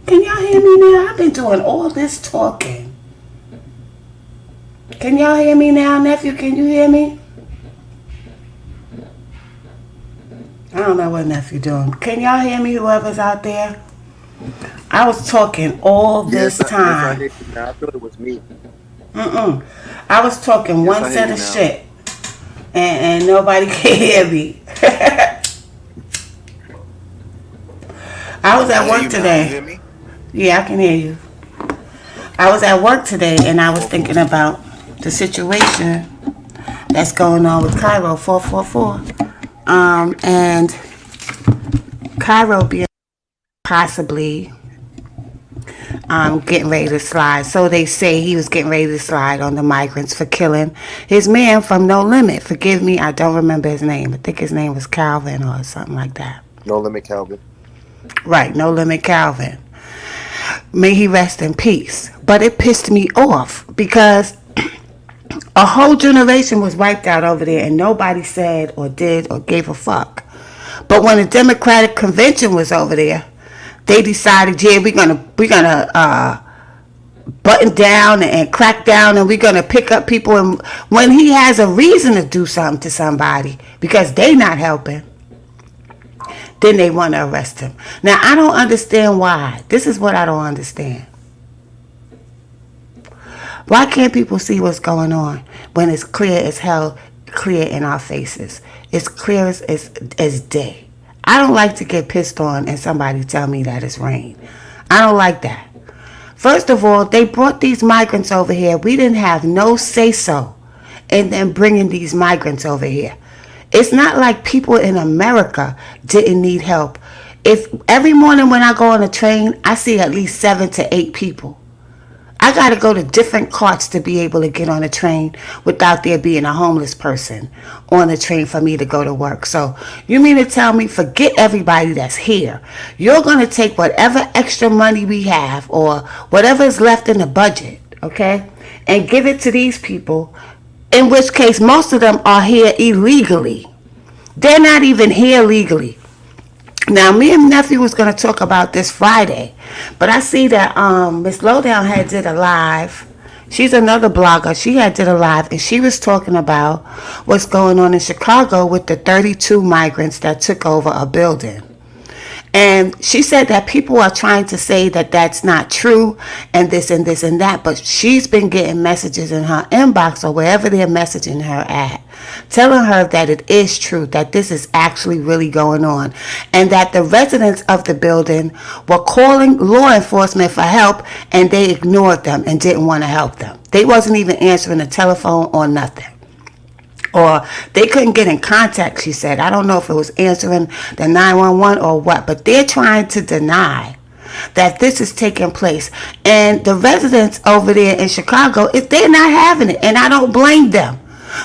Can y'all hear me now? I've been doing all this talking. Can y'all hear me now, nephew? Can you hear me? I don't know what nephew doing. Can y'all hear me, whoever's out there? I was talking all this Yes, I time. hear you now. I thought it was me. I was talking Yes, one I hear set you of now. shit, and nobody can hear me. I was I at hear work you now. You today. hear me? Yeah, I can hear you. I was at work today, and I was Okay. thinking about the situation that's going on with Cairo 444, and Cairo being possibly getting ready to slide. So they say he was getting ready to slide on the migrants for killing his man from No Limit. Forgive me, I don't remember his name. I think his name was Calvin or something like that. No Limit Calvin. Right, No Limit Calvin. May he rest in peace. But it pissed me off because a whole generation was wiped out over there and nobody said or did or gave a fuck. But when the Democratic convention was over there, they decided, yeah, we're gonna button down and crack down, and we're gonna pick up people. And when he has a reason to do something to somebody because they not helping, then they want to arrest him. Now I don't understand why. This is what I don't understand. Why can't people see what's going on when it's clear as hell, clear in our faces? It's clear as day. I don't like to get pissed on and somebody tell me that it's rain. I don't like that. First of all, they brought these migrants over here. We didn't have no say-so in them bringing these migrants over here. It's not like people in America didn't need help. If every morning when I go on a train, I see at least 7 to 8 people. I got to go to different carts to be able to get on a train without there being a homeless person on the train for me to go to work. So you mean to tell me, forget everybody that's here. You're going to take whatever extra money we have or whatever is left in the budget, okay, and give it to these people, in which case most of them are here illegally. They're not even here legally. Now, me and nephew was going to talk about this Friday, but I see that Miss Lowdown had did a live. She's another blogger. She had did a live, and she was talking about what's going on in Chicago with the 32 migrants that took over a building. And she said that people are trying to say that that's not true and this and this and that. But she's been getting messages in her inbox or wherever they're messaging her at, telling her that it is true, that this is actually really going on. And that the residents of the building were calling law enforcement for help and they ignored them and didn't want to help them. They wasn't even answering the telephone or nothing. Or they couldn't get in contact, she said. I don't know if it was answering the 911 or what, but they're trying to deny that this is taking place. And the residents over there in Chicago, if they're not having it, and I don't blame them.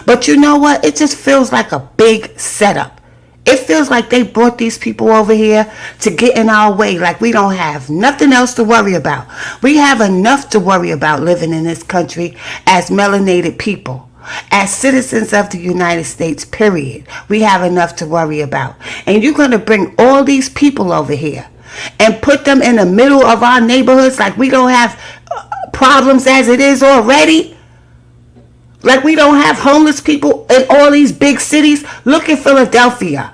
But you know what? It just feels like a big setup. It feels like they brought these people over here to get in our way, like we don't have nothing else to worry about. We have enough to worry about living in this country as melanated people. As citizens of the United States, period, we have enough to worry about. And you're going to bring all these people over here and put them in the middle of our neighborhoods like we don't have problems as it is already? Like we don't have homeless people in all these big cities? Look at Philadelphia.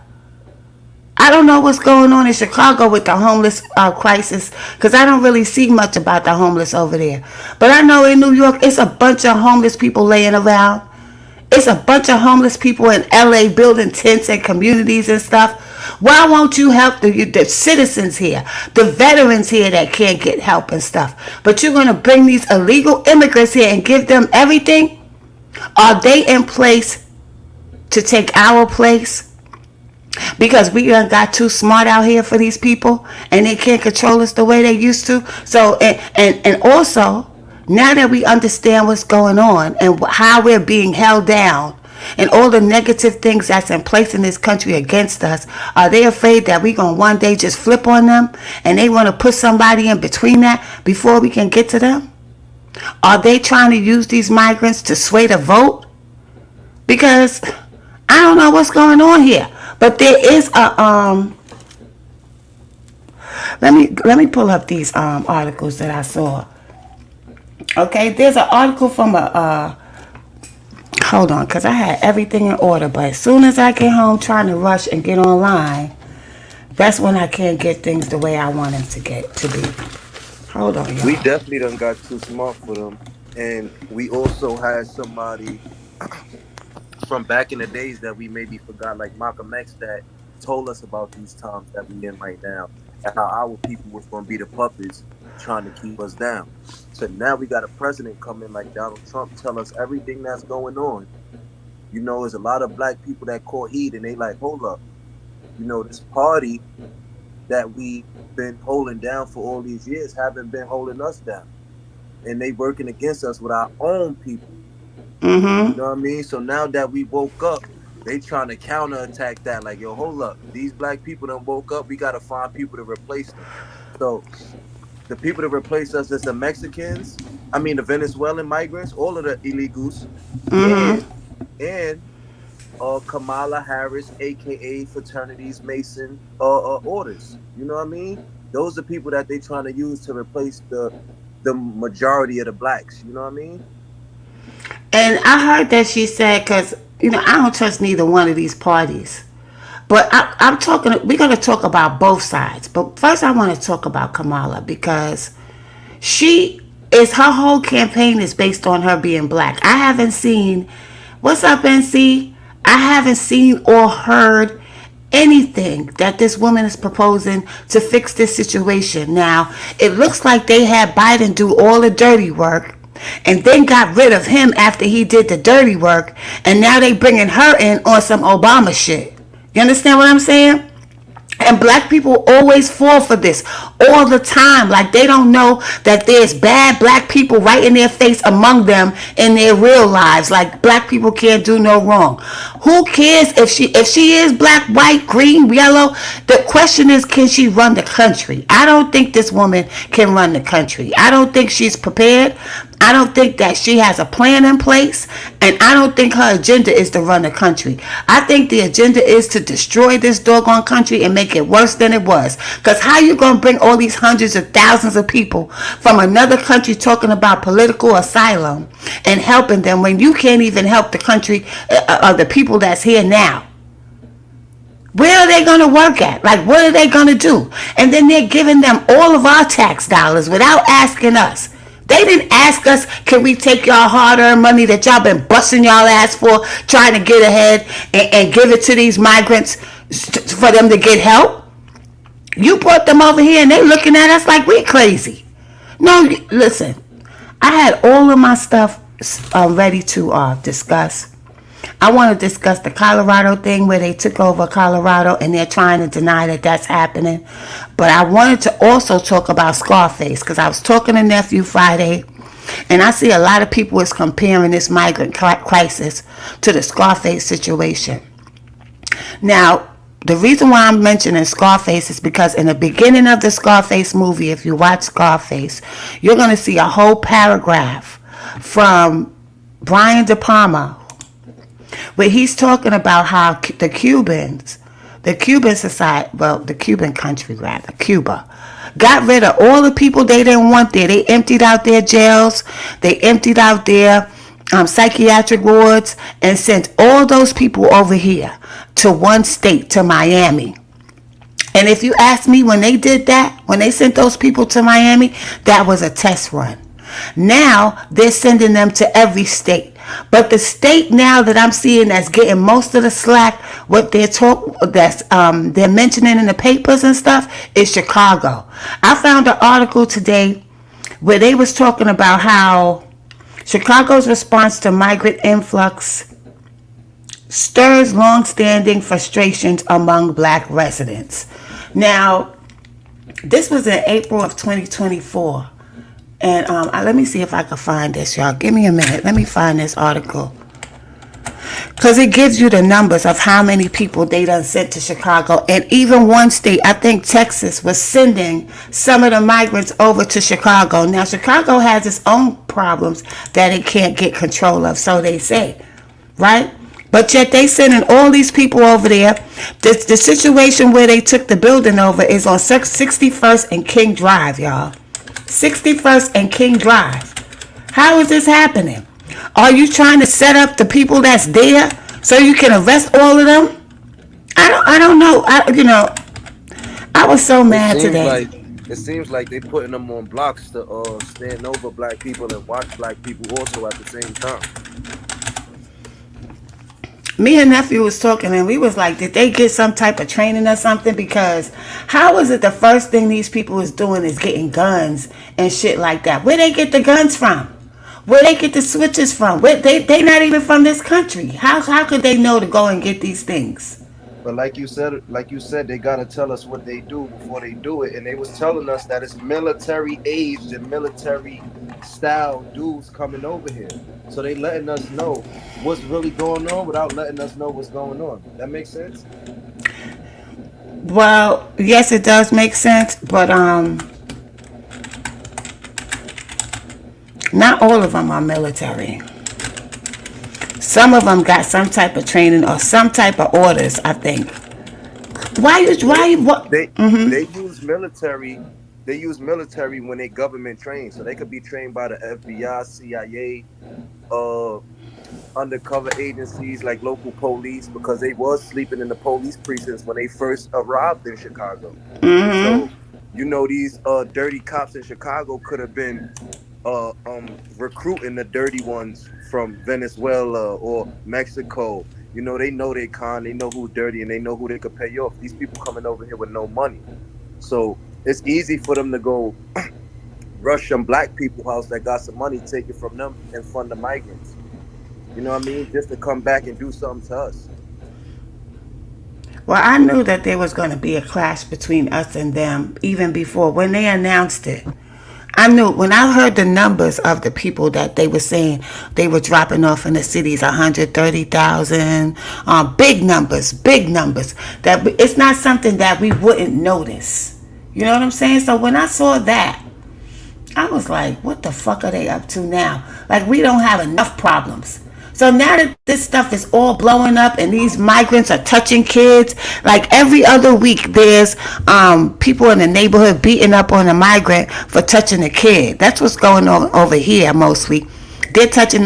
I don't know what's going on in Chicago with the homeless crisis because I don't really see much about the homeless over there. But I know in New York, it's a bunch of homeless people laying around. It's a bunch of homeless people in LA building tents and communities and stuff. Why won't you help the citizens here, the veterans here that can't get help and stuff? But you're going to bring these illegal immigrants here and give them everything? Are they in place to take our place? Because we done got too smart out here for these people and they can't control us the way they used to. So and also now that we understand what's going on and how we're being held down and all the negative things that's in place in this country against us, are they afraid that we're going to one day just flip on them and they want to put somebody in between that before we can get to them? Are they trying to use these migrants to sway the vote? Because I don't know what's going on here. But there is a let me pull up these articles that I saw. Okay, there's an article from a hold on, because I had everything in order, but as soon as I get home trying to rush and get online, that's when I can't get things the way I want them to be. Hold on, y'all. We definitely done got too smart for them. And we also had somebody from back in the days that we maybe forgot, like Malcolm X, that told us about these times that we in right now and how our people was going to be the puppets trying to keep us down. So now we got a president coming like Donald Trump tell us everything that's going on. You know, there's a lot of black people that caught heat and they like, hold up, you know, this party that we been holding down for all these years haven't been holding us down, and they working against us with our own people. You Mm-hmm. know what I mean? So now that we woke up, they trying to counterattack that. Like, yo, hold up, these black people done woke up. We gotta find people to replace them. So the people to replace us is the Mexicans. I mean, the Venezuelan migrants, all of the illegals, and Mm-hmm. and Kamala Harris, aka fraternities, Mason, orders. You know what I mean? Those are people that they trying to use to replace the majority of the blacks. You know what I mean? And I heard that she said, because, I don't trust neither one of these parties. But I'm talking, we're going to talk about both sides. But first, I want to talk about Kamala because she her whole campaign is based on her being black. I haven't seen, what's up, NC? I haven't seen or heard anything that this woman is proposing to fix this situation. Now, it looks like they had Biden do all the dirty work and then got rid of him after he did the dirty work, and now they bringing her in on some Obama shit. You understand what I'm saying? And black people always fall for this all the time. Like they don't know that there's bad black people right in their face among them in their real lives. Like black people can't do no wrong. Who cares if she is black, white, green, yellow? The question is, can she run the country? I don't think this woman can run the country. I don't think she's prepared. I don't think that she has a plan in place, and I don't think her agenda is to run the country. I think the agenda is to destroy this doggone country and make it worse than it was. Because how you going to bring all these hundreds of thousands of people from another country talking about political asylum and helping them when you can't even help the country of the people that's here now? Where are they going to work at? Like, what are they going to do? And then they're giving them all of our tax dollars without asking us. They didn't ask us, can we take y'all hard-earned money that y'all been busting y'all ass for, trying to get ahead and give it to these migrants for them to get help? You brought them over here and they looking at us like we're crazy. No, listen. I had all of my stuff ready to discuss. I want to discuss the Colorado thing where they took over Colorado and they're trying to deny that that's happening. But I wanted to also talk about Scarface because I was talking to Nephew Friday, and I see a lot of people is comparing this migrant crisis to the Scarface situation. Now, the reason why I'm mentioning Scarface is because in the beginning of the Scarface movie, if you watch Scarface, you're going to see a whole paragraph from Brian De Palma where he's talking about how the Cuban society, well, the Cuban country rather, Cuba, got rid of all the people they didn't want there. They emptied out their jails, they emptied out their psychiatric wards, and sent all those people over here to one state, to Miami. And if you ask me, when they did that, when they sent those people to Miami, that was a test run. Now they're sending them to every state. But the state now that I'm seeing that's getting most of the slack, what they're mentioning in the papers and stuff, is Chicago. I found an article today where they was talking about how Chicago's response to migrant influx stirs long-standing frustrations among black residents. Now, this was in April of 2024. And let me see if I can find this, y'all. Give me a minute. Let me find this article. Because it gives you the numbers of how many people they done sent to Chicago. And even one state, I think Texas, was sending some of the migrants over to Chicago. Now, Chicago has its own problems that it can't get control of, so they say. Right? But yet they sending all these people over there. The situation where they took the building over is on 61st and King Drive, y'all. 61st and King Drive. How is this happening? Are you trying to set up the people that's there so you can arrest all of them? I don't know. I was so It mad seems today. like it seems like they putting them on blocks to stand over black people and watch black people also at the same time. Me and nephew was talking and we was like, did they get some type of training or something? Because how is it the first thing these people is doing is getting guns and shit like that? Where they get the guns from? Where they get the switches from? They not even from this country. How could they know to go and get these things? But like you said, they gotta tell us what they do before they do it. And they was telling us that it's military aged and military style dudes coming over here. So they letting us know what's really going on without letting us know what's going on. That makes sense? Well, yes, it does make sense, but not all of them are military. Some of them got some type of training or some type of orders, I think. They What? they they use military. They use military when they government trained, so they could be trained by the FBI, CIA, uh, undercover agencies like local police because they was sleeping in the police precincts when they first arrived in Chicago. So these dirty cops in Chicago could have been recruiting the dirty ones from Venezuela or Mexico. They know they con, they know who's dirty, and they know who they could pay off. These people coming over here with no money, so it's easy for them to go rush some black people house that got some money, take it from them, and fund the migrants. You know what I mean? Just to come back and do something to us. Well, I knew that there was going to be a clash between us and them even before when they announced it. I knew when I heard the numbers of the people that they were saying they were dropping off in the cities 130,000, big numbers, big numbers. That it's not something that we wouldn't notice. You know what I'm saying? So when I saw that, I was like, what the fuck are they up to now? Like, we don't have enough problems. So now that this stuff is all blowing up and these migrants are touching kids, like every other week there's people in the neighborhood beating up on a migrant for touching a kid. That's what's going on over here mostly. They're touching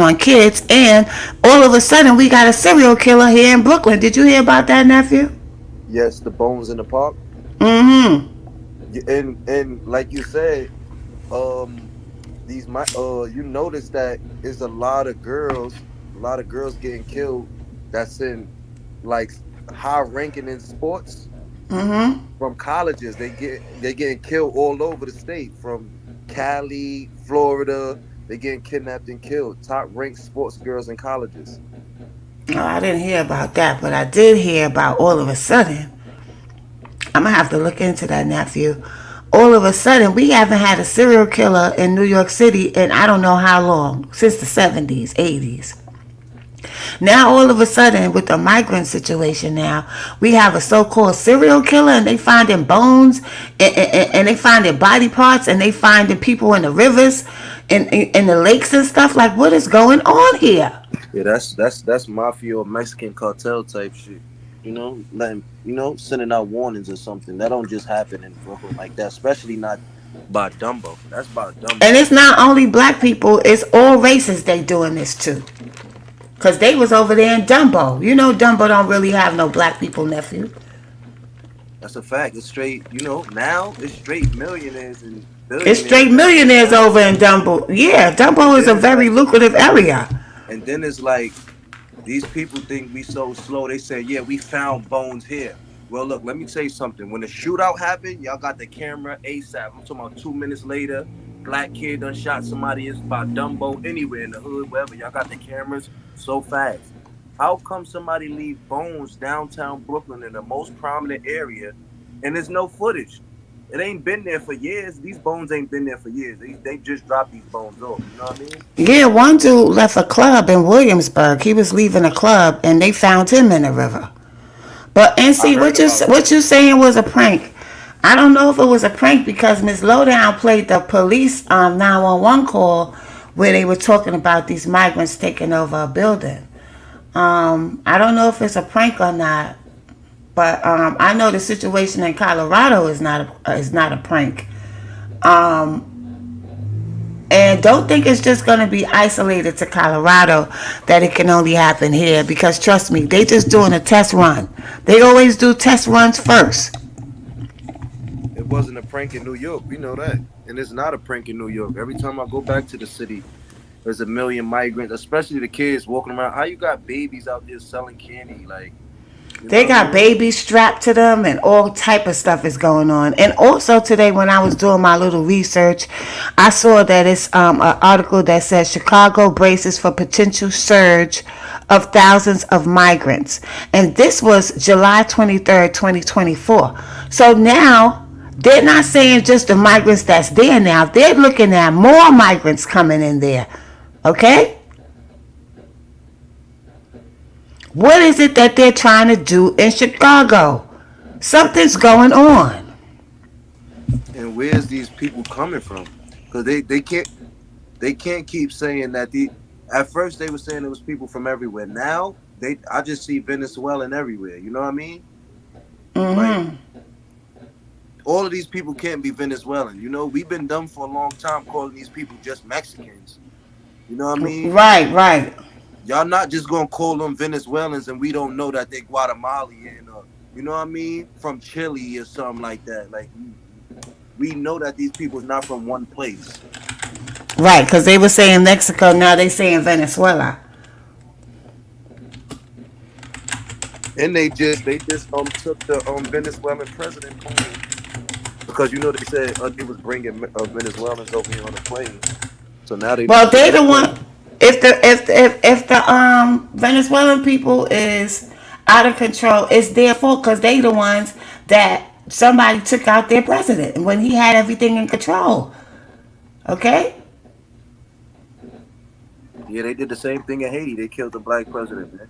on kids, and all of a sudden we got a serial killer here in Brooklyn. Did you hear about that, nephew? Yes, the bones in the park. Mm-hmm. And like you said, um, you notice that is a lot of girls getting killed. That's in like high ranking in sports Mm-hmm. from colleges. They getting killed all over the state from Cali, Florida. They getting kidnapped and killed. Top ranked sports girls in colleges. Oh, I didn't hear about that, but I did hear about all of a sudden. I'm gonna have to look into that, nephew. All of a sudden, we haven't had a serial killer in New York City in I don't know how long, since the 70s, 80s. Now, all of a sudden, with the migrant situation now, we have a so-called serial killer and they finding bones and they finding body parts and they finding people in the rivers and in the lakes and stuff. Like, what is going on here? Yeah, that's mafia or Mexican cartel type shit. Letting sending out warnings or something. That don't just happen in Brooklyn like that, especially not by Dumbo. That's by And Dumbo. it's not only black people, it's all races they doing this to. Because they was over there in Dumbo. You know Dumbo don't really have no black people, nephew. That's a fact. It's straight. Now it's straight millionaires and It's billionaires straight that's in millionaires over town. in Dumbo. Yeah, And Dumbo is then a it's very like, lucrative area. and then it's like these people think we so slow. They say, yeah, we found bones here. Well, look, let me tell you something. When the shootout happened, y'all got the camera ASAP. I'm talking about 2 minutes later, black kid done shot somebody. It's by Dumbo anywhere in the hood, wherever. Y'all got the cameras so fast. How come somebody leave bones downtown Brooklyn in the most prominent area and there's no footage? It ain't been there for years. These bones ain't been there for years. They just dropped these bones off. You know what I mean? Yeah, one dude left a club in Williamsburg. He was leaving a club and they found him in the river. But and I see heard about what that. you saying was a prank. I don't know if it was a prank because Miss Lowdown played the police 911 call where they were talking about these migrants taking over a building. I don't know if it's a prank or not, but I know the situation in Colorado is not a prank. Um, and don't think it's just going to be isolated to Colorado that it can only happen here because trust me, they just doing a test run. They always do test runs first. It wasn't a prank in New York. We know that. And it's not a prank in New York. Every time I go back to the city, there's a million migrants, especially the kids walking around. How you got babies out there selling candy? Like, You know They what I got mean? babies strapped to them and all type of stuff is going on. And also today when I was doing my little research, I saw that it's an article that says Chicago braces for potential surge of thousands of migrants. And this was July 23rd, 2024. So now they're not saying just the migrants that's there now. They're looking at more migrants coming in there. Okay? What is it that they're trying to do in Chicago? Something's going on. And where's these people coming from? Because they can't keep saying that the at first they were saying it was people from everywhere. Now I just see Venezuelan everywhere. You know what I mean? Like Mm-hmm. all of these people can't be Venezuelan. You know, we've been done for a long time calling these people just Mexicans. You know what I mean? Right, right. Y'all not just gonna call them Venezuelans and we don't know that they Guatemalan or you know what I mean from Chile or something like that. Like we know that these people's not from one place. Right, because they were saying Mexico, now they saying Venezuela. And they just took the Venezuelan president home because you know they said they was bringing Venezuelans over here on a plane. So now they done Well, took they that the plane. one. If the Venezuelan people is out of control, it's their fault because they the ones that somebody took out their president when he had everything in control. Okay. Yeah, they did the same thing in Haiti. They killed the black president, man.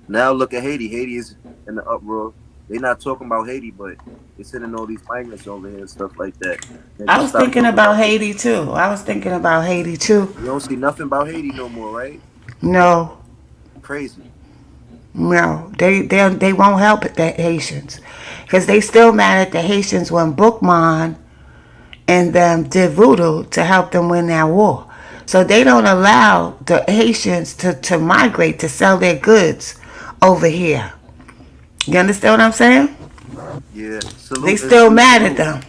Now look at Haiti. Haiti is in the uproar. They not talking about Haiti, but they sending all these migrants over here and stuff like that. And I just was stop thinking talking about about Haiti. Haiti too. I was thinking about Haiti too. You don't see nothing about Haiti no more, right? No, Crazy. no, they won't help the Haitians because they still mad at the Haitians when Bookman and them did voodoo to help them win that war. So they don't allow the Haitians to migrate to sell their goods over here. You understand what I'm saying? Yeah. They Salute and still sweet mad at salute. them.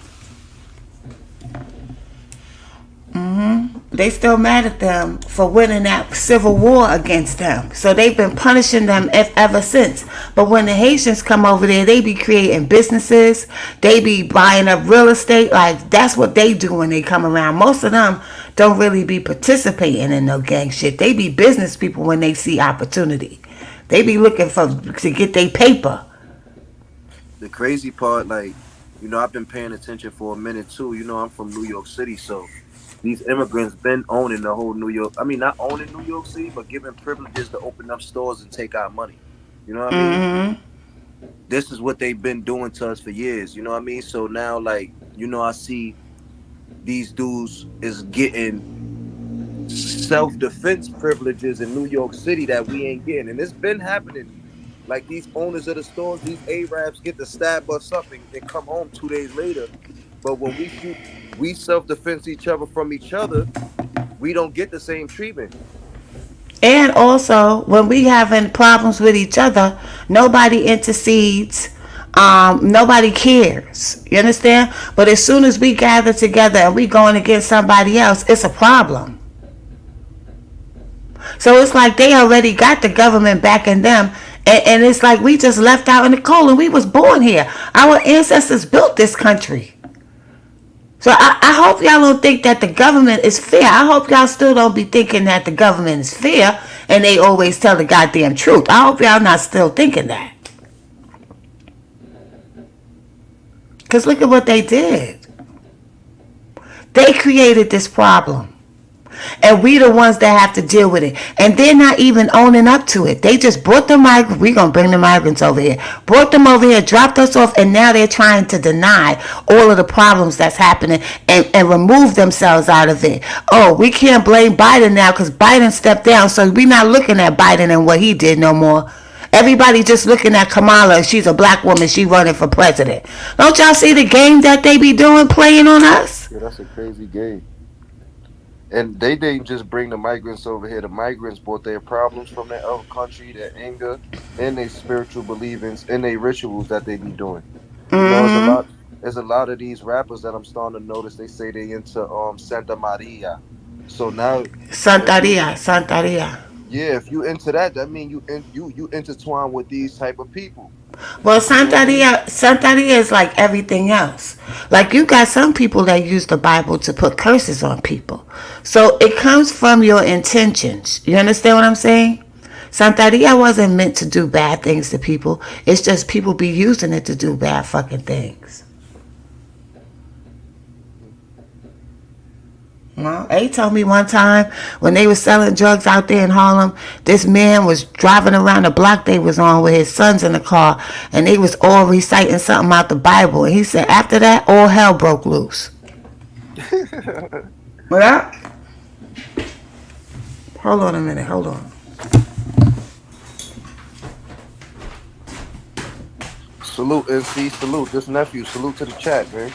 They still mad at them for winning that civil war against them. So they've been punishing them ever since. But when the Haitians come over there, they be creating businesses. They be buying up real estate. Like that's what they do when they come around. Most of them don't really be participating in no gang shit. They be business people when they see opportunity. They be looking for to get their paper. The crazy part, like, I've been paying attention for a minute too. I'm from New York City, so these immigrants been owning the whole New York. I mean, not owning New York City, but giving privileges to open up stores and take our money. You know what I mean? Mm-hmm. This is what they've been doing to us for years. You know what I mean? So now, like, I see these dudes is getting self defense privileges in New York City that we ain't getting, and it's been happening. Like these owners of the stores, these Arabs get to stab us up and come home 2 days later. But when we self defense each other from each other, we don't get the same treatment. And also, when we having problems with each other, nobody intercedes. Nobody cares. You understand? But as soon as we gather together and we going against somebody else, it's a problem. So it's like they already got the government backing them. And it's like we just left out in the cold and we was born here. Our ancestors built this country. So I hope y'all don't think that the government is fair. I hope y'all still don't be thinking that the government is fair and they always tell the goddamn truth. I hope y'all not still thinking that. Because look at what they did. They created this problem. And we the ones that have to deal with it. And they're not even owning up to it. They just brought the migrants. We're going to bring the migrants over here. Brought them over here, dropped us off, and now they're trying to deny all of the problems that's happening and remove themselves out of it. Oh, we can't blame Biden now because Biden stepped down. So we're not looking at Biden and what he did no more. Everybody just looking at Kamala. She's a black woman. She running for president. Don't y'all see the game that they be doing playing on us? Yeah, that's a crazy game. And they didn't just bring the migrants over here. The migrants brought their problems from their own country, their anger, and their spiritual believings and their rituals that they be doing. There's a Mm-hmm. lot. There's a lot of these rappers that I'm starting to notice. They say they into Santa Maria. So now, if you Santaria. Santaria. Yeah, if you into that, that mean you intertwine with these type of people. Well, You know what I mean? Santeria is like everything else. Like you got some people that use the Bible to put curses on people. So it comes from your intentions. You understand what I'm saying? Santeria wasn't meant to do bad things to people. It's just people be using it to do bad fucking things. Well, they told me one time when they was selling drugs out there in Harlem, this man was driving around the block they was on with his sons in the car, and they was all reciting something out the Bible. And he said after that, all hell broke loose. Yeah. Hold on a minute. Hold on. Salute, NC. Salute. This nephew. Salute to the chat, man.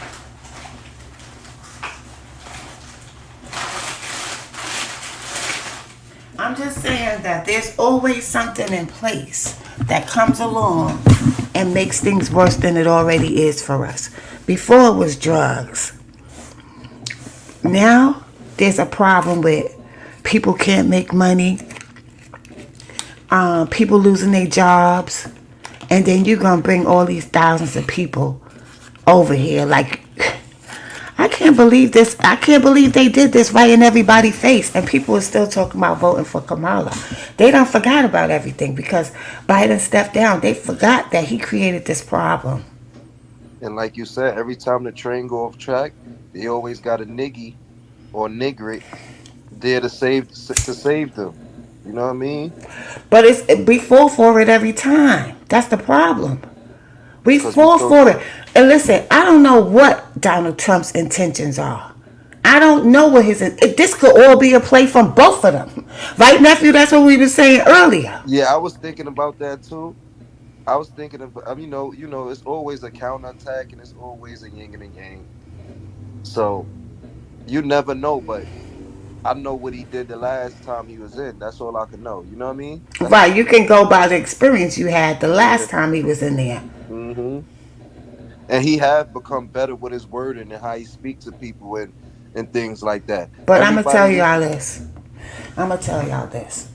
I'm just saying that there's always something in place that comes along and makes things worse than it already is for us. Before it was drugs. Now there's a problem with people can't make money, people losing their jobs, and then you're gonna bring all these thousands of people over here. Like, I can't believe this. I can't believe they did this right in everybody's face, and people are still talking about voting for Kamala. They don't forgot about everything because Biden stepped down. They forgot that he created this problem. And like you said, every time the train go off track, they always got a niggy or nigger there to save them. You know what I mean? But we fall for it every time. That's the problem. We Because we fall so for it. And listen, I don't know what Donald Trump's intentions are. I don't know what this could all be a play from both of them. Right, nephew? That's what we were saying earlier. yeah, I was thinking about that too. I was thinking of, it's always a counterattack and it's always a yin and a yang. So you never know, but I know what he did the last time he was in. That's all I can know. You know what I mean? That's Right, you can go by the experience you had the yeah. last time he was in there. hmm And he have become better with his wording and how he speak to people and things like that. But I'm going to tell Everybody is y'all this. I'm going to tell y'all this.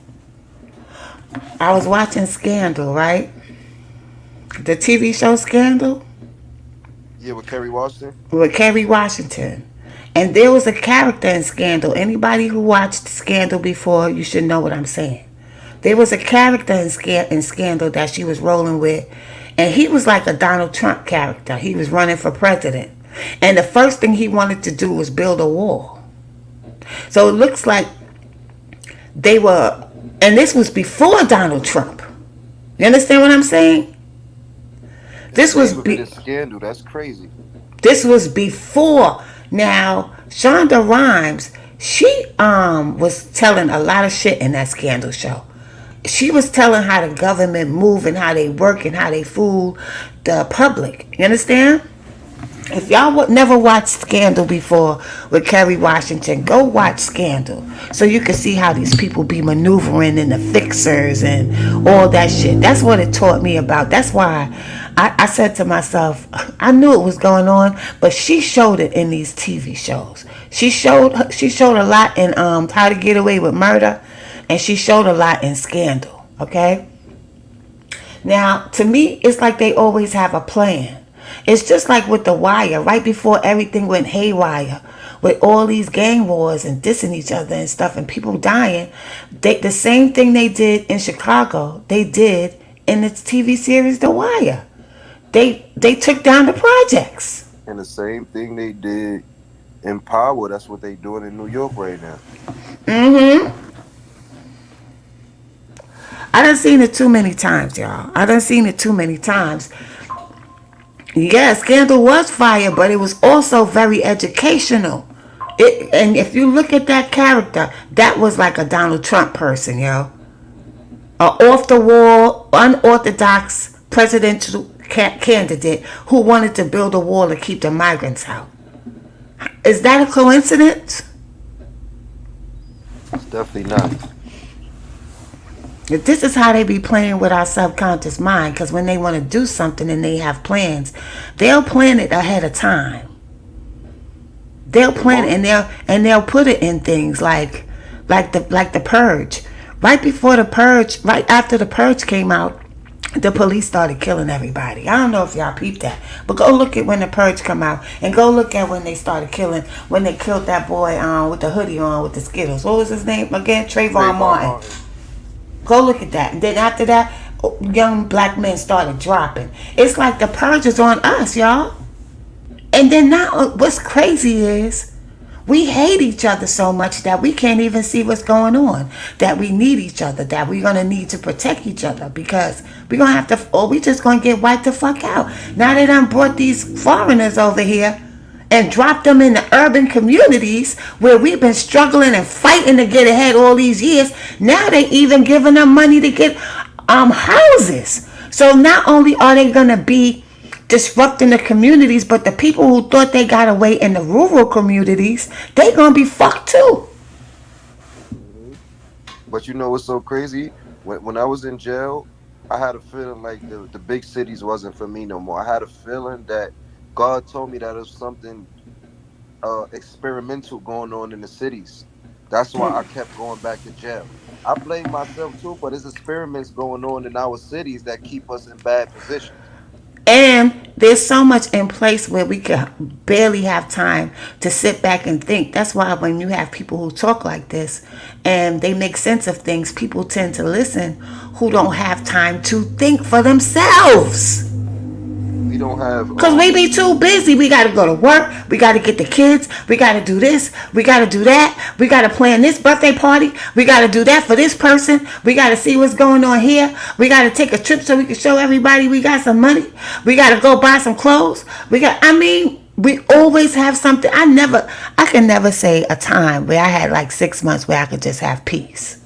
I was watching Scandal, right? The TV show Scandal yeah with Kerry Washington. with Kerry Washington. And there was a character in Scandal. Anybody who watched Scandal before, you should know what I'm saying. There was a character in Scandal that she was rolling with, and he was like a Donald Trump character. He was running for president. And the first thing he wanted to do was build a wall. So it looks like they were, and this was before Donald Trump. You understand what I'm saying? And This they was was in be, a scandal. That's crazy. this was before. Now, Shonda Rhimes, she was telling a lot of shit in that Scandal show. She was telling how the government move and how they work and how they fool the public. You understand? If y'all never watched Scandal before with Kerry Washington, go watch Scandal so you can see how these people be maneuvering and the fixers and all that shit. That's what it taught me about. That's why I said to myself, I knew it was going on, but she showed it in these TV shows. She showed a lot in How to Get Away with Murder, and she showed a lot in Scandal. Okay. Now, to me, it's like they always have a plan. It's just like with The Wire, right before everything went haywire, with all these gang wars and dissing each other and stuff and people dying. The same thing they did in Chicago, they did in the TV series The Wire. They took down the projects. And the same thing they did in Power. That's what they doing in New York right now. Mm-hmm. I done seen it too many times, y'all. I done seen it too many times. Yeah, Scandal was fire, but it was also very educational. And if you look at that character, that was like a Donald Trump person, yo. A off the wall, unorthodox presidential candidate who wanted to build a wall to keep the migrants out. Is that a coincidence? It's definitely not. This is how they be playing with our subconscious mind, because when they want to do something and they have plans, they'll plan it ahead of time. They'll And plan it most and they'll put it in things like the purge. Right before the purge, right after the purge came out, the police started killing everybody. I don't know if y'all peeped that, but go look at when the purge come out, and go look at when they started killing, when they killed that boy with the hoodie on with the Skittles. What was his name again? Trayvon Trayvon Martin. Martin. Go look at that. And then after that, young black men started dropping. It's like the purge is on us, y'all. And then now, what's crazy is we hate each other so much that we can't even see what's going on. That we need each other. That we're gonna need to protect each other because we're gonna have to, or we just gonna get wiped the fuck out. Now they done brought these foreigners over here and dropped them in the urban communities where we've been struggling and fighting to get ahead all these years. Now they even giving them money to get houses. So not only are they gonna be disrupting the communities, but the people who thought they got away in the rural communities, they gonna be fucked too. Hmm. But you know what's so crazy? When I was in jail, I had a feeling like the big cities wasn't for me no more. I had a feeling that God told me that there's something experimental going on in the cities. That's why I kept going back to jail. I blame myself too, but there's experiments going on in our cities that keep us in bad positions. And there's so much in place where we can barely have time to sit back and think. That's why when you have people who talk like this and they make sense of things, people tend to listen who don't have time to think for themselves. We don't have Cause we be too busy. We gotta go to work. We gotta get the kids. We gotta do this. We gotta do that. We gotta plan this birthday party. We gotta do that for this person. We gotta see what's going on here. We gotta take a trip so we can show everybody we got some money. We gotta go buy some clothes. We always have something. I can never say a time where I had like 6 months where I could just have peace.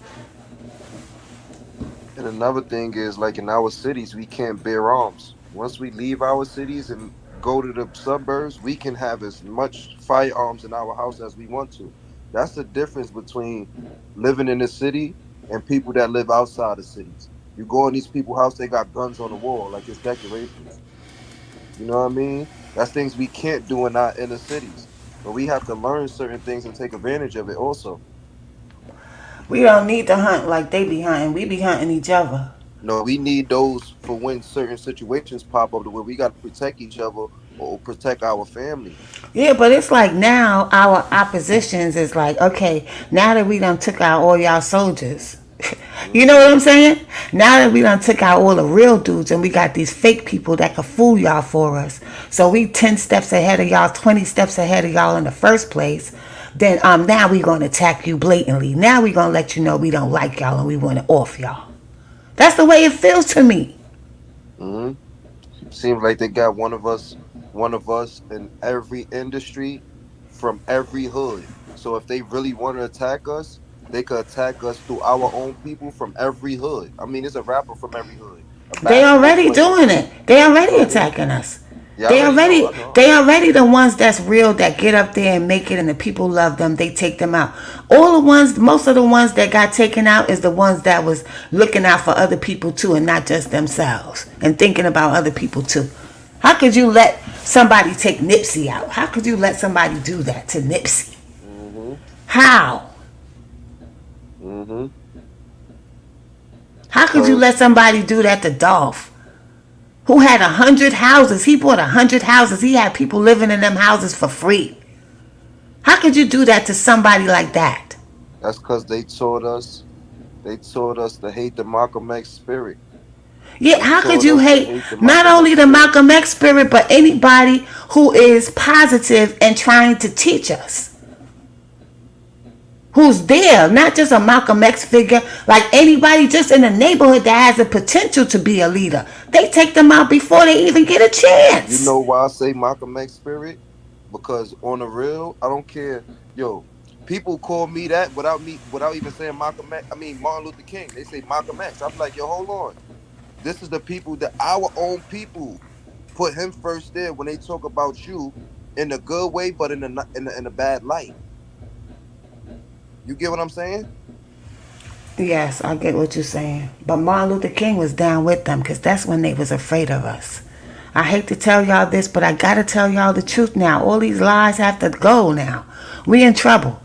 And another thing is, like in our cities, we can't bear arms. Once we leave our cities and go to the suburbs, we can have as much firearms in our house as we want to. That's the difference between living in the city and people that live outside the cities. You go in these people's house, they got guns on the wall, like it's decorations. You know what I mean? That's things we can't do in our inner cities. But we have to learn certain things and take advantage of it also. We don't need to hunt like they be hunting. We be hunting each other. No, we need those for when certain situations pop up to where we got to protect each other or protect our family. Yeah, but it's like now our oppositions is like, okay, now that we done took out all y'all soldiers, you know what Hmm. I'm saying? Now that we done took out all the real dudes and we got these fake people that can fool y'all for us. So we 10 steps ahead of y'all, 20 steps ahead of y'all in the first place. Then now we gonna attack you blatantly. Now we gonna let you know we don't like y'all and we want to off y'all. That's the way it feels to me. Hmm. Seems like they got one of us in every industry from every hood. So if they really want to attack us, they could attack us through our own people from every hood. I mean, it's a rapper from every hood, a They basketball already player. doing it. They You know already what I mean? attacking us. Yeah, I They already know. already I know. they already the ones that's real that get up there and make it and the people love them. They take them out. All the ones, most of the ones that got taken out is the ones that was looking out for other people too and not just themselves and thinking about other people too. How could you let somebody take Nipsey out? How could you let somebody do that to Nipsey? Hmm. How? Hmm. How could you Because let somebody do that to Dolph? Who had 100 houses? He bought 100 houses. He had people living in them houses for free. How could you do that to somebody like that? that's because they taught us to hate the Malcolm X spirit. Yeah, They how could taught you us to hate hate the not Malcolm only X the spirit. Malcolm X spirit, but anybody who is positive and trying to teach us? Who's there? Not just a Malcolm X figure, like anybody just in the neighborhood that has the potential to be a leader. They take them out before they even get a You chance. know why I say Malcolm X spirit? Because on the real, I don't care. Yo, people call me without even saying Malcolm X. I mean Martin Luther King. They say Malcolm X. I'm like, yo, hold on. This is the people that our own people put him first there when they talk about you in a good way, but in a bad light. You get what I'm saying? Yes, I get what you're saying. But Martin Luther King was down with them because that's when they was afraid of us. I hate to tell y'all this, but I gotta tell y'all the truth now. All these lies have to go now. We in trouble.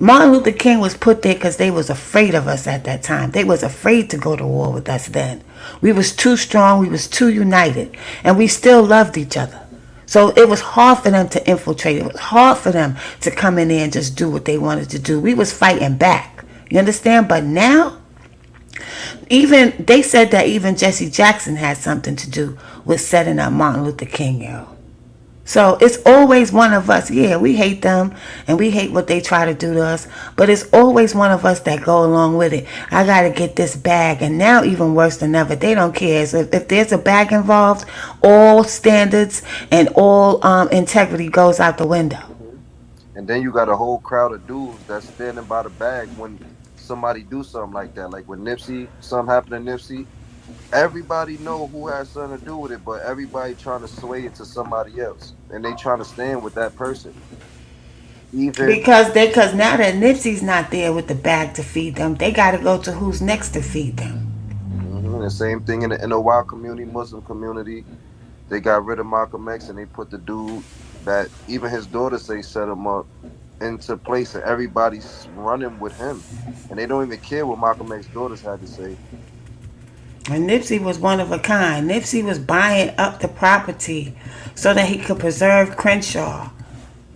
Martin Luther King was put there because they was afraid of us at that time. They was afraid to go to war with us then. We was too strong. We was too united. And we still loved each other. So it was hard for them to infiltrate. It was hard for them to come in there and just do what they wanted to do. We was fighting back. You understand? But now, even they said that even Jesse Jackson had something to do with setting up Martin Luther King, yo. So it's always one of us. Yeah, we hate them and we hate what they try to do to us, but it's always one of us that go along with it. I got to get this bag. And now even worse than ever, they don't care. So if there's a bag involved, all standards and all integrity goes out the window. hmm And then you got a whole crowd of dudes that's standing by the bag when somebody do something like that. Like when Nipsey, something happened to Nipsey, everybody know who has something to do with it, but everybody trying to sway it to somebody else, and they trying to stand with that person. Even Because now that Nipsey's not there with the bag to feed them, they got to go to who's next to feed them. the same thing in the wild community, Muslim community. They got rid of Malcolm X and they put the dude that even his daughter say set him up into place, and everybody's running with him, and they don't even care what Malcolm X daughters had to say. And Nipsey was one of a kind. Nipsey was buying up the property so that he could preserve Crenshaw.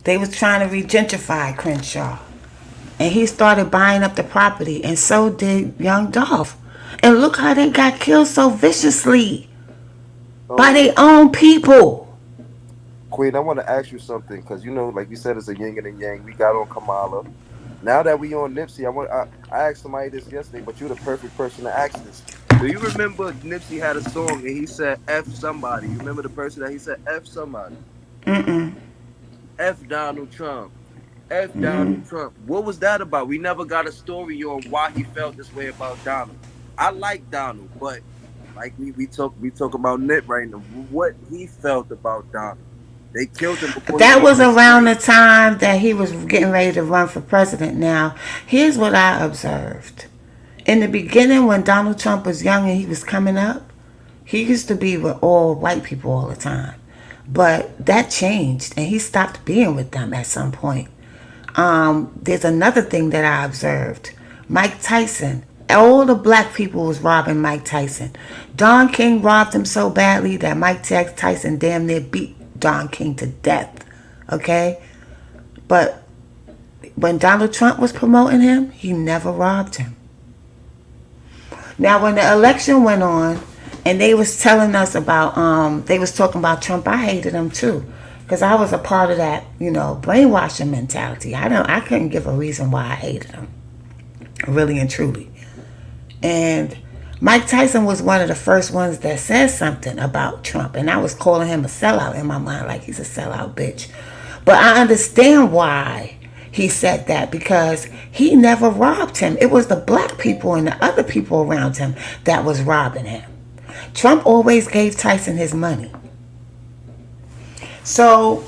They was trying to regentrify Crenshaw. And he started buying up the property, and so did Young Dolph. And look how they got killed so viciously by So, their own people. Queen, I want to ask you something because like you said, it's a yin and a yang. We got on Kamala. Now that we on Nipsey, I asked somebody this yesterday, but you're the perfect person to ask this. Do you remember Nipsey had a song and he said F somebody? You remember the person that he said F somebody? Mm-mm. F Donald Trump. F Donald Trump. What was that about? We never got a story on why he felt this way about Donald. I like Donald, but like we talk about Nip right now. What he felt about Donald. They killed him before he That was was even around the slain. time that he was getting ready to run for president. Now, here's what I observed. In the beginning, when Donald Trump was young and he was coming up, he used to be with all white people all the time. But that changed and he stopped being with them at some point. There's another thing that I observed. Mike Tyson. All the black people was robbing Mike Tyson. Don King robbed him so badly that Mike Tyson damn near beat Don King to death. Okay? But when Donald Trump was promoting him, he never robbed him. Now, when the election went on, and they was telling us about, they was talking about Trump, I hated him too, because I was a part of that, brainwashing mentality. I couldn't give a reason why I hated him, really and truly. And Mike Tyson was one of the first ones that said something about Trump, and I was calling him a sellout in my mind, like he's a sellout bitch. But I understand why he said that because he never robbed him. It was the black people and the other people around him that was robbing him. Trump always gave Tyson his money. So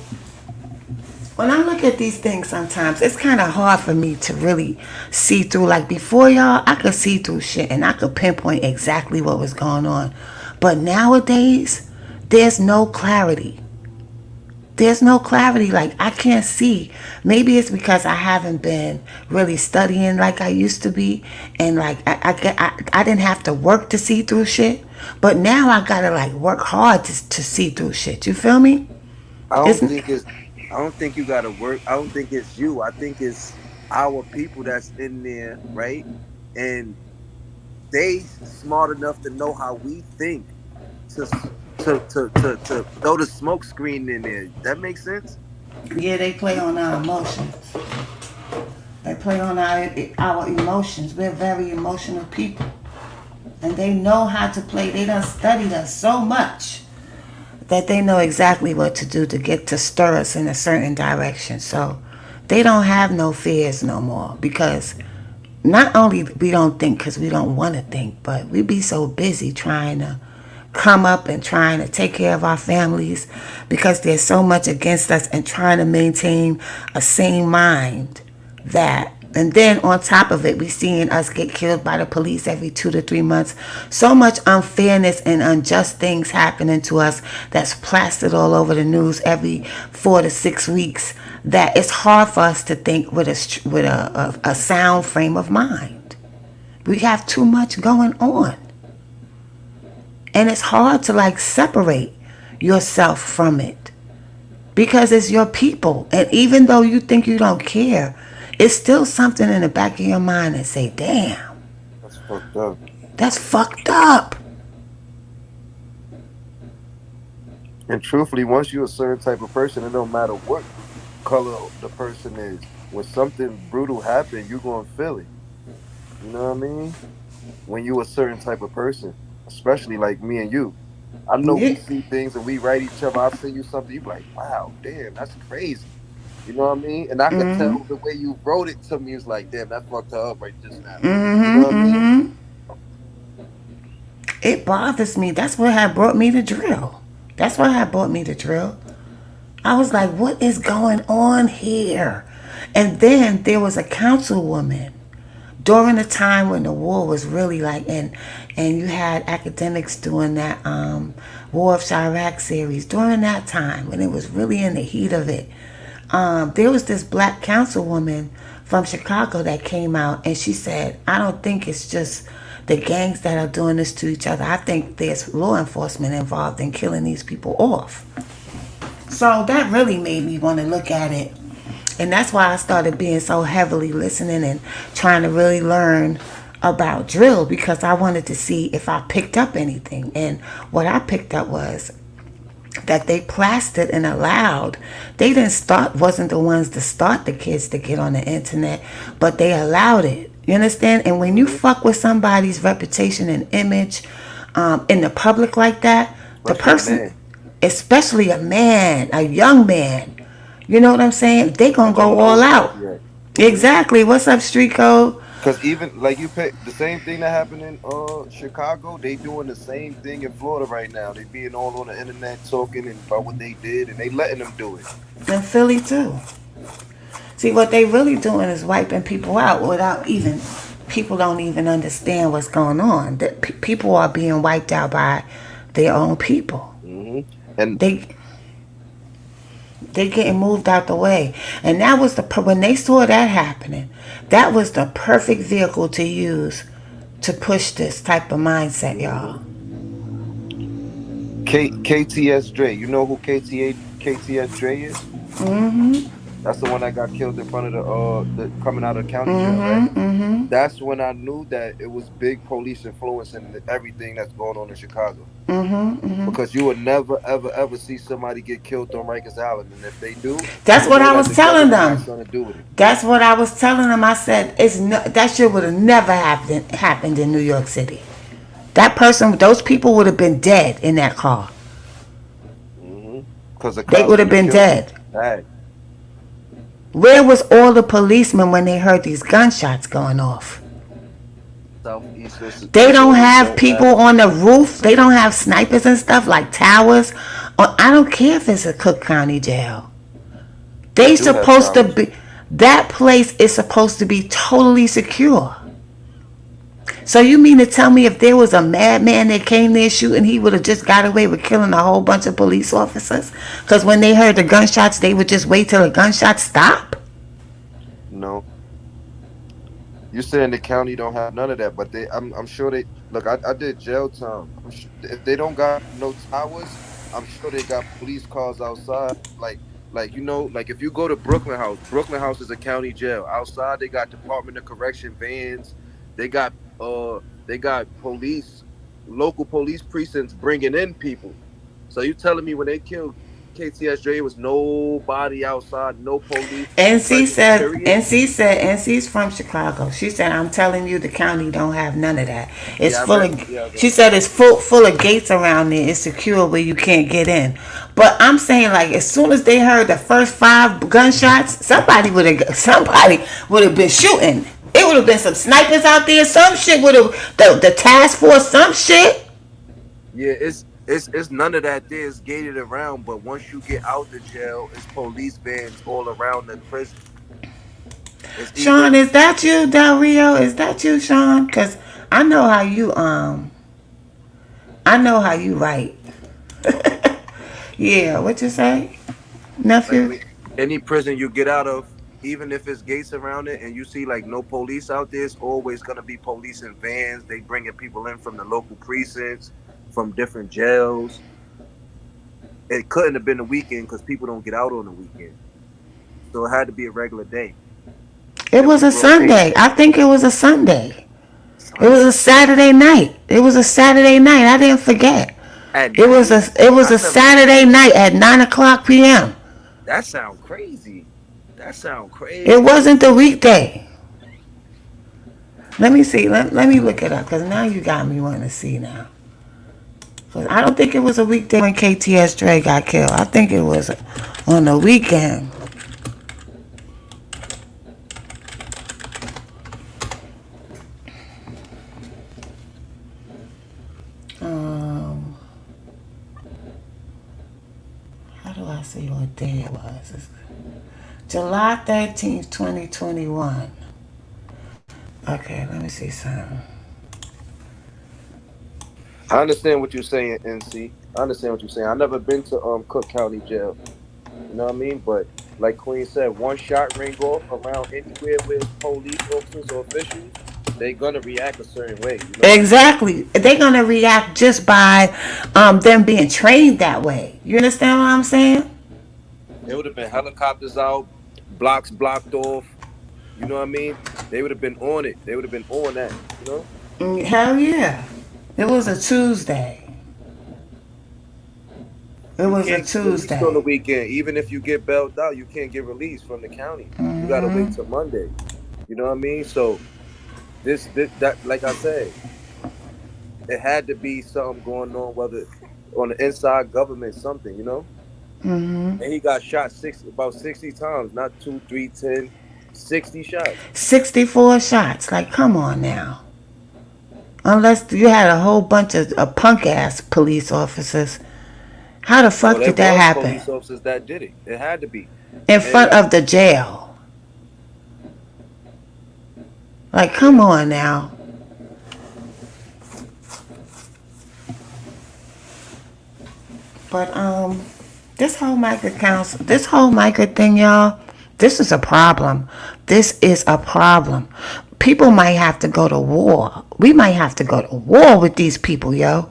when I look at these things sometimes, it's kind of hard for me to really see through. Like before, y'all, I could see through shit and I could pinpoint exactly what was going on. But nowadays, there's no clarity. There's no clarity. Like I can't see. Maybe it's because I haven't been really studying like I used to be, and like I didn't have to work to see through shit. But now I gotta like work hard to see through shit. You feel me? I don't It's think it's. I don't think you gotta work. I don't think it's you. I think it's our people that's in there, right? And they smart enough to know how we think to to throw the smoke screen in there. That makes sense. Yeah, they play on our emotions. They play on our emotions. We're very emotional people, and they know how to play. They done studied us so much that they know exactly what to do to get to stir us in a certain direction. So they don't have no fears no more because not only we don't think because we don't want to think, but we be so busy trying to come up and trying to take care of our families because there's so much against us and trying to maintain a sane mind that And then on top of it, we seeing us get killed by the police every 2 to 3 months. So much unfairness and unjust things happening to us that's plastered all over the news every 4 to 6 weeks that it's hard for us to think with a sound frame of mind. We have too much going on. And it's hard to like separate yourself from it because it's your people. And even though you think you don't care, it's still something in the back of your mind that say, damn, That's fucked up. that's fucked up. And truthfully, once you're a certain type of person, it don't matter what color the person is. When something brutal happens, you're gonna feel it. You know what I mean? When you a certain type of person, especially like me and you. I know we Yeah. see things and we write each other. I send you something, you be like, wow, damn, that's crazy. You know what I mean? And I could tell the way you wrote it to me is like, damn, that fucked her up right just now. You know what I mean? It bothers me. That's what had brought me to drill. That's what had brought me to drill. I was like, what is going on here? And then there was a councilwoman during the time when the war was really like, and you had academics doing that War of Chirac series during that time when it was really in the heat of it. There was this black councilwoman from Chicago that came out and she said, I don't think it's just the gangs that are doing this to each other. I think there's law enforcement involved in killing these people off. So that really made me want to look at it. And that's why I started being so heavily listening and trying to really learn about drill because I wanted to see if I picked up anything. And what I picked up was that they plastered and allowed. They didn't start, wasn't the ones to start the kids to get on the internet, but they allowed it. You understand? And when you Hmm. fuck with somebody's reputation and image in the public like that, the Especially a person, man especially a man, a young man, you know what I'm saying? They gonna that don't go know all stuff out. yet. Exactly. What's up, street code? Because even like you pick the same thing that happened in Chicago, they doing the same thing in Florida right now. They being all on the internet talking and about what they did, and they letting them do it. In Philly too. See, what they really doing is wiping people out without even people don't even understand what's going on. That people are being wiped out by their own people. Hmm. And They they getting moved out the way, and that was the when they saw that happening, that was the perfect vehicle to use to push this type of mindset, y'all. hmm KTS Dre, you know who KTS Dre is? That's the one that got killed in front of the coming out of county jail, right? That's when I knew that it was big police influence in everything that's going on in Chicago. Because you would never, ever, ever see somebody get killed on Rikers Island, and if they do, you That's would what know I that was the telling government has them. something to do with it. That's what I was telling them. I said it's no, that shit would have never happened in New York City. That person, those people would have been dead in that car. Because the They cops would have getting been killed is dead. bad. Where was all the policemen when they heard these gunshots going off? Southeast They don't disorders have don't have. people on the roof. They don't have snipers and stuff like towers. Or I don't care if it's a Cook County jail. They They do have supposed to towers. be. That place is supposed to be totally secure. So you mean to tell me if there was a madman that came there shooting, he would have just got away with killing a whole bunch of police officers? Because when they heard the gunshots, they would just wait till the gunshots stop? No, you're saying the county don't have none of that, but I'm sure they look. I did jail time. I'm sure if they don't got no towers, I'm sure they got police cars outside. Like like if you go to Brooklyn House is a county jail. Outside they got Department of Correction vans. They got they got police, local police precincts bringing in people. So you telling me when they killed KTSJ, it was nobody outside, no police NC presence, said, period? NC's from Chicago. She said, I'm telling you, the county don't have none of that. It's Yeah, I full read. of, Yeah, I she read said that. it's full of gates around there. It's secure where you can't get in. But I'm saying, like, as soon as they heard the first 5 gunshots, somebody would have been shooting. It would have been some snipers out there. Some shit would have, the task force, some shit. Yeah, it's none of that there. It's gated around, but once you get out the jail, it's police vans all around the prison. It's either Sean, is that you, Del Rio? Is that you, Sean? Cause I know how you I know how you write. Yeah, what you say, like nephew? any prison you get out of, even if it's gates around it and you see like no police out there, it's always gonna be police in vans. They bringing people in from the local precincts, from different jails. It couldn't have been a weekend because people don't get out on the weekend, so it had to be a regular day. It It was was a rotating. Sunday. I think it was a Sunday. It was Sunday a Saturday night. It was a Saturday night. I didn't forget. at It was night. a it was I a never. Saturday night at 9 o'clock p.m. That sound crazy. That sound It crazy. wasn't the weekday. Let me see. Let me look it up because now you got me wanting to see now. Cause I don't think it was a weekday when KTS Dre got killed. I think it was on the weekend. Um, how do I see what day it was? It's July 13th, 2021. Okay, let me see something. I understand what you're saying, NC. I understand what you're saying. I never been to Cook County Jail. You know what I mean? But like Queen said, one shot ring off around anywhere with police officers or officials, they gonna react a certain way. You know, Exactly. They're gonna react just by them being trained that way. You understand what I'm saying? it would have been helicopters out, blocks blocked off. You know what I mean? They would have been on it. They would have been on that. You know, Hell yeah. It was a Tuesday. It you was a can't get released on the Tuesday. weekend. Even if you get bailed out, you can't get released from the county. You gotta Hmm. wait till Monday. You know what I mean? So this that like I said, it had to be something going on, whether on the inside government, something, you know. Hmm. And he got shot about 60 times, not two, three, 10, 60 shots. 64 shots. Like, come on now. Unless you had a whole bunch of punk ass police officers. How the No, fuck there did that was happen? police officers that did it. It had to be. In And front like, of the jail. Like, come yeah, on now. But this whole migrant thing, y'all, this is a problem. This is a problem. People might have to go to war. We might have to go to war with these people, yo.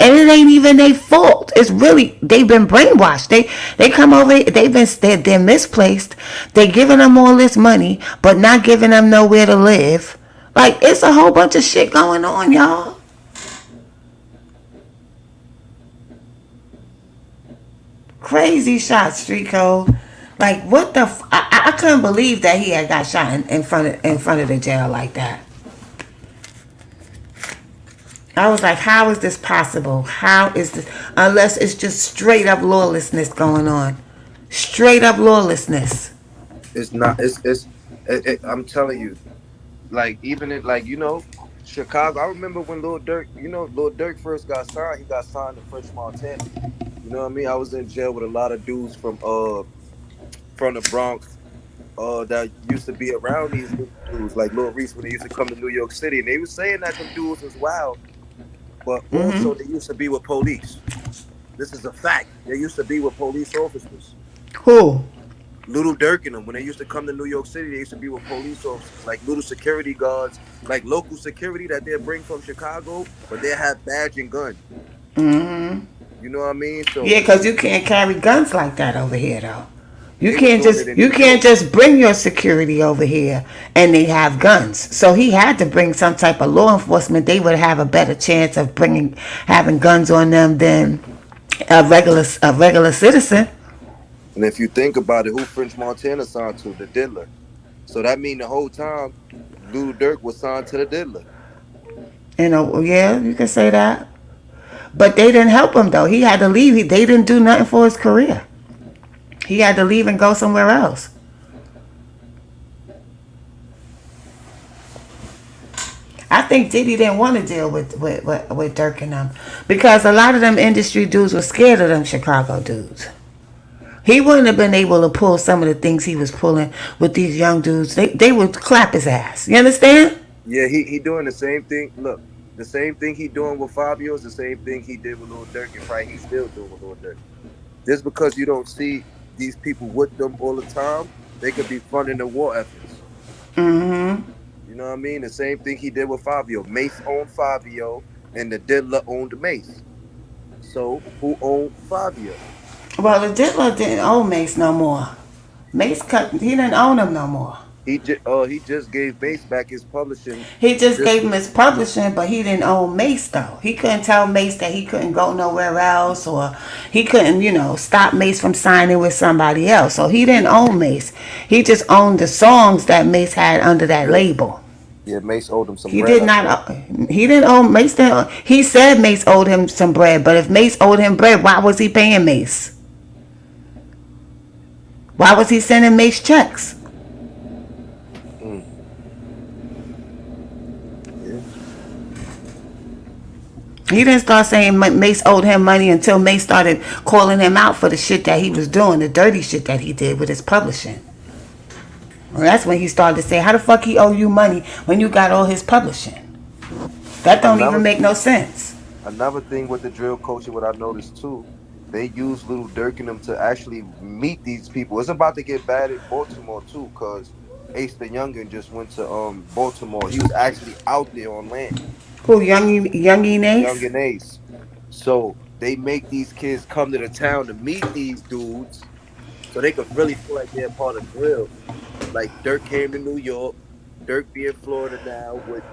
And it ain't even their fault. It's really they've been brainwashed. They come over. They're misplaced. They giving them all this money, but not giving them nowhere to live. Like it's a whole bunch of shit going on, y'all. Crazy shot, street code. Like what the? I couldn't believe that he had got shot in front of the jail like that. I was like, how is this possible? How is this? Unless it's just straight up lawlessness going on. Straight up lawlessness. it's not. I'm telling you, like even in like Chicago. I remember when Lil Durk, Lil Durk first got signed. He got signed to French Montana. You know what I mean? I was in jail with a lot of dudes from the Bronx that used to be around these dudes, like Lil Reese when they used to come to New York City, and they was saying that them dudes was wild, but Mm-hmm. also they used to be with police. This is a fact. They used to be with police officers. Who? Little Dirk and them, when they used to come to New York City, they used to be with police officers, like little security guards, like local security that they'll bring from Chicago, but they have badge and gun. Mm-hmm. You know what I mean? So Yeah, because you can't carry guns like that over here, though. You they was can't doing it just in you New can't York. just bring your security over here and they have guns. So he had to bring some type of law enforcement. They would have a better chance of bringing having guns on them than a regular citizen. And if you think about it, who French Montana signed to? The Diddler. So that mean the whole time, Little Dirk was signed to the Diddler. Yeah, you can say that. But they didn't help him though. He had to leave. They didn't do nothing for his career. He had to leave and go somewhere else. I think Diddy didn't want to deal with Dirk and them because a lot of them industry dudes were scared of them Chicago dudes. He wouldn't have been able to pull some of the things he was pulling with these young dudes. They would clap his ass. You understand? Yeah, he doing the same thing. Look, the same thing he doing with Fabio is the same thing he did with Lil Durk, and probably he's still doing with Lil Durk. Just because you don't see these people with them all the time, they could be funding the war efforts. Mm-hmm. You know what I mean? The same thing he did with Fabio. Mace owned Fabio, and the diddler owned Mace. So who owned Fabio? Well, the Diddler didn't own Mace no more. Mace cut. He didn't own him no more. He just gave Mace back his publishing. He just Just gave him his publishing, but he didn't own Mace though. He couldn't tell Mace that he couldn't go nowhere else, or he couldn't, stop Mace from signing with somebody else. So he didn't own Mace. He just owned the songs that Mace had under that label. yeah, Mace owed him some He bread, did I think. not. He didn't owe Mace. He said Mace owed him some bread, but if Mace owed him bread, why was he paying Mace? Why was he sending Mace checks? Mm, yeah. He didn't start saying Mace owed him money until Mace started calling him out for the shit that he was doing, the dirty shit that he did with his publishing. Well, that's when he started to say, "How the fuck he owe you money when you got all his publishing?" That don't even Another make no sense. another thing with the drill culture, what I noticed too, they use Little Dirk and them to actually meet these people. It's about to get bad in Baltimore too, cause Ace the Youngin just went to Baltimore. He was actually out there on land, Who, Youngie Nace? Youngin Ace. So they make these kids come to the town to meet these dudes, so they could really feel like they're part of drill. Like Dirk came to New York, Dirk be in Florida now with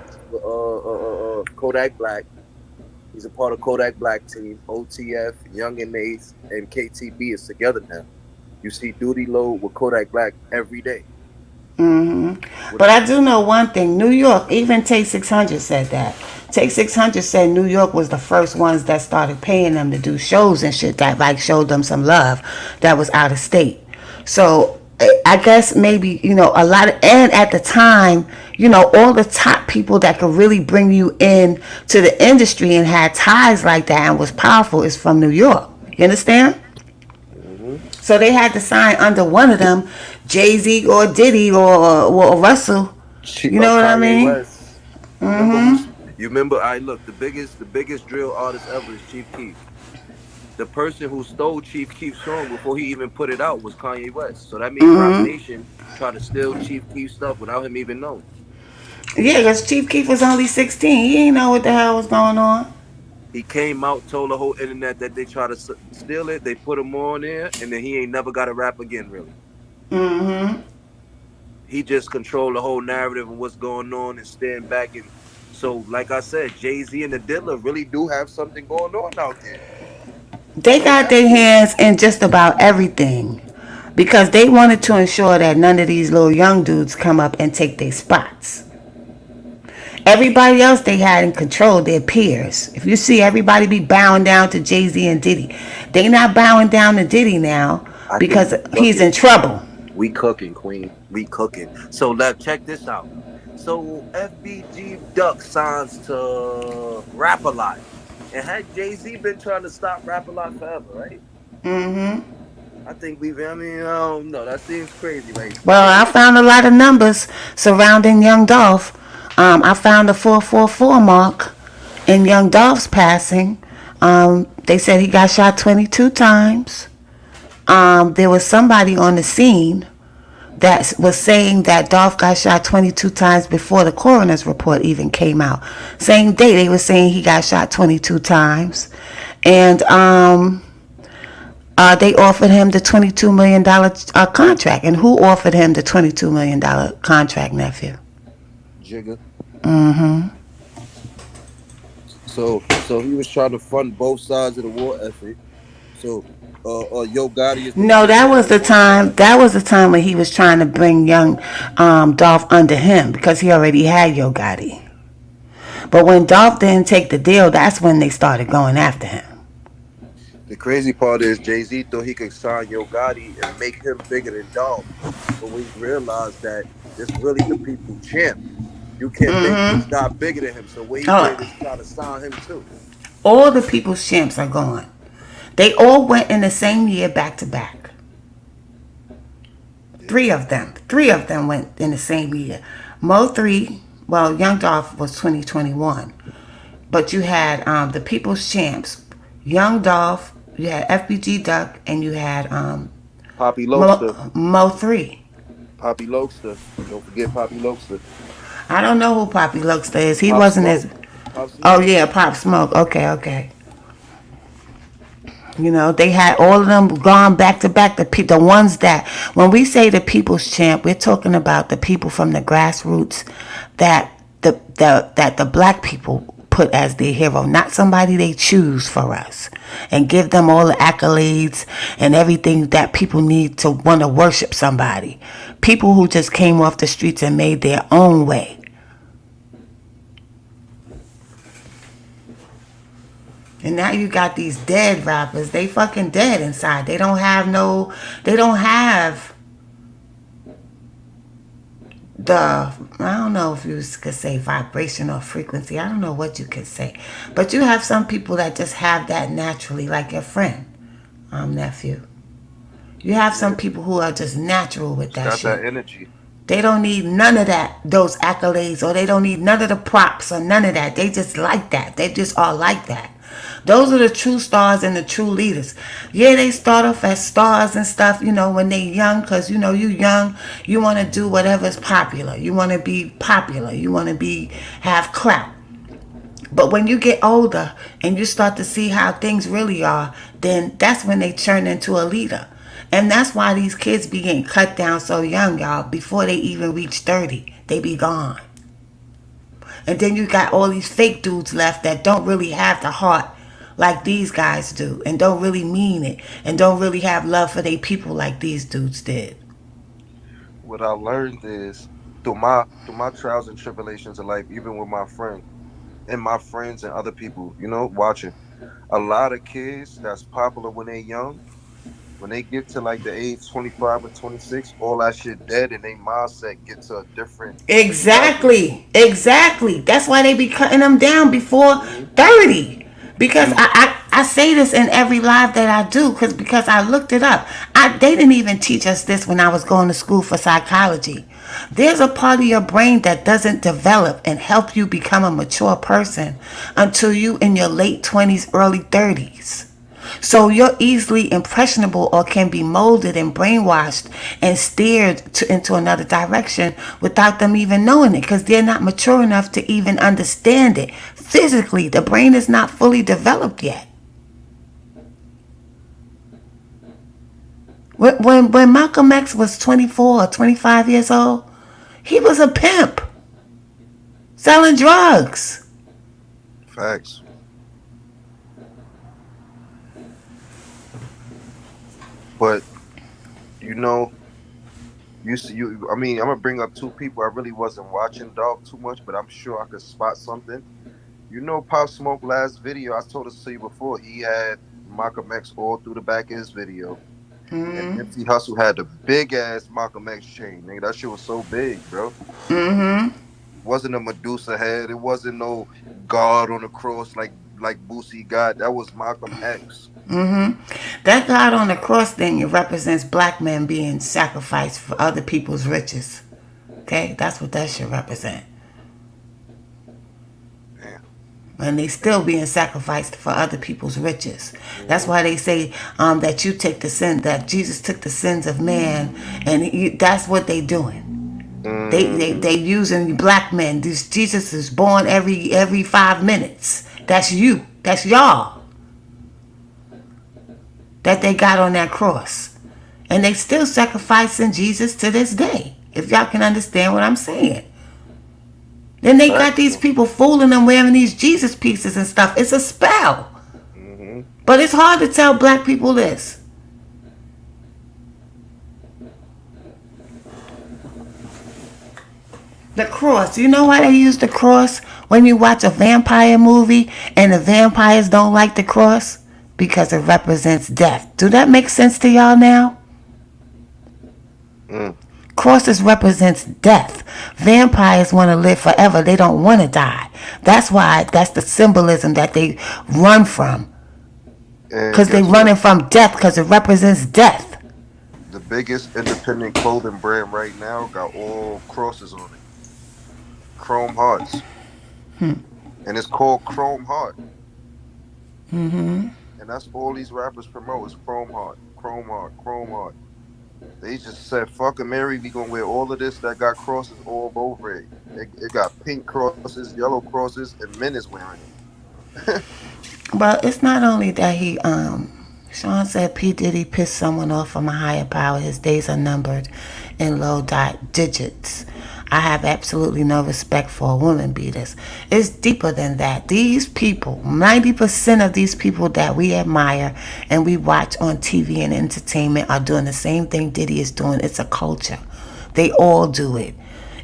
Kodak Black. He's a part of Kodak Black team. OTF, Young and Ace, and KTB is together now. You see Duty Load with Kodak Black every day. Hmm. With But I do know one thing. New York, even Take 600 said that. Take 600 said New York was the first ones that started paying them to do shows and shit that like showed them some love that was out of state. So I guess maybe, a lot of, and at the time, all the top people that could really bring you in to the industry and had ties like that and was powerful is from New York. You understand? hmm So they had to sign under one of them, Jay Z or Diddy or Russell. You know what I Kanye mean? West. You remember you remember? I look, the biggest drill artist ever is Chief Keef. The person who stole Chief Keef's song before he even put it out was Kanye West. So that means Rock Nation tried to steal Chief Keef's stuff without him even knowing. Yeah, because Chief Keef was only 16. He didn't know what the hell was going on. He came out, told the whole internet that they tried to steal it. They put him on there, and then he ain't never got to rap again. Really, Mm-hmm. he just controlled the whole narrative and what's going on and stand back. And so, like I said, Jay Z and the Diddler really do have something going on out there. They They got have their to. hands in just about everything because they wanted to ensure that none of these little young dudes come up and take their spots. Everybody else they had in control, their peers. If you see everybody be bowing down to Jay Z and Diddy, they not bowing down to Diddy now I think because we he's cooking. in trouble. We cooking, Queen. We cooking. So let check this out. So FBG Duck signs to Rap a Lot. And had Jay Z been trying to stop Rap a Lot forever, right? Mm-hmm. I think I mean, I don't know. That seems crazy, right? Well, I found a lot of numbers surrounding Young Dolph. I found the 444 mark in Young Dolph's passing. They said he got shot 22 times. There was somebody on the scene that was saying that Dolph got shot 22 times before the coroner's report even came out. Same day they were saying he got shot 22 times. And they offered him the $22 million contract. And who offered him the $22 million contract, nephew? Jigga. Mm-hmm. So he was trying to fund both sides of the war effort. So Yo Gotti is the No, biggest that one was on the both time. sides. That was the time when he was trying to bring young Dolph under him because he already had Yo Gotti. But when Dolph didn't take the deal, that's when they started going after him. The crazy part is Jay Z thought he could sign Yo Gotti and make him bigger than Dolph, but when he realized that this really the people champ, you can't make this Mm-hmm. guy bigger than him. So what he Oh, did is try to sign him too. all the people's champs are gone. They all went in the same year back to back. Three of them went in the same year. Mo 3, well, Young Dolph was 2021. But you had the People's Champs, Young Dolph, you had FBG Duck, and you had Poppy Lokester. Mo 3. Poppy Lokester. Don't forget Poppy Lokester. I don't know who Poppy Lokester is. He Pop wasn't Smoke. as. Pop Oh, Smoke. yeah, Pop Smoke. Okay, okay. You know, they had all of them gone back to back. The ones that, when we say the people's champ, we're talking about the people from the grassroots that the black people put as their hero, not somebody they choose for us, and give them all the accolades and everything that people need to want to worship somebody. People who just came off the streets and made their own way. And now you got these dead rappers. They fucking dead inside. They don't have the, I don't know if you could say vibration or frequency. I don't know what you could say. But you have some people that just have that naturally, like your friend, nephew. You have some Yeah. people who are just natural with It's that got that shit. energy. They don't need none of that, those accolades, or they don't need none of the props or none of that. They just like that. They just are like that. Those are the true stars and the true leaders. Yeah, they start off as stars and stuff, when they young, because, you young, you want to do whatever's popular. You want to be popular. You want to have clout. But when you get older and you start to see how things really are, then that's when they turn into a leader. And that's why these kids be getting cut down so young, y'all. Before they even reach 30, they be gone. And then you got all these fake dudes left that don't really have the heart like these guys do, and don't really mean it, and don't really have love for their people like these dudes did. What I learned is through my trials and tribulations of life, even with my friend and my friends and other people, watching. A lot of kids that's popular when they young, when they get to like the age 25 or 26, all that shit dead and their mindset get to a different level. Exactly. That's why they be cutting them down before Hmm 30. Because And I say this in every live that I do, because I looked it up. They didn't even teach us this when I was going to school for psychology. There's a part of your brain that doesn't develop and help you become a mature person until you in your late 20s, early 30s. So you're easily impressionable or can be molded and brainwashed and steered into another direction without them even knowing it, because they're not mature enough to even understand it. Physically, the brain is not fully developed yet. When Malcolm X was 24 or 25 years old, he was a pimp selling drugs. facts. But you know, you see, I mean, I'm gonna bring up two people. I really wasn't watching Dog too much, but I'm sure I could spot something. Pop Smoke last video, I told us to you before, he had Malcolm X all through the back of his video. And Nipsey Hussle had the big ass Malcolm X chain. Nigga, that shit was so big, bro. Wasn't a Medusa head. It wasn't no God on the cross like Boosie got. That was Malcolm X. That God on the cross thing, it represents black men being sacrificed for other people's riches. Okay, that's what that should represent. Damn. And they still being sacrificed for other people's riches. That's Hmm why they say that that Jesus took the sins of man, and that's what they doing. They hmm using black men. This Jesus is born every 5 minutes. That's you. That's y'all that they got on that cross, and they still sacrificing Jesus to this day. If y'all can understand what I'm saying. Then they got Facts. these people fooling them wearing these Jesus pieces and stuff. It's a spell. Hmm But it's hard to tell black people this. The cross. You know why they use the cross when you watch a vampire movie and the vampires don't like the cross? Because it represents death. Do that make sense to y'all now? Mm. Crosses represents death. Vampires want to live forever. They don't want to die. That's the symbolism that they run from. And Because they're guess what? running from death because it represents death. biggest independent clothing brand right now got all crosses on it, chrome hearts, and it's called Chrome Heart, and that's all these rappers promote is Chrome Heart, Chrome Heart, Chrome Heart. They just said, "Fuck a Mary, we gonna wear all of this that got crosses all over it. It got pink crosses, yellow crosses, and men is wearing it." But it's not only that Sean said P. Diddy pissed someone off from a higher power. His days are numbered in low dot digits. I have absolutely no respect for woman beaters. It's deeper than that. These people, 90% of these people that we admire and we watch on TV and entertainment are doing the same thing Diddy is doing. It's a culture. They all do it.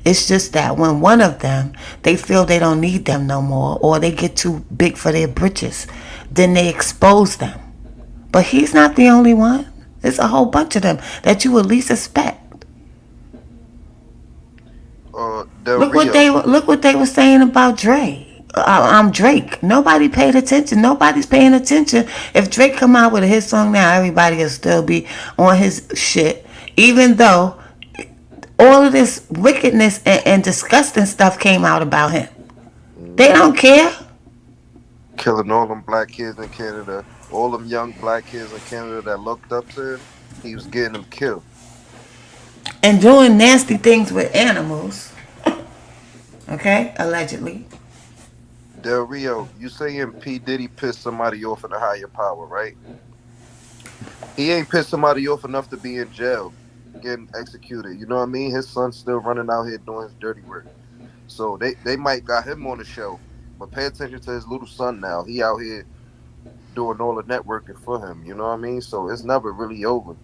It's just that when one of them, they feel they don't need them no more or they get too big for their britches, then they expose them. But he's not the only one. There's a whole bunch of them that you at least suspect. Del Rio. Look what they were saying about Dre. I'm Drake. Nobody paid attention. Nobody's paying attention. If Drake come out with a hit song now, everybody will still be on his shit, even though all of this wickedness and disgusting stuff came out about him. They Mhm. don't care. Killing all them black kids in Canada, all them young black kids in Canada that looked up to him, he was getting them killed. And doing nasty things with animals. Okay, allegedly. Del Rio, you saying P. Diddy pissed somebody off in a higher power, right? He ain't pissed somebody off enough to be in jail, getting executed. You know what I mean? His son's still running out here doing his dirty work. So they might got him on the show. But pay attention to his little son now. He out here doing all the networking for him. You know what I mean? So it's never really over.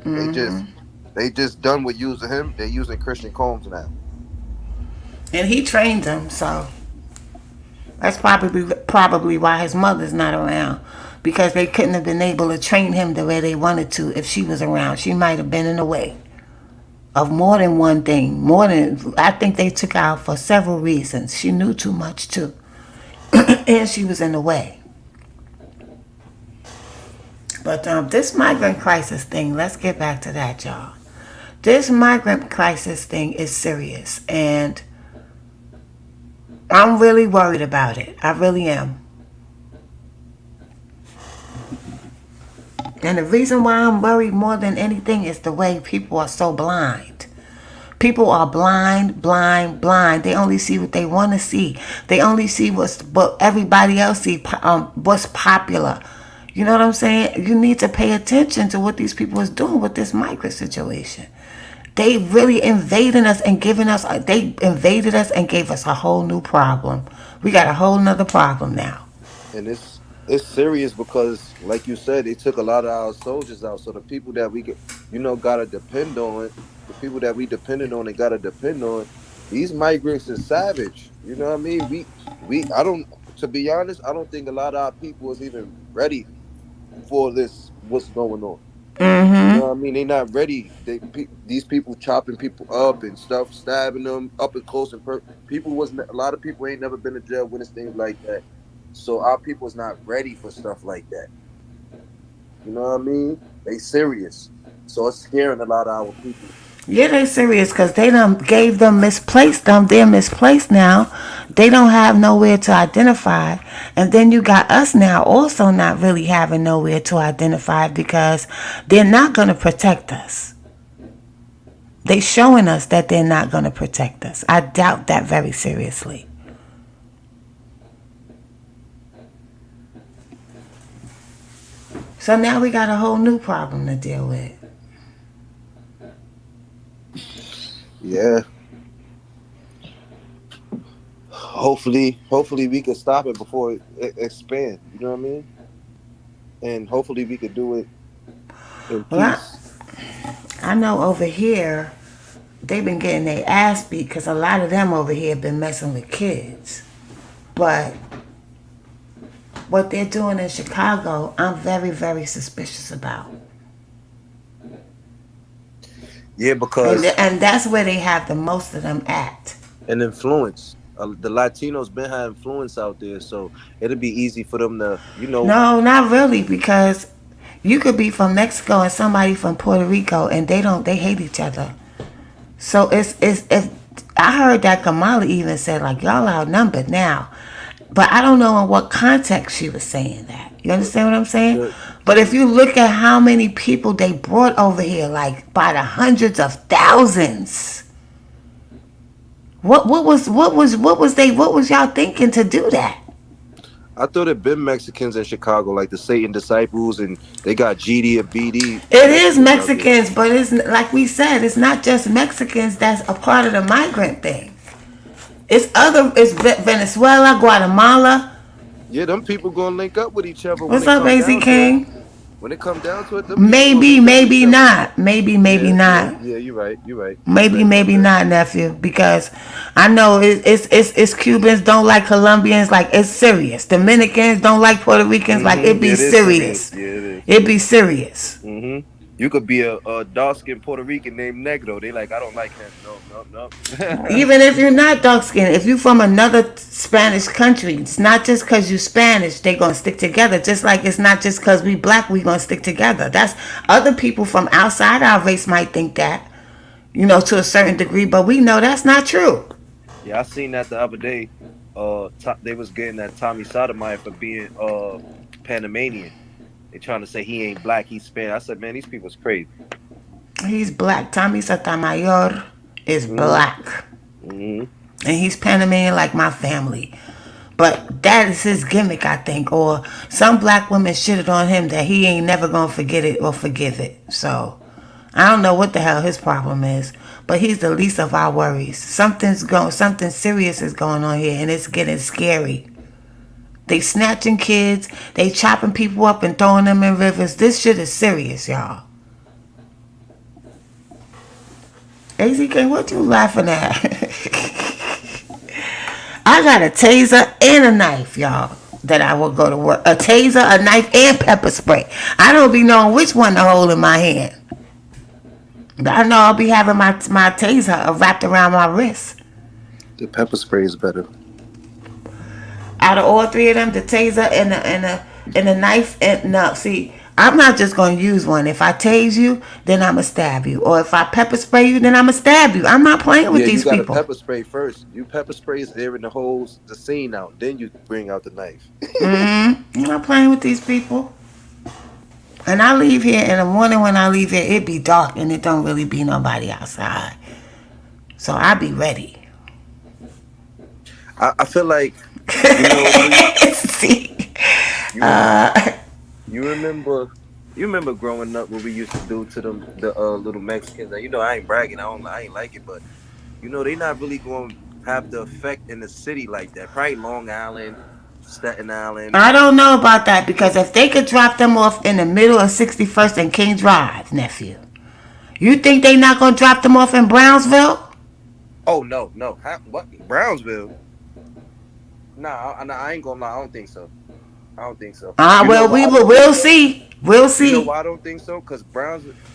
They just they just done with using him. They're using Christian Combs now. And he trained them, so that's probably why his mother's not around. Because they couldn't have been able to train him the way they wanted to if she was around. She might have been in the way of more than one thing. More than I think they took her out for several reasons. She knew too much too. And she was in the way. But this migrant crisis thing, let's get back to that, y'all. This migrant crisis thing is serious, and I'm really worried about it. I really am. And the reason why I'm worried more than anything is the way people are so blind. People are blind, blind, blind. They only see what they want to see. They only see what everybody else see. What's popular. You know what I'm saying? You need to pay attention to what these people is doing with this migrant situation. They really invading us and giving us. They invaded us and gave us a whole new problem. We got a whole nother problem now. And it's serious because, like you said, they took a lot of our soldiers out. So the people that we get, gotta depend on, the people that we depended on and gotta depend on, these migrants is savage. You know what I mean? I don't. To be honest, I don't think a lot of our people is even ready for this. What's going on? You know what I mean? They not ready. These people chopping people up and stuff, stabbing them up and close and people wasn't. A lot of people ain't never been to jail witness things like that. So our people's not ready for stuff like that. You know what I mean? They serious. So it's scaring a lot of our people. Yeah, they serious because they done gave them misplaced them. They're misplaced now. They don't have nowhere to identify. And then you got us now also not really having nowhere to identify because they're not going to protect us. They showing us that they're not going to protect us. I doubt that very seriously. So now we got a whole new problem to deal with. Yeah. Hopefully we can stop it before it expand. You know what I mean? And hopefully we could do it in Well, peace. I know over here they've been getting their ass beat because a lot of them over here have been messing with kids. But what they're doing in Chicago, I'm very, very suspicious about. Yeah, And, because and that's where they have the most of them at. an influence. The Latinos been have influence out there, so it'll be easy for them to. No, not really, because You could be from Mexico and somebody from Puerto Rico, and they hate each other. So it's if I heard that Kamala even said like y'all outnumbered now, but I don't know in what context she was saying that. You But understand what I'm saying? the But if you look at how many people they brought over here, like by the hundreds of thousands, what was y'all thinking to do that? I thought it been Mexicans in Chicago, like the Satan disciples, and they got GD and BD It is Mexicans out there. Mexicans, but it's like we said, it's not just Mexicans that's a part of the migrant thing. It's Venezuela, Guatemala. Yeah, them people gonna link up with each other when What's it up, come AC down to it. King? When it come down to it, them people gonna Maybe, link up with each maybe other. not. Maybe Yeah, yeah, not. yeah. You're right. You're right. You're Maybe, right about maybe that. not, nephew. Because I know it's Cubans don't like Colombians. Like it's serious. Dominicans don't like Puerto Ricans. Like it Yeah, be it is serious. serious. Yeah, it is. It be serious. You could be a dark skinned Puerto Rican named Negro. They like, I don't like him. No, no, no. Even if you're not dark skinned, if you're from another Spanish country, it's not just because you Spanish they gonna stick together. Just like it's not just because we black we gonna stick together. That's other people from outside our race might think that, to a certain degree, but we know that's not true. Yeah, I seen that the other day. They was getting that Tommy Sotomayor for being Panamanian. They trying to say he ain't black, he's Spanish. I said, man, these people's crazy. He's black. Tommy Sotomayor is hmm black. hmm And he's Panamanian like my family. But that is his gimmick, I think. Or some black women shitted on him that he ain't never gonna forget it or forgive it. So I don't know what the hell his problem is. But he's the least of our worries. Something serious is going on here and it's getting scary. They snatching kids, they chopping people up and throwing them in rivers. This shit is serious, y'all. AZK, what you laughing at? I got a taser and a knife, y'all, that I will go to work. A taser, a knife, and pepper spray. I don't be knowing which one to hold in my hand. But I know I'll be having my taser wrapped around my wrist. The pepper spray is better. Out of all three of them, the taser and the knife, and no, see, I'm not just gonna use one. If I tase you, then I'ma stab you. Or if I pepper spray you, then I'ma stab you. I'm not playing with Yeah, you these got to people. pepper spray first. You pepper spray is airing the scene out. Then you bring out the knife. I'm not playing with these people. And I leave here in the morning when I leave here, it be dark and it don't really be nobody outside. So I be ready. I feel like, you know, Bree, See? you remember, you remember, you remember growing up what we used to do to them, the little Mexicans. And I ain't bragging. I ain't like it, but they not really going to have the effect in the city like that. Probably Long Island, Staten Island. I don't know about that because if they could drop them off in the middle of 61st and King Drive, nephew, you think they not gonna drop them off in Brownsville? Oh no, no, what Brownsville? Nah, I ain't gonna lie. I don't think so. I don't think so. Ah, You know well, why I don't think we'll so? see. We'll You know see. why I don't think so? Because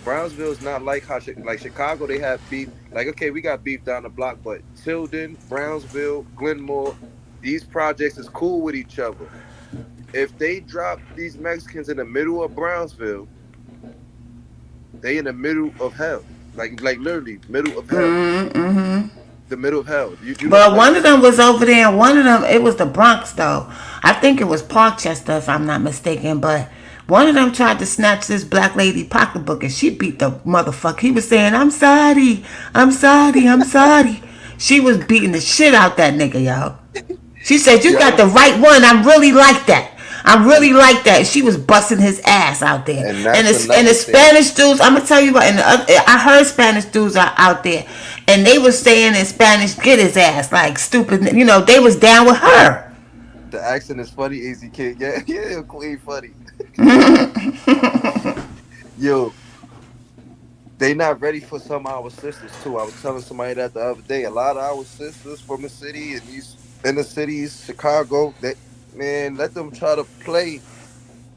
Brownsville is not like how like Chicago. They have beef. Like okay, we got beef down the block, but Tilden, Brownsville, Glenmore, these projects is cool with each other. If they drop these Mexicans in the middle of Brownsville, they in the middle of hell. Like literally middle of hell. The middle of hell. You know But like one of them was over there, and one of them, it was the Bronx, though. I think it was Parkchester, if I'm not mistaken. But one of them tried to snatch this black lady pocketbook, and she beat the motherfucker. He was saying, I'm sorry, I'm sorry, I'm sorry. She was beating the shit out that nigga, yo. She said, you got yo, the right one. I really like that. I really like that. She was busting his ass out there. and And that's the another thing. Spanish dudes, I'm gonna tell you what. And I heard Spanish dudes are out there, and they was saying in Spanish, "Get his ass," like stupid. They was down with her. The accent is funny, AZK. Yeah, yeah, Queen funny. Yo, they not ready for some of our sisters too. I was telling somebody that the other day. A lot of our sisters from the city and these inner cities, Chicago, that man, let them try to play.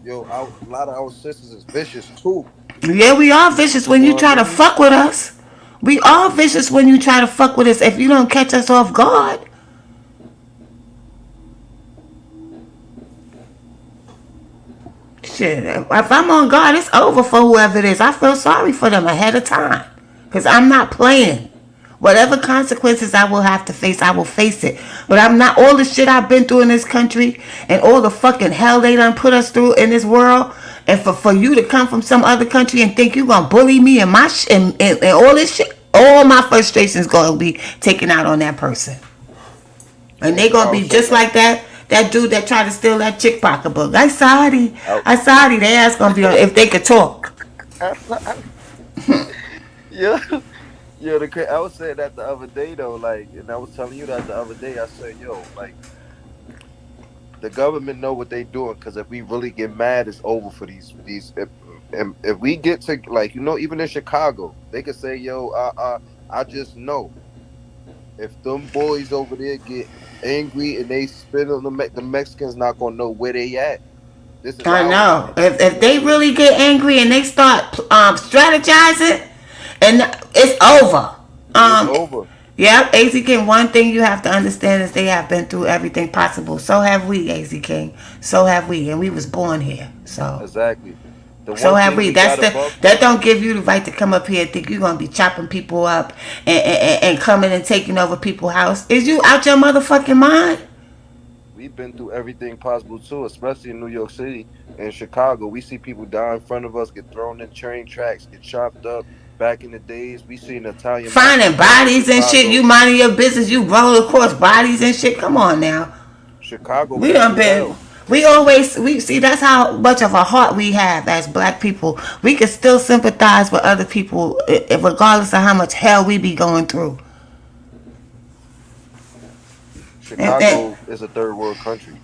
Yo, a lot of our sisters is vicious too. Yeah, we are vicious You when know you what I try to mean? fuck with us. We are vicious when you try to fuck with us. If you don't catch us off guard, Shit, if I'm on guard, it's over for whoever it is. I feel sorry for them ahead of time. Because I'm not playing. Whatever consequences I will have to face, I will face it. But I'm not, all the shit I've been through in this country and all the fucking hell they done put us through in this world, and for you to come from some other country and think you gonna bully me and my and all this shit, all my frustrations gonna be taken out on that person. And they I gonna would be say just that. like that dude that tried to steal that chick pocketbook. I sorry. I, I sorry. Their ass gonna be on if they could talk. yeah, yeah. I was saying that the other day though, like, and I was telling you that the other day. I said, yo, like, the government know what they doing because if we really get mad, it's over for these. If we get to like even in Chicago, they could say, yo, I just know if them boys over there get angry and they spit on the Mexicans not gonna know where they at. This is I our know. land. You If know what they I mean? really get angry and they start strategizing, and it's over. It's Um, over. yeah, AZ King. One thing you have to understand is they have been through everything possible. So have we, AZ King. So have we, and we was born here. Exactly. The So one have thing we. we That's got the above. that don't give you the right to come up here and think you're gonna be chopping people up and coming and taking over people's house. Is you out your motherfucking mind? We've been through everything possible too, especially in New York City and Chicago. We see people die in front of us, get thrown in train tracks, get chopped up. Back in the days, we seen Italian mafia Finding boss in bodies and shit. You Chicago. minding your business. You roll across bodies and shit. Come on now. Chicago We been done through been. hell. We always we see that's how much of a heart we have as black people. We can still sympathize with other people, regardless of how much hell we be going through. And Chicago is a third world country.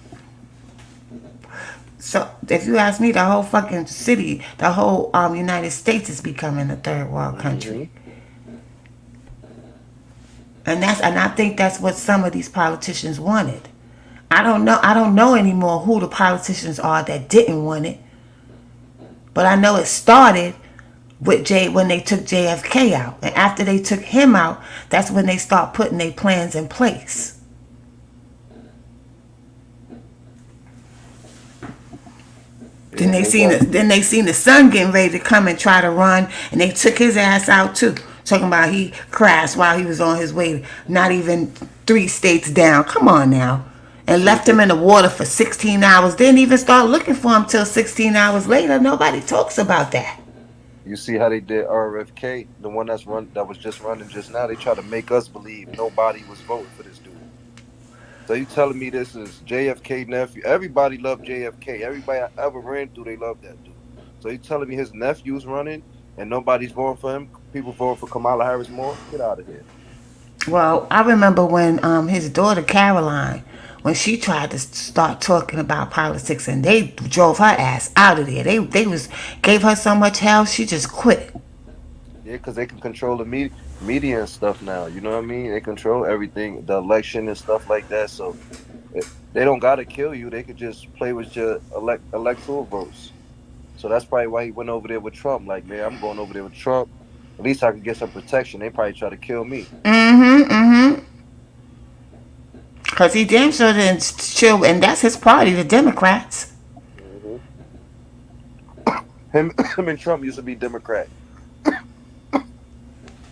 so, if you ask me, the whole fucking city, the whole United States is becoming a third world Hmm. country. And I think that's what some of these politicians wanted. I don't know anymore who the politicians are that didn't want it. But I know it started with J when they took JFK out. And after they took him out, that's when they start putting their plans in place. Yeah, they got. Then they seen the son getting ready to come and try to run, and they took his ass out too. Talking about he crashed while he was on his way, not even 3 states down. Come on now. And See, left him in the water for 16 hours. Didn't even start looking for him till 16 hours later. Nobody talks about that. you see how they did RFK, the one that was just running just now. They try to make us believe nobody was voting for this dude. So you telling me this is JFK nephew? Everybody loved JFK. Everybody I ever ran through, they loved that dude. So you telling me his nephew's running and nobody's voting for him? People voting for Kamala Harris more? Get out of here. Well, I remember when his daughter Caroline, when she tried to start talking about politics, and they drove her ass out of there. They was gave her so much hell, she just quit. Yeah, because they can control the media and stuff now. You know what I mean? They control everything, the election and stuff like that. So they don't gotta kill you. They could just play with your electoral votes. So that's probably why he went over there with Trump. Like, man, I'm going over there with Trump. At least I can get some protection. They probably try to kill me. Mm-hmm. Mm-hmm. Cause he damn sure didn't chill, and that's his party, the Democrats. Hmm. Him and Trump used to be Democrat,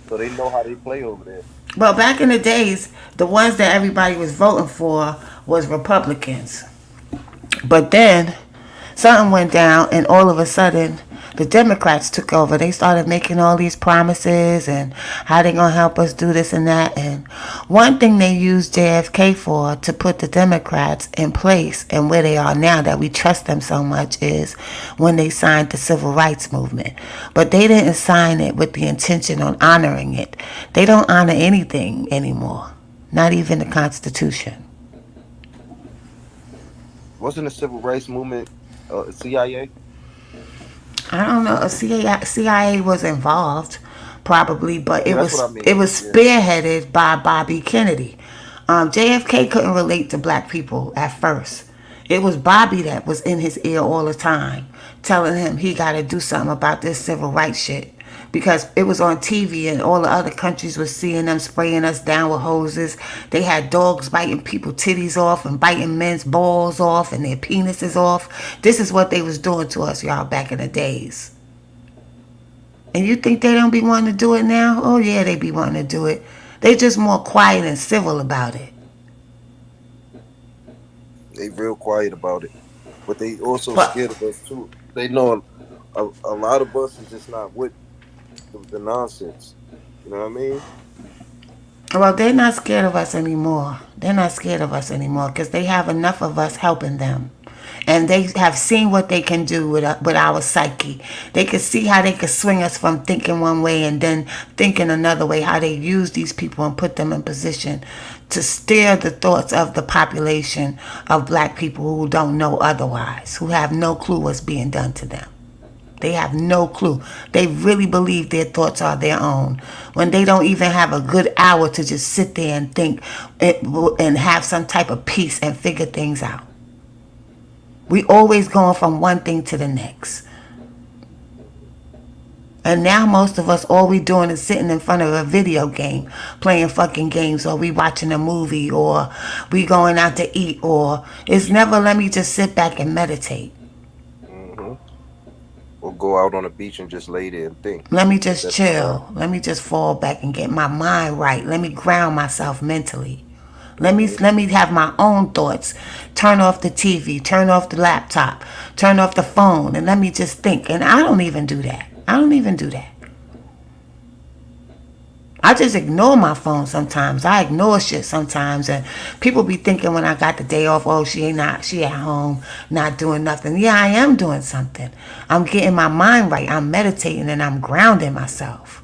so they know how they play over there. Well, back in the days, the ones that everybody was voting for was Republicans. But then something went down, and all of a sudden, the Democrats took over. They started making all these promises and how they gonna help us do this and that. And one thing they used JFK for to put the Democrats in place and where they are now that we trust them so much is when they signed the Civil Rights Movement. But they didn't sign it with the intention on honoring it. They don't honor anything anymore, not even the Constitution. Wasn't the civil rights movement CIA? I don't know. CIA was involved, probably, but Yeah, that's what I it mean. was Yeah, spearheaded by Bobby Kennedy. JFK couldn't relate to black people at first. It was Bobby that was in his ear all the time, telling him he got to do something about this civil rights shit because it was on TV and all the other countries were seeing them spraying us down with hoses. They had dogs biting people titties off and biting men's balls off and their penises off. This is what they was doing to us, y'all, back in the days. And you think they don't be wanting to do it now? Oh yeah, they be wanting to do it. They just more quiet and civil about it. They real quiet about it, but they also But scared of us too. They know a lot of us is just not with the nonsense. You know what I mean? well, they're not scared of us anymore. They're not scared of us anymore because they have enough of us helping them. And they have seen what they can do with our psyche. They can see how they can swing us from thinking one way and then thinking another way, how they use these people and put them in position to steer the thoughts of the population of black people who don't know otherwise, who have no clue what's being done to them. They have no clue. They really believe their thoughts are their own when they don't even have a good hour to just sit there and think and have some type of peace and figure things out. We always going from one thing to the next. And now most of us, all we doing is sitting in front of a video game, playing fucking games, or we watching a movie, or we going out to eat, or it's never let me just sit back and meditate. Hmm. Or go out on the beach and just lay there and think. Let me just That's chill. Let me just fall back and get my mind right. Let me ground myself mentally. Let me have my own thoughts. Turn off the TV, turn off the laptop, turn off the phone, and let me just think. And I don't even do that. I don't even do that. I just ignore my phone sometimes. I ignore shit sometimes, and people be thinking when I got the day off, oh, she at home, not doing nothing. Yeah, I am doing something. I'm getting my mind right. I'm meditating and I'm grounding myself.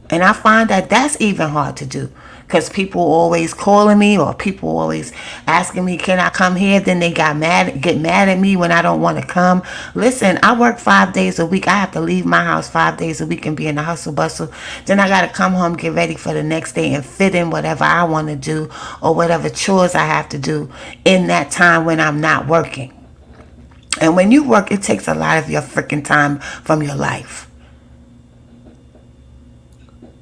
And I find that that's even hard to do because people always calling me or people always asking me, can I come here? Then they get mad at me when I don't want to come. Listen, I work 5 days a week. I have to leave my house 5 days a week and be in the hustle bustle. Then I got to come home, get ready for the next day and fit in whatever I want to do or whatever chores I have to do in that time when I'm not working. And when you work, it takes a lot of your freaking time from your life.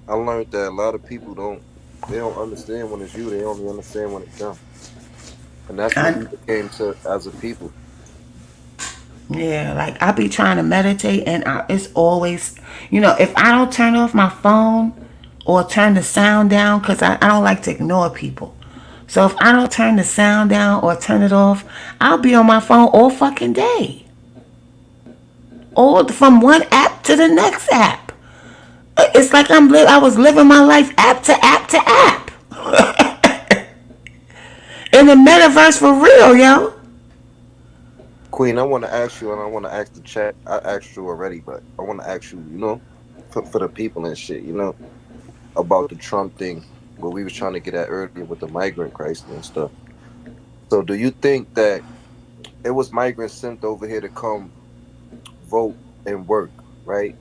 I learned that a lot of people don't understand when it's you. They only understand when it's them, and that's what we I, became to as a people. Yeah, like I be trying to meditate, and it's always, if I don't turn off my phone or turn the sound down, because I don't like to ignore people. So if I don't turn the sound down or turn it off, I'll be on my phone all fucking day, all from one app to the next app. It's like I was living my life app to app to app in the metaverse for real, yo. Queen, I want to ask you, and I want to ask the chat. I asked you already, but I want to ask you, for the people and shit, about the Trump thing, what we was trying to get at earlier with the migrant crisis and stuff. So, do you think that it was migrants sent over here to come vote and work, right?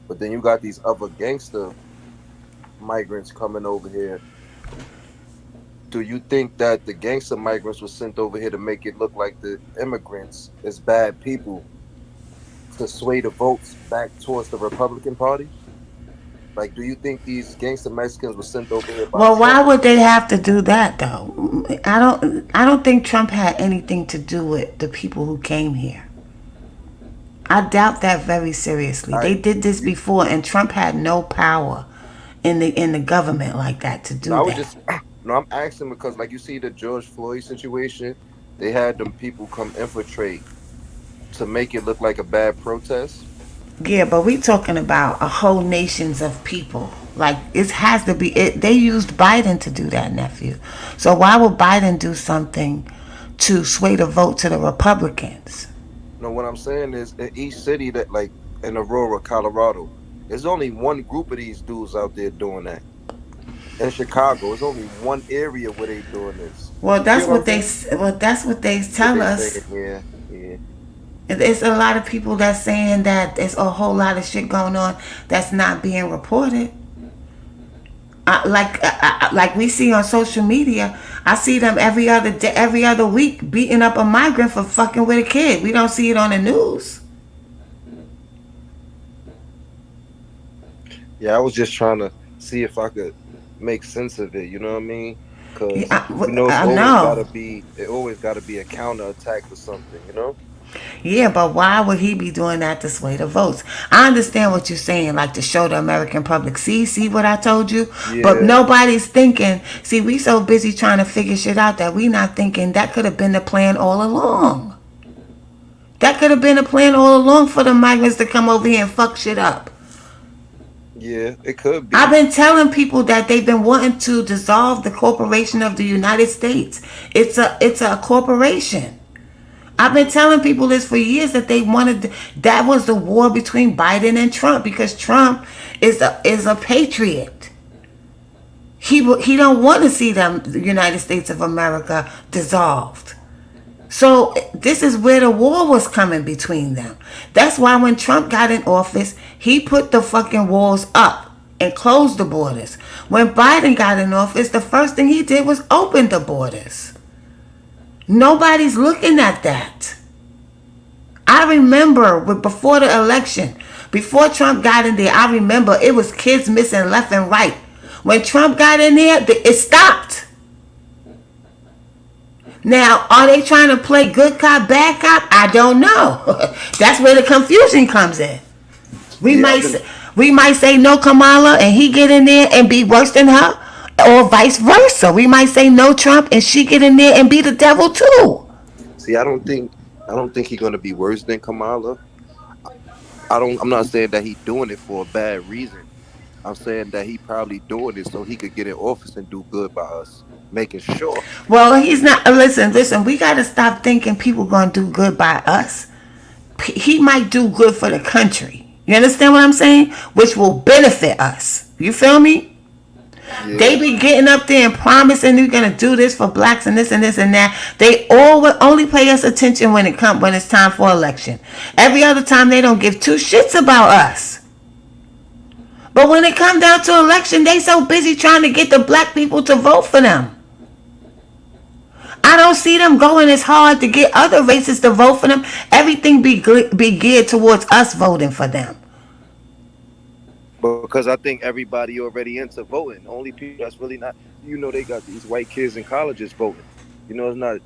But then you got these other gangster migrants coming over here. Do you think that the gangster migrants were sent over here to make it look like the immigrants is bad people to sway the votes back towards the Republican Party? Like, do you think these gangster Mexicans were sent over here by Well, why Trump? would they have to do that though? I don't think Trump had anything to do with the people who came here. I doubt that very seriously. They I did this before and Trump had no power in the government like that to no, do I was that. just no, I'm asking because like you see the George Floyd situation, they had them people come infiltrate to make it look like a bad protest. Yeah, but we talking about a whole nations of people. Like it has to be they used Biden to do that, nephew. So why would Biden do something to sway the vote to the Republicans? No, what I'm saying is in each city that like in Aurora, Colorado, there's only one group of these dudes out there doing that. In Chicago, it's only one area where they doing this. Well, You get that's what I'm what they saying? What tell they us. saying? Yeah, yeah. It's a lot of people that's saying that there's a whole lot of shit going on that's not being reported. Like we see on social media, I see them every other day, every other week beating up a migrant for fucking with a kid. We don't see it on the news. Yeah, I was just trying to see if I could make sense of it. You know what I mean? Yeah, Because it's I always got know. to be. It always got to be a counterattack for something. You know? Yeah, but why would he be doing that to sway the votes? I understand what you're saying, like to show the American public, see what I told you? But Yeah, nobody's thinking, see, we so busy trying to figure shit out that we not thinking that could have been the plan all along. That could have been a plan all along for the migrants to come over here and fuck shit up. yeah, it could I've be. been telling people that they've been wanting to dissolve the corporation of the United States. It's a corporation. I've been telling people this for years that they wanted. That was the war between Biden and Trump because Trump is a patriot. He don't want to see the United States of America dissolved. So this is where the war was coming between them. That's why when Trump got in office, he put the fucking walls up and closed the borders. When Biden got in office, the first thing he did was open the borders. Nobody's looking at that. I remember before the election, before Trump got in there, I remember it was kids missing left and right. When Trump got in there, it stopped. Now, are they trying to play good cop, bad cop? I don't know. That's where the confusion comes in. We Yeah, might say, we might say no Kamala and he get in there and be worse than her, or vice versa. We might say no Trump and she get in there and be the devil too. see, I don't think he's gonna be worse than Kamala. I don't. I'm not saying that he doing it for a bad reason. I'm saying that he probably doing it so he could get in office and do good by us, making sure. Well, he's not. Listen. We got to stop thinking people gonna do good by us. He might do good for the country. You understand what I'm saying? Which will benefit us. You feel me? They Yeah, be getting up there and promising you're gonna do this for blacks and this and this and that. They all will only pay us attention when it's time for election. Every other time they don't give two shits about us. But when it come down to election, they so busy trying to get the black people to vote for them. I don't see them going as hard to get other races to vote for them. Everything be geared towards us voting for them. because I think everybody already into voting. The only people that's really not, they got these white kids in colleges voting. It's not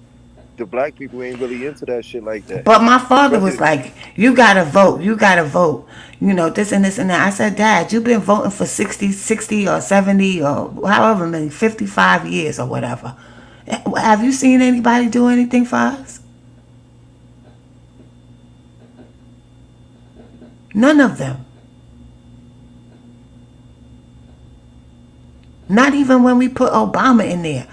the black people ain't really into that shit like that. But my father was Especially, like, "You gotta vote. You gotta vote. This and this and that." I said, "Dad, you've been voting for 60 or 70 or however many, 55 years or whatever. Have you seen anybody do anything for us? None of them. Not even when we put Obama in there.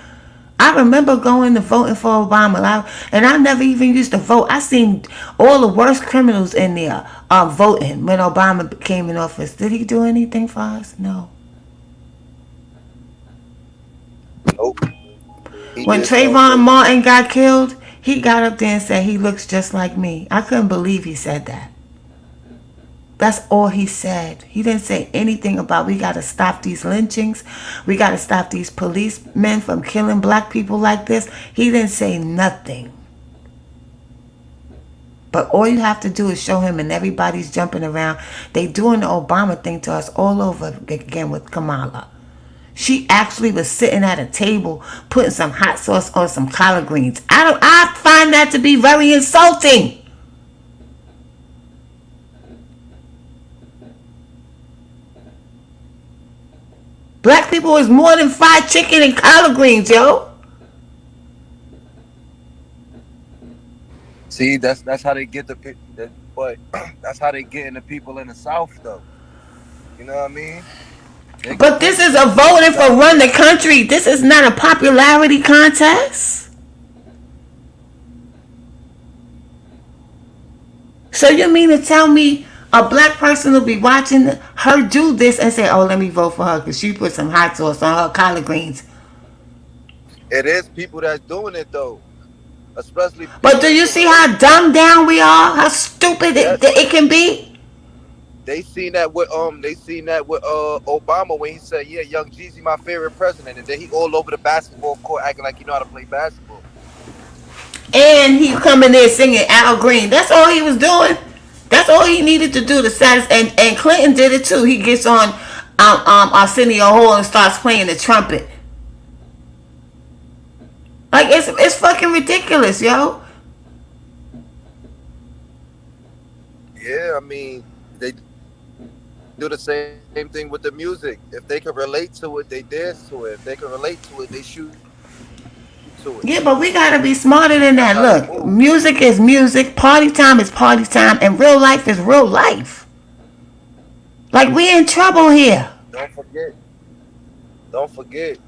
I remember going to voting for Obama, and I never even used to vote. I seen all the worst criminals in there voting when Obama came in office. Did he do anything for us? No. nope. He When did Trayvon something. Martin got killed, he got up there and said he looks just like me. I couldn't believe he said that. That's all he said. He didn't say anything about we got to stop these lynchings. We got to stop these policemen from killing black people like this. He didn't say nothing. But all you have to do is show him and everybody's jumping around. They doing the Obama thing to us all over again with Kamala. She actually was sitting at a table putting some hot sauce on some collard greens. I find that to be very insulting. Black people is more than fried chicken and collard greens, yo. See, that's how they get but that's how they getting the people in the South though. You know what I mean? They can But this take is a certain voting things for out run there. the country. This is not a popularity contest. So you mean to tell me a black person will be watching her do this and say, "Oh, let me vote for her because she put some hot sauce on her collard greens"? It is people that's doing it though, especially But people do that's you the see ones. how dumbed down we are? How stupid Yes, it can be? they seen that with Obama when he said, "Yeah, Young Jeezy, my favorite president," and then he all over the basketball court acting like he know how to play basketball. And he coming there singing Al Green. That's all he was doing. That's all he needed to do to satisfy. And Clinton did it too. He gets on Arsenio Hall and starts playing the trumpet. Like it's fucking ridiculous, yo. Yeah, I mean, they do the same thing with the music. If they can relate to it, they dance to it. If they can relate to it, they shoot to it. Yeah, but we That's gotta how be they smarter move. than that. Look, music is music, party time is party time, and real life is real life. Like we in trouble here. Don't forget, don't forget.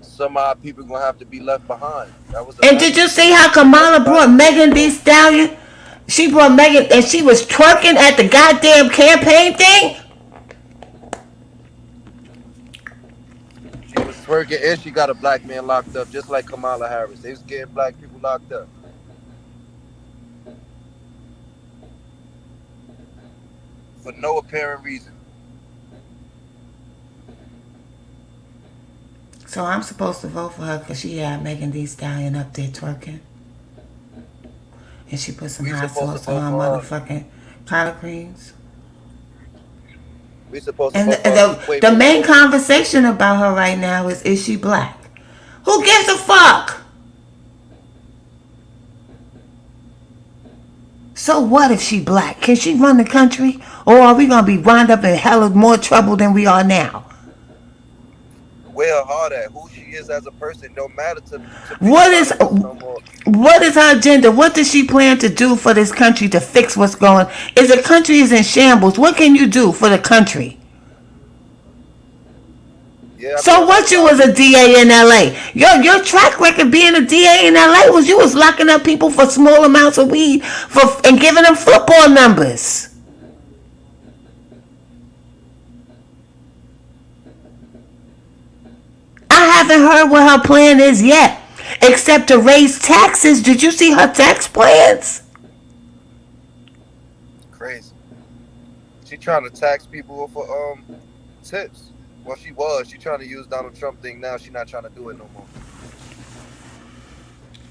Some of our people gonna have to be left behind. That was a And did you message see to how Kamala brought everybody in this Megan Thee room. Stallion? She brought Megan and she was twerking at the goddamn campaign thing. She was twerking and she got a black man locked up, just like Kamala Harris. They was getting black people locked up for no apparent reason. So I'm supposed to vote for her because she had Megan Thee Stallion up there twerking. And she put some We hot supposed to sauce on vote her for her. motherfucking collard greens. We supposed to And vote for her the way main before. conversation about her right now is she black? Who gives a fuck? So what if she black? Can she run the country? Or are we going to be wound up in hella more trouble than we are now? Where her heart at? Who she is as a person don't matter to people What is journalists no more. what is her agenda? What does she plan to do for this country to fix what's going? Is the country is in shambles? What can you do for the country? Yeah, I mean, So a lot what? of You our was a people. DA in LA. Your track record being a DA in LA was you was locking up people for small amounts of weed for and giving them football numbers. I haven't heard what her plan is yet, except to raise taxes. Did you see her tax plans? Crazy. She trying to tax people for tips. Well, she was. She trying to use Donald Trump thing now. She not trying to do it no more.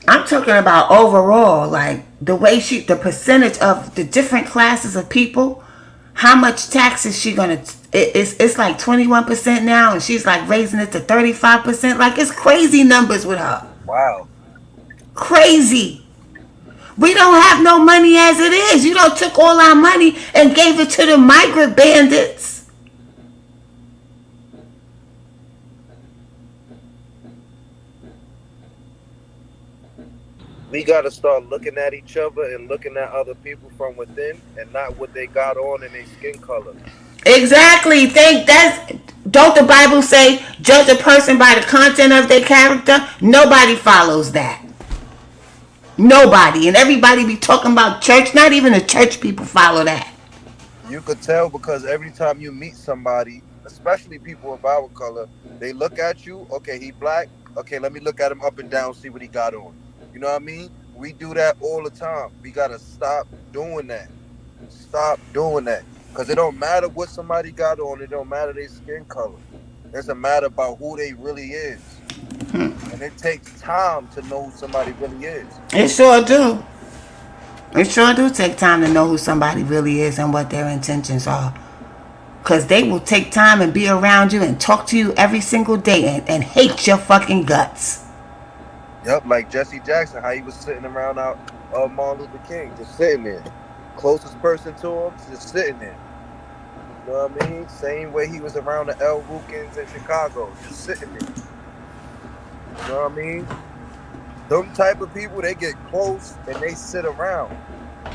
I'm talking about overall, like the percentage of the different classes of people, how much taxes she gonna? It's like 21% now, and she's like raising it to 35%. Like it's crazy numbers with her. Wow. Crazy. We don't have no money as it is. You don't took all our money and gave it to the migrant bandits. We got to start looking at each other and looking at other people from within and not what they got on in their skin color. Exactly. Think that's don't the Bible say judge a person by the content of their character? Nobody follows that. Nobody. And everybody be talking about church. Not even the church people follow that. You could tell because every time you meet somebody, especially people of our color, they look at you. Okay, he black. Okay, let me look at him up and down, see what he got on. You know what I mean? We do that all the time. We gotta stop doing that. Stop doing that. Cause it don't matter what somebody got on. It don't matter their skin color. It's a matter about who they really is. And it takes time to know who somebody really is. It sure do. It sure do take time to know who somebody really is and what their intentions are. Because they will take time and be around you and talk to you every single day and hate your fucking guts. Yep, like Jesse Jackson, how he was sitting around out Martin Luther King, just sitting there. Closest person to him, just sitting there. You know what I mean? Same way he was around the El Rukins in Chicago, just sitting there. You know what I mean? Them type of people, they get close and they sit around.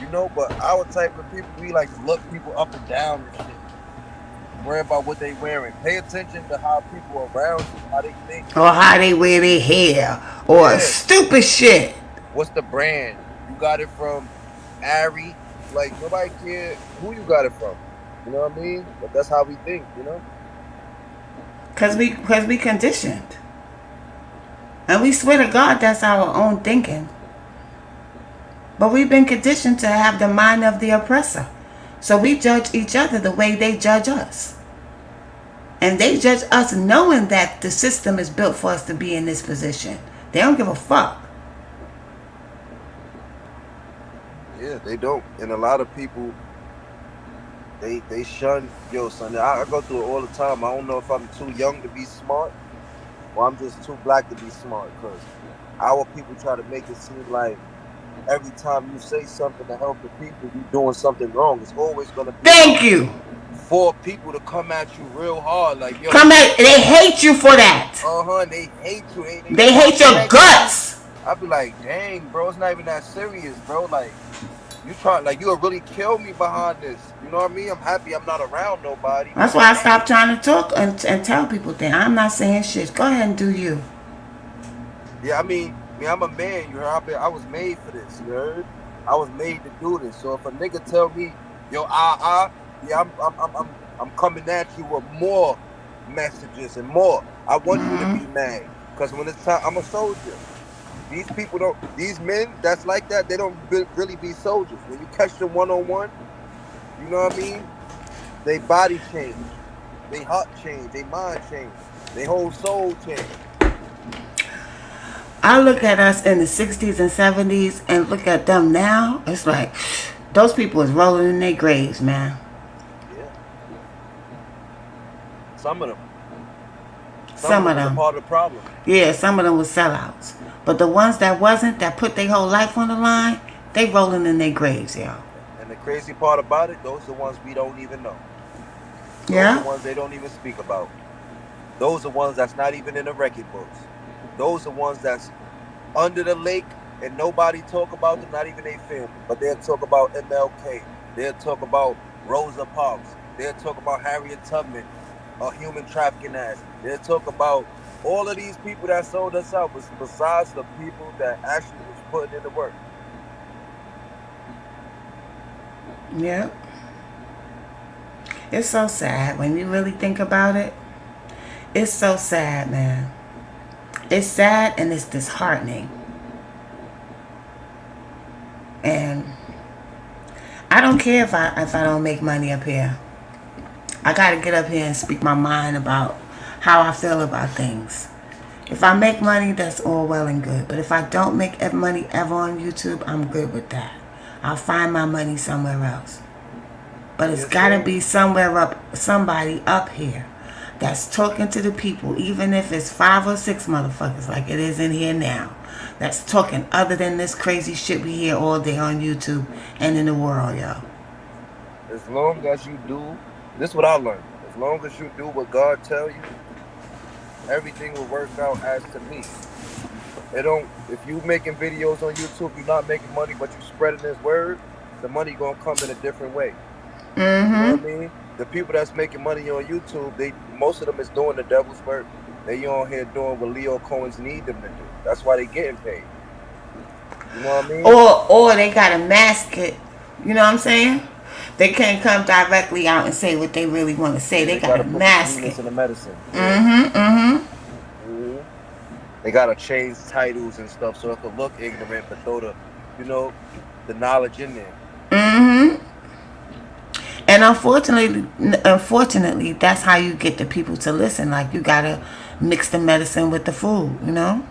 You know, but our type of people, we like to look people up and down and shit. Worry about what they wearing. Pay attention to how people around you, how they think. Or how they wear their hair. Or Yeah. stupid shit. What's the brand? You got it from Ari. Like nobody care who you got it from. You know what I mean? But that's how we think, you know? Because we conditioned. And we swear to God that's our own thinking. But we've been conditioned to have the mind of the oppressor. So we judge each other the way they judge us. And they judge us knowing that the system is built for us to be in this position. They don't give a fuck. Yeah, they don't. And a lot of people They shun yo son. I go through it all the time. I don't know if I'm too young to be smart or I'm just too black to be smart. Cause our people try to make it seem like every time you say something to help the people, you doing something wrong. It's always gonna be Thank about you. four people to come at you real hard. Like yo, Come back. They hate you for that. they hate you. They They trying hate to your connect with you. guts. I be like, dang, bro, it's not even that serious, bro. Like you try, like you'll really kill me behind this. You know what I mean? I'm happy I'm not around nobody, That's but why I dang. stopped trying to talk and tell people things. I'm not saying shit. Go ahead and do you. Yeah, I'm a man. You heard? I was made for this. You heard? I was made to do this. So if a nigga tell me, yo, yeah, I'm coming at you with more messages and more. I want you to be mad because when it's time, I'm a soldier. These people don't. These men that's like that, they don't really be soldiers. When you catch them one on one, you know what I mean? They body change, they heart change, they mind change, they whole soul change. I look at us in the 60s and 70s and look at them now. It's like those people is rolling in their graves, man. Yeah, some of them. Some of Some them of was a them. part of the problem. Yeah, some of them was sellouts. But the ones that wasn't, that put their whole life on the line, they rolling in their graves, yo. And the crazy part about it, those are the ones we don't even know. Those are the Yeah? ones they don't even speak about. Those are ones that's not even in the record books. Those are ones that's under the lake and nobody talk about them, not even their family. But they'll talk about MLK. They'll talk about Rosa Parks. They'll talk about Harriet Tubman, a human trafficking ass. They'll talk about all of these people that sold us out, besides the people that actually was putting in the work. Yeah. It's so sad when you really think about it. It's so sad, man. It's sad and it's disheartening. And I don't care if I don't make money up here. I gotta get up here and speak my mind about how I feel about things. If I make money, that's all well and good. But if I don't make money ever on YouTube, I'm good with that. I'll find my money somewhere else. But it's Yes, gotta sir. be somewhere up, somebody up here that's talking to the people, even if it's 5 or 6 motherfuckers like it is in here now, that's talking other than this crazy shit we hear all day on YouTube and in the world, yo. As long as you do, this is what I learned. As long as you do what God tell you, everything will work out. As to me, it don't. If you making videos on YouTube, you're not making money, but you spreading this word, the money gonna come in a different way. You know what I Mm-hmm. mean? The people that's making money on YouTube, they most of them is doing the devil's work. They on here doing what Leo Cohen's need them to do. That's why they getting paid. You know what I mean? Or they gotta mask it. You know what I'm saying? They can't come directly out and say what they really want to say. Yeah, They they gotta gotta put the mask it. sweetness in the medicine. Yeah. Mm-hmm. Mm-hmm. hmm They gotta change titles and stuff so it could look ignorant, but throw the, you know, the knowledge in there. Mm-hmm. And unfortunately, that's how you get the people to listen. Like you gotta mix the medicine with the food. You know.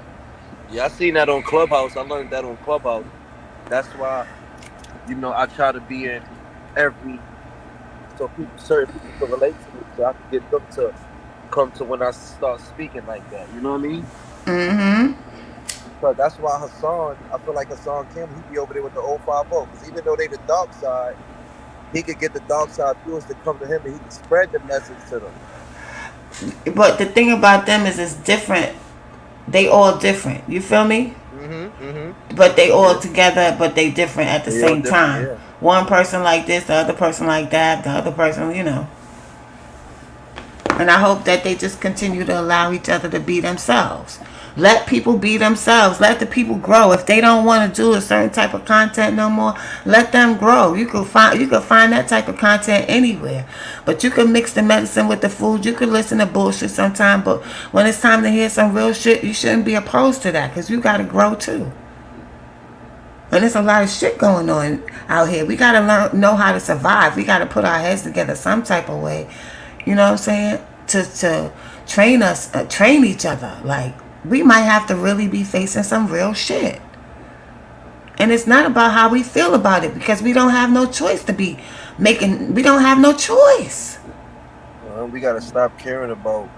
Yeah, I seen that on Clubhouse. I learned that on Clubhouse. That's why, I try to be in every so people, certain people can relate to me, so I can get them to come to when I start speaking like that. You know what I mean? Mm-hmm. Cause that's why Hassan, I feel like Hassan Campbell, he be over there with the 050. Because even though they the dark side, he could get the dark side viewers to come to him and he can spread the message to them. But the thing about them is it's different. They all different. You feel me? Mm-hmm. But they all Yeah. together, but they different at the They all same different, time. yeah. One person like this, the other person like that, the other person, you know. And I hope that they just continue to allow each other to be themselves. Let people be themselves. Let the people grow. If they don't want to do a certain type of content no more, let them grow. You could find that type of content anywhere. But you can mix the medicine with the food. You could listen to bullshit sometime, but when it's time to hear some real shit, you shouldn't be opposed to that because you got to grow too. And there's a lot of shit going on out here. We gotta know how to survive. We gotta put our heads together some type of way. You know what I'm saying? To train us, train each other. Like we might have to really be facing some real shit. And it's not about how we feel about it because we don't have no choice to be making. We don't have no choice. We gotta stop caring about,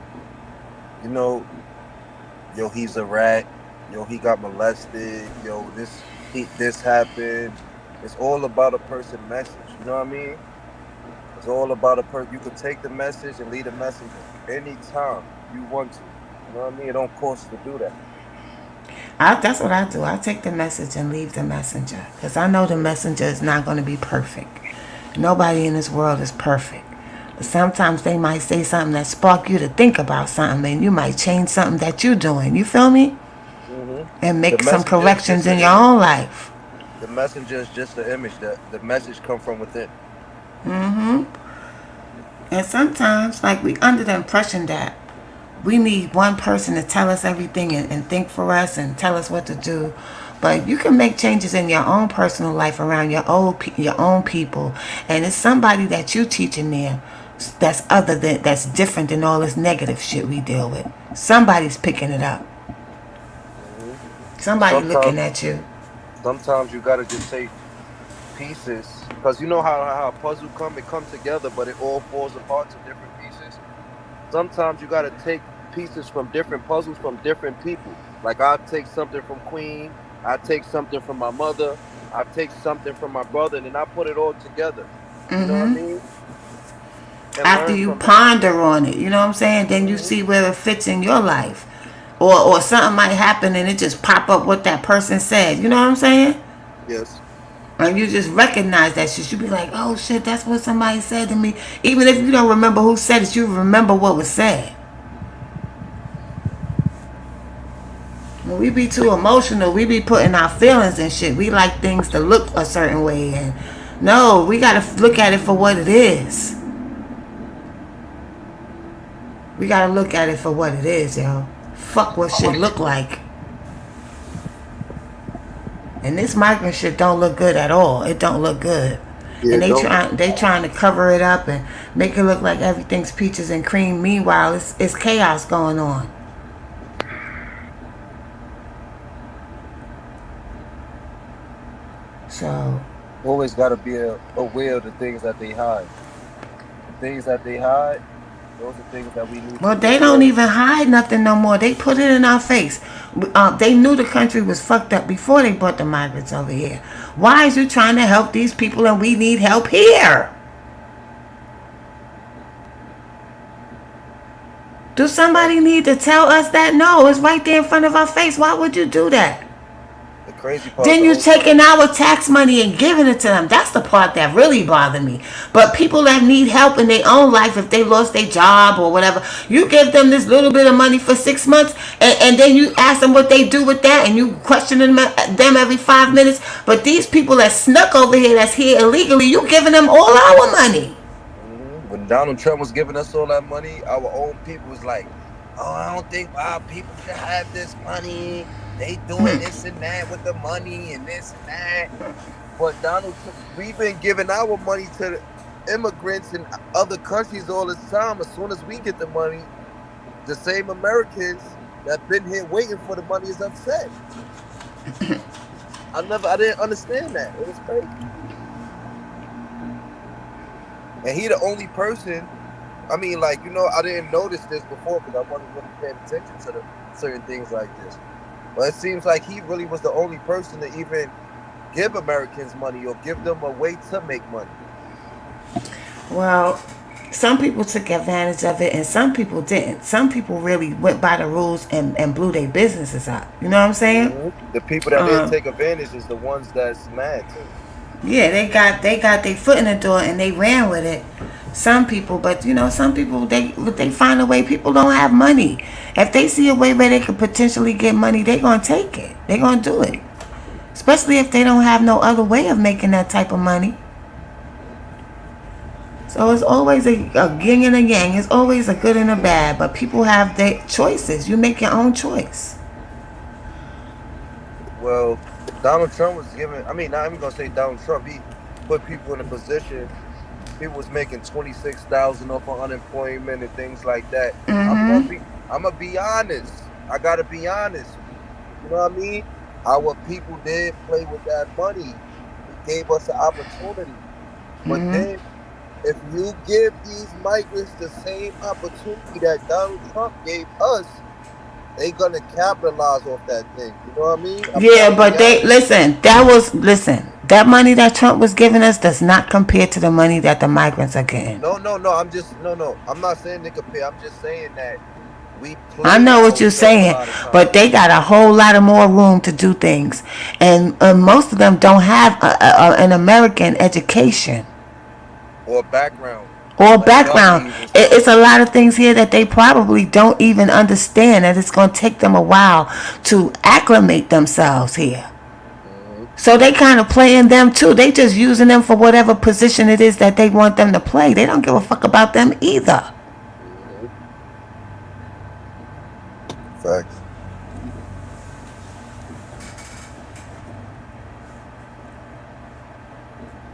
you know, yo, he's a rat. Yo, he got molested. Yo, this happened. It's all about a person message. You know what I mean? It's all about a person. You could take the message and leave the message anytime you want to. You know what I mean? It don't cost to do that. That's what I do. I take the message and leave the messenger because I know the messenger is not going to be perfect. Nobody in this world is perfect. But sometimes they might say something that spark you to think about something, and you might change something that you're doing. You feel me? hmm And The make some messenger is corrections just in the your image. own life. The messenger is just the image. The message come from within. Hmm. And sometimes, like, we under the impression that we need one person to tell us everything and think for us and tell us what to do. But you can make changes in your own personal life around your own people, and it's somebody that you teaching there that's different than all this negative shit we deal with. Somebody's picking it up. hmm Somebody looking Sometimes, at you. sometimes you gotta just take pieces because you know how a puzzle it come together, but it all falls apart to different pieces. Sometimes you gotta take pieces from different puzzles from different people. Like I take something from Queen, I take something from my mother, I take something from my brother, and then I put it all together. You know what I mean? And After learn you from that. ponder on it, you know what I'm saying? Then you hmm see where it fits in your life. Or something might happen and it just pop up what that person said. You know what I'm saying? Yes. And you just recognize that shit. You be like, oh shit, that's what somebody said to me. Even if you don't remember who said it, you remember what was said. When we be too emotional, we be putting our feelings and shit. We like things to look a certain way. And no, we gotta look at it for what it is. We gotta look at it for what it is, yo. Fuck what shit look like. And this migrant shit don't look good at all. It don't look good. Yeah, And don't. they trying to cover it up and make it look like everything's peaches and cream. Meanwhile, it's chaos going on. So, Always gotta be aware of the things that they hide. The things that they hide, those are things that we need to well, be they don't aware of. even hide nothing no more. They put it in our face. They knew the country was fucked up before they brought the migrants over here. Why is you trying to help these people and we need help here? Do But somebody need to tell us that? No, it's right there in front of our face. Why would you do that? the crazy part, Then the you whole time. taking our tax money and giving it to them. That's the part that really bothered me. But people that need help in their own life, if they lost their job or whatever, you give them this little bit of money for 6 months, and then you ask them what they do with that, and you question them every 5 minutes. But these people that snuck over here, that's here illegally, you giving them all our money. When Donald Trump was giving us all that money, our own people was like, "Oh, I don't think our people should have this money. They doing this and that with the money and this and that." But Donald Trump, we've been giving our money to the immigrants in other countries all this time. As soon as we get the money, the same Americans that been here waiting for the money is upset. I didn't understand that. It was crazy. And he the only person. I mean, like, I didn't notice this before because I wasn't really paying attention to the certain things like this. But it seems like he really was the only person to even give Americans money or give them a way to make money. Well, some people took advantage of it and some people didn't. Some people really went by the rules and blew their businesses up. You know what I'm saying? The people that didn't take advantage is the ones that's mad too. Yeah, they got their foot in the door and they ran with it. Some people, but some people they find a way. People don't have money. If they see a way where they could potentially get money, they gonna take it. They gonna do it. Especially if they don't have no other way of making that type of money. So it's always a yin and a yang. It's always a good and a bad. But people have their choices. You make your own choice. Well, Donald Trump was giving. I mean, not even gonna say Donald Trump. He put people in a position. People was making 26,000 off of unemployment and things like that. I'm gonna Mm-hmm. be. I'm gonna be honest. I gotta be honest. You know what I mean? Our people did play with that money. It gave us an opportunity. But Mm-hmm. then, if you give these migrants the same opportunity that Donald Trump gave us, they gonna capitalize off that thing. You know what I mean? I'm trying Yeah, to be but they honest. listen. That money that Trump was giving us does not compare to the money that the migrants are getting. No, no, no. I'm just no. I'm not saying they compare. I'm just saying that we I played know what you're ourselves a saying, lot of but times. they got a whole lot of more room to do things, and most of them don't have an American education Or background, or like background. felonies and stuff. It's a lot of things here that they probably don't even understand. That it's going to take them a while to acclimate themselves here. Hmm. So they kind of playing them too. They just using them for whatever position it is that they want them to play. They don't give a fuck about them either. Hmm. Facts.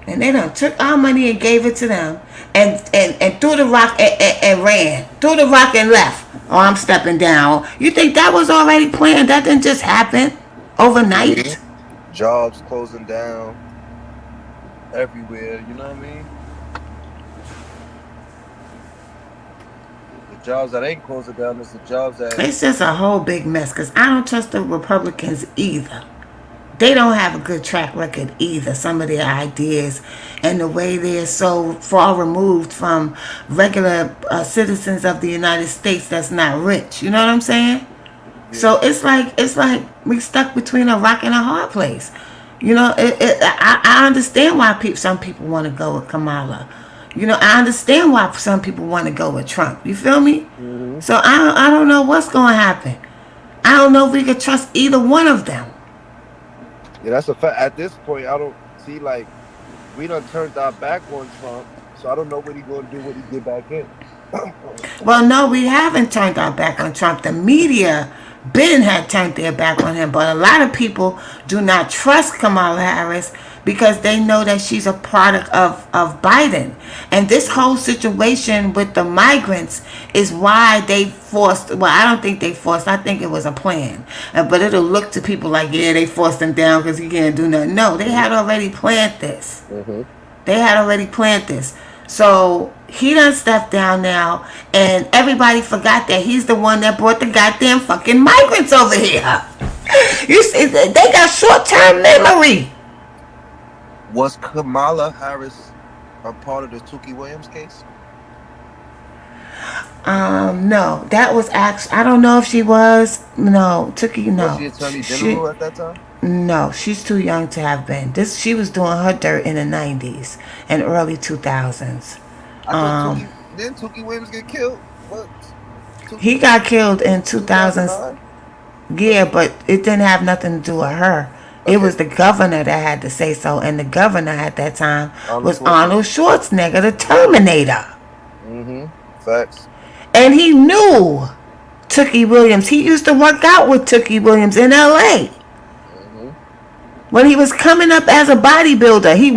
And they done took our money and gave it to them and threw the rock and ran. Threw the rock and left. Oh, I'm stepping down. You think that was already planned? That didn't just happen Hmm. overnight. Jobs closing down everywhere. You know what I mean? The jobs that ain't closing down is the jobs that. It's just a whole big mess because I don't trust the Republicans either. They don't have a good track record either. Some of their ideas and the way they're so far removed from regular citizens of the United States that's not rich. You know what I'm saying? Yeah. So it's like we stuck between a rock and a hard place. You know, I understand why some people want to go with Kamala. You know, I understand why some people want to go with Trump. You feel me? Hmm. So I don't know what's going to happen. I don't know if we could trust either one of them. Yeah, that's a fact. At this point, I don't see like we done turned our back on Trump, so I don't know what he gonna do when he get back in. Well, no, we haven't turned our back on Trump. The media, Ben had turned their back on him, but a lot of people do not trust Kamala Harris because they know that she's a product of Biden. And this whole situation with the migrants is why they forced, well, I don't think they forced, I think it was a plan. But it'll look to people like, yeah, they forced him down because he can't do nothing. No, they had already planned this. Hmm. They had already planned this. So he done stepped down now, and everybody forgot that he's the one that brought the goddamn fucking migrants over here. You see, they got short term memory. Was Kamala Harris a part of the Tukey Williams case? No, that was actually, I don't know if she was. No, Tookie, Was no. she Attorney She, General at that time? no, she's too young to have been. She was doing her dirt in the 90s and early 2000s. I thought Tukey. Didn't Tukey Williams get killed? What? He Tukey got killed in two thousand 2000s. nine. Yeah, but it didn't have nothing to do with her. It was Okay. the governor that had to say so, and the governor at that time Arnold was Schwarzenegger. Arnold Schwarzenegger, the Terminator. Mm-hmm. Facts. And he knew Tookie Williams. He used to work out with Tookie Williams in LA. Mm-hmm. When he was coming up as a bodybuilder, he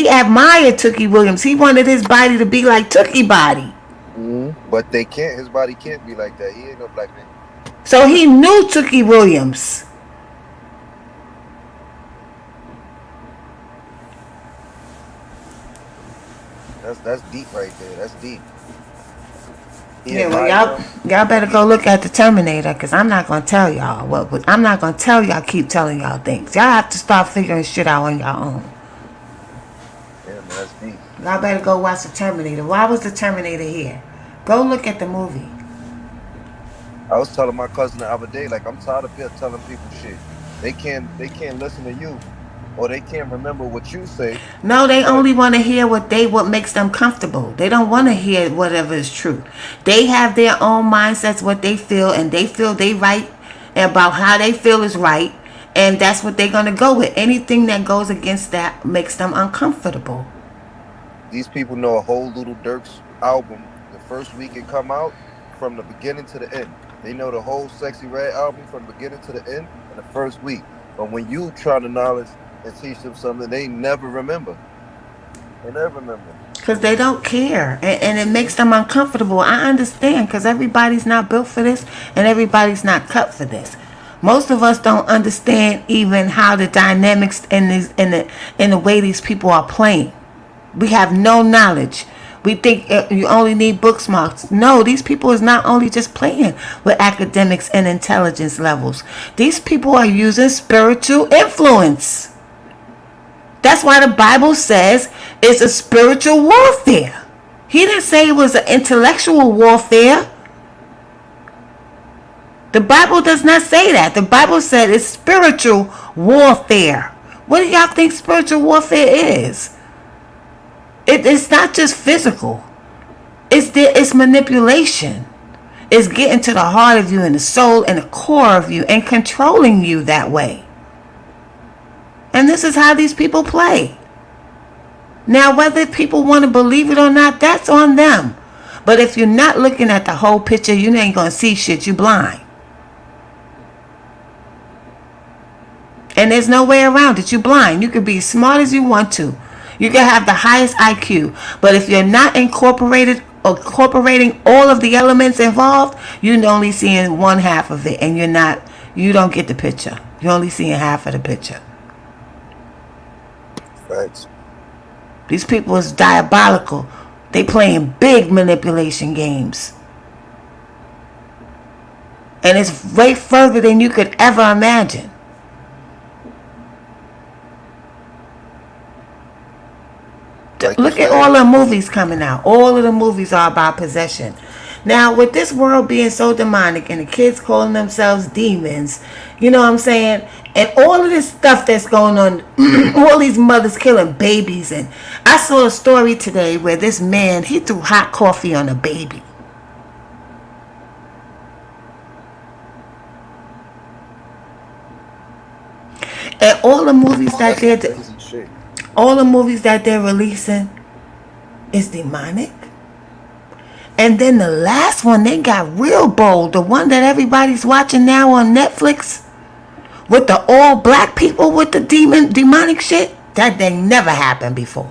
admired Tookie Williams. He wanted his body to be like Tookie body. Mm-hmm. But they can't. His body can't be like that. He ain't no black man. So he knew Tookie Williams. That's deep right there. That's deep. He Yeah, well, admired him. y'all better go look at the Terminator, cause I'm not gonna tell y'all I'm not gonna tell y'all. Keep telling y'all things. Y'all have to start figuring shit out on your own. Yeah, man, that's deep. Y'all better go watch the Terminator. Why was the Terminator here? Go look at the movie. I was telling my cousin the other day, like I'm tired of telling people shit. They can't listen to you, or they can't remember what you say. No, they But only want to hear what makes them comfortable. They don't want to hear whatever is true. They have their own mindsets, what they feel, and they feel they right about how they feel is right, and that's what they're gonna go with. Anything that goes against that makes them uncomfortable. these people know a whole Little Dirk's album the first week it come out from the beginning to the end. They know the whole Sexy Red album from the beginning to the end in the first week. But when you try to knowledge and teach them something, they never remember. They never remember. Because they don't care, and it makes them uncomfortable. I understand, because everybody's not built for this, and everybody's not cut for this. Most of us don't understand even how the dynamics in the way these people are playing. We have no knowledge. We think you only need book smarts. No, these people is not only just playing with academics and intelligence levels. These people are using spiritual influence. That's why the Bible says it's a spiritual warfare. He didn't say it was an intellectual warfare. The Bible does not say that. The Bible said it's spiritual warfare. What do y'all think spiritual warfare is? It's not just physical. It's manipulation. It's getting to the heart of you and the soul and the core of you and controlling you that way. And this is how these people play. Now, whether people want to believe it or not, that's on them. But if you're not looking at the whole picture, you ain't going to see shit. You blind. And there's no way around it. You blind. You can be as smart as you want to. You can have the highest IQ. But if you're not incorporating all of the elements involved, you're only seeing one half of it. And you don't get the picture. You're only seeing half of the picture. Facts. These people is diabolical. They playing big manipulation games. And it's way further than you could ever imagine. Like Look at all the movies coming out. All of the movies are about possession. Now, with this world being so demonic and the kids calling themselves demons, you know what I'm saying? And all of this stuff that's going on, all these mothers killing babies. And I saw a story today where this man, he threw hot coffee on a baby. And all the movies that they're releasing is demonic. And then the last one, they got real bold. The one that everybody's watching now on Netflix with the all black people with the demonic shit, that thing never happened before.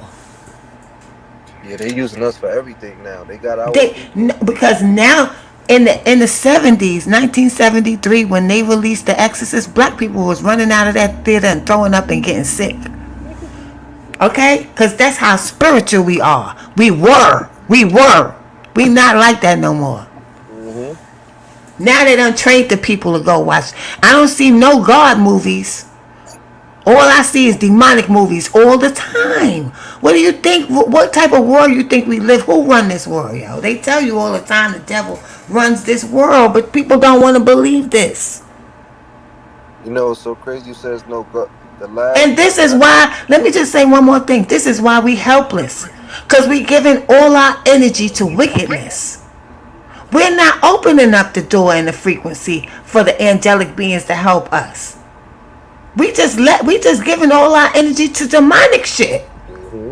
Yeah, they using us for everything now. They got our Because now in the 70s, 1973, when they released The Exorcist, black people was running out of that theater and throwing up and getting sick. Okay? Because that's how spiritual we are. We were. We not like that no more. Mm-hmm. Now they done trained the people to go watch. I don't see no God movies. All I see is demonic movies all the time. What do you think? What type of world you think we live? Who run this world, yo? They tell you all the time the devil runs this world, but people don't want to believe this. You know, it's so crazy. You says no God. And this is why, let me just say one more thing. This is why we helpless. Because we giving all our energy to wickedness. We're not opening up the door and the frequency for the angelic beings to help us. We just giving all our energy to demonic shit. Mm-hmm.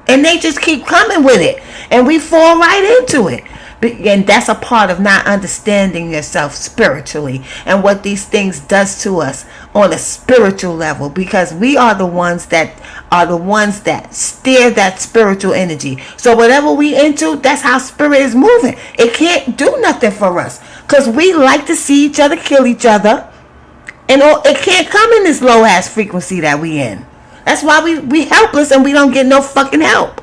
And they just keep coming with it. And we fall right into it. And that's a part of not understanding yourself spiritually and what these things does to us on a spiritual level, because we are the ones that steer that spiritual energy. So whatever we into, that's how spirit is moving. It can't do nothing for us because we like to see each other kill each other, and it can't come in this low ass frequency that we in. That's why we helpless and we don't get no fucking help.